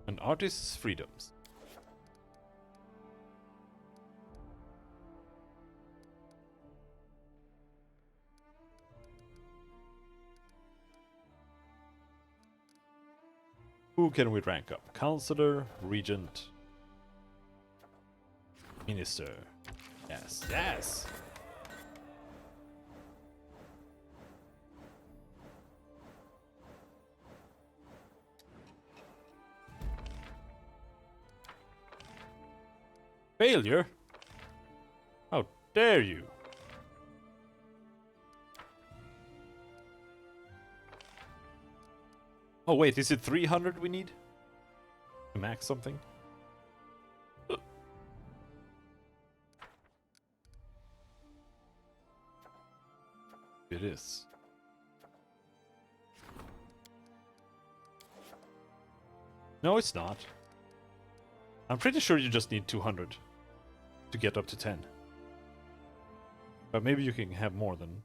An artist's freedoms. Who can we rank up? Counselor, Regent, Minister. Yes, yes! Failure? How dare you? Oh wait, is it 300 we need? To max something? It is. No, it's not. I'm pretty sure you just need 200 to get up to 10. But maybe you can have more than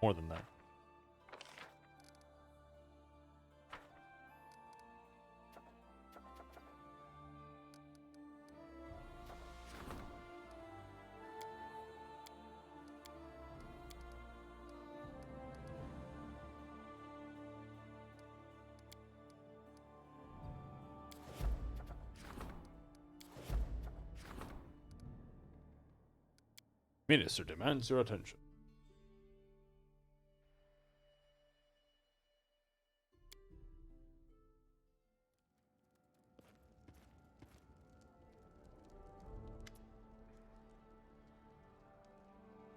that. Minister demands your attention.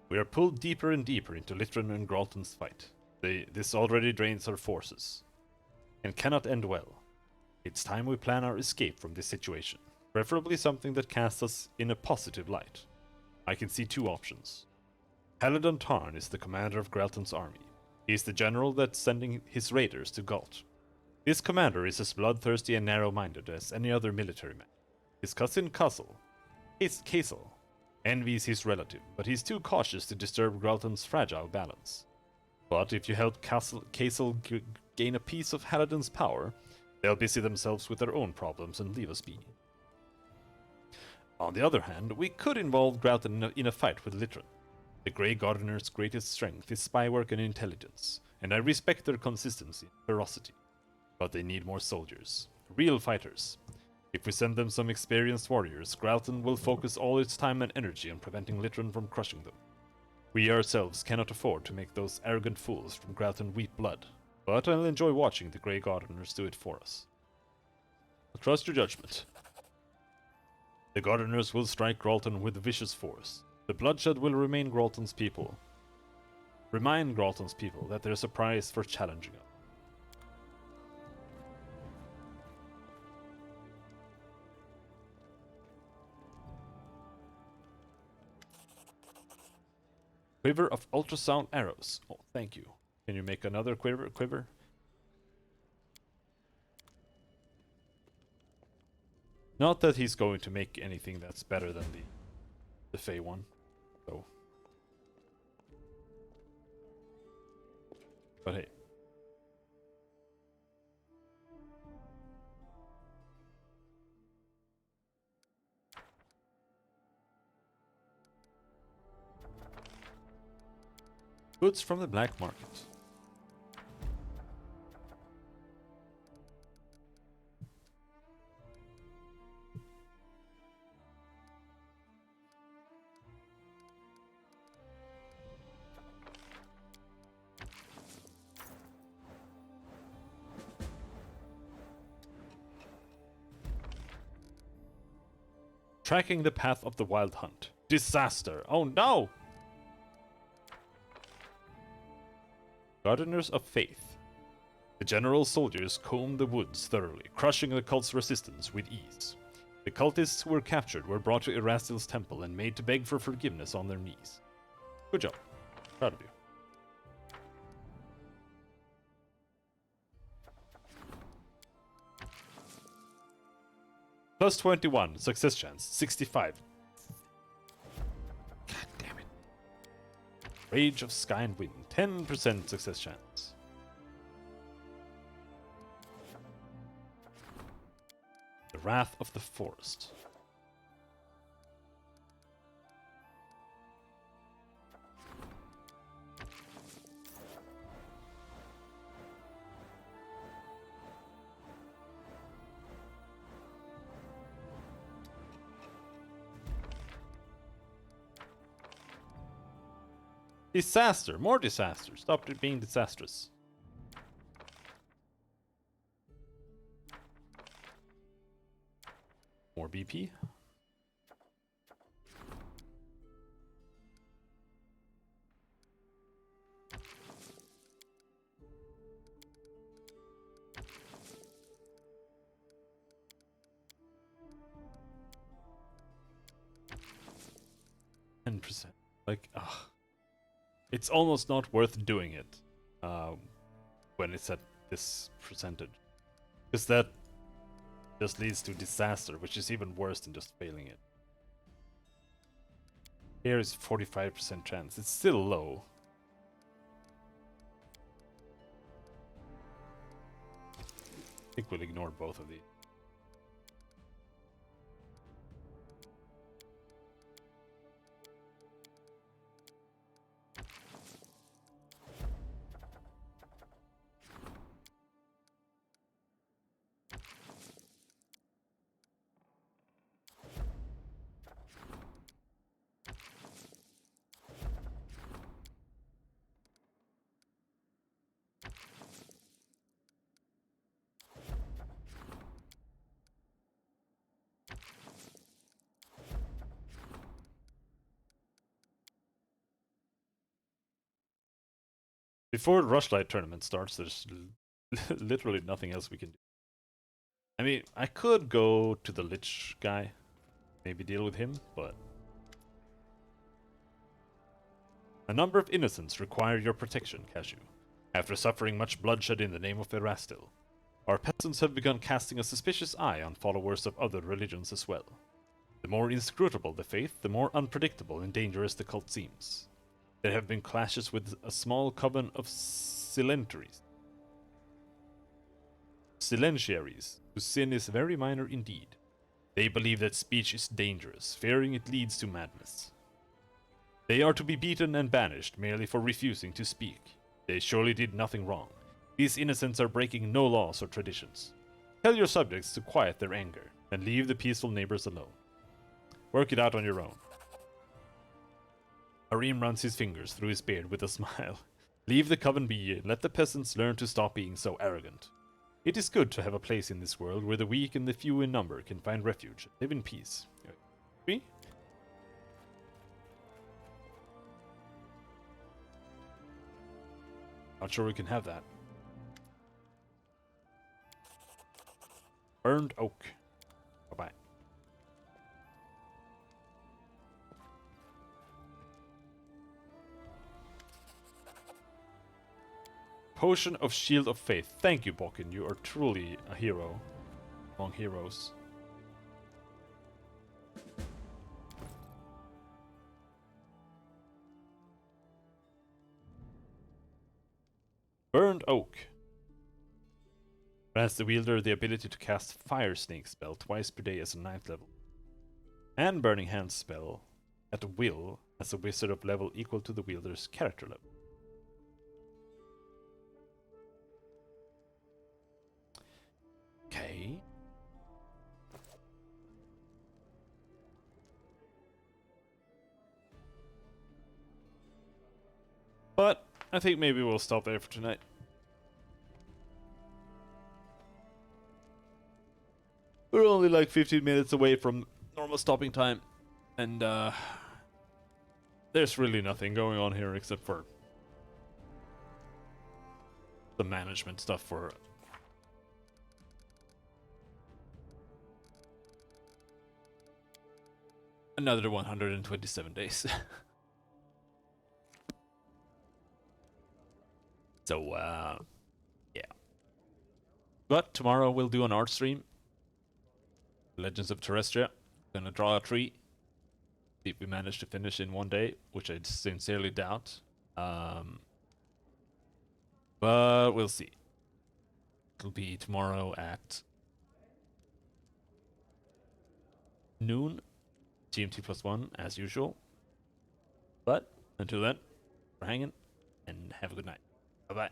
We are pulled deeper and deeper into Litran and Gralton's fight. This already drains our forces, and cannot end well. It's time we plan our escape from this situation, preferably something that casts us in a positive light. I can see two options. Halidon Tarn is the commander of Gralton's army. He is the general that's sending his raiders to Galt. This commander is as bloodthirsty and narrow-minded as any other military man. His cousin Castle envies his relative, but he's too cautious to disturb Gralton's fragile balance. But if you help Castle gain a piece of Halidon's power, they'll busy themselves with their own problems and leave us be. On the other hand, we could involve Gralton in a fight with Litran. The Grey Gardener's greatest strength is spywork and intelligence, and I respect their consistency and ferocity. But they need more soldiers. Real fighters. If we send them some experienced warriors, Gralton will focus all its time and energy on preventing Litran from crushing them. We ourselves cannot afford to make those arrogant fools from Gralton weep blood, but I'll enjoy watching the Grey Gardeners do it for us. I'll trust your judgment. The Gardeners will strike Gralton with vicious force. The bloodshed will remind Gralton's people that there's a price for challenging us. Quiver of ultrasound arrows. Oh, thank you. Can you make another quiver? Not that he's going to make anything that's better than the Fey one. So. But hey. Goods from the black market. Tracking the path of the wild hunt. Disaster! Oh no! Gardeners of Faith. The general soldiers combed the woods thoroughly, crushing the cult's resistance with ease. The cultists who were captured were brought to Erastil's temple and made to beg for forgiveness on their knees. Good job. Proud of you. Plus 21, success chance, 65. God damn it. Rage of Sky and Wind, 10% success chance. The Wrath of the Forest. Disaster! More disaster! Stop it being disastrous. More BP. %. Like, ugh. It's almost not worth doing it when it's at this percentage. Because that just leads to disaster, which is even worse than just failing it. Here is 45% chance. It's still low. I think we'll ignore both of these. before the Rushlight tournament starts, there's literally nothing else we can do. I mean, I could go to the Lich guy, maybe deal with him, but... A number of innocents require your protection, Cashew. After suffering much bloodshed in the name of Erastil, our peasants have begun casting a suspicious eye on followers of other religions as well. The more inscrutable the faith, the more unpredictable and dangerous the cult seems. There have been clashes with a small coven of Silentiaries, whose sin is very minor indeed. They believe that speech is dangerous, fearing it leads to madness. They are to be beaten and banished merely for refusing to speak. They surely did nothing wrong. These innocents are breaking no laws or traditions. Tell your subjects to quiet their anger, and leave the peaceful neighbors alone. Work it out on your own. Arim runs his fingers through his beard with a smile. Leave the coven be, and let the peasants learn to stop being so arrogant. It is good to have a place in this world where the weak and the few in number can find refuge and live in peace. Me? Not sure we can have that. Burned oak. Bye-bye. Potion of Shield of Faith. Thank you, Bokken. You are truly a hero among heroes. Burned Oak grants the wielder the ability to cast Fire Snake spell twice per day as a 9th level, and Burning Hands spell at will as a wizard of level equal to the wielder's character level. Okay. But I think maybe we'll stop there for tonight. We're only like 15 minutes away from normal stopping time, and there's really nothing going on here except for the management stuff for another 127 days. So, yeah. But tomorrow we'll do an art stream. Legends of Terrestria. Gonna draw a tree. See if we manage to finish in one day, which I sincerely doubt. But we'll see. It'll be tomorrow at noon. GMT +1, as usual. But, until then, we're hanging, and have a good night. Bye-bye.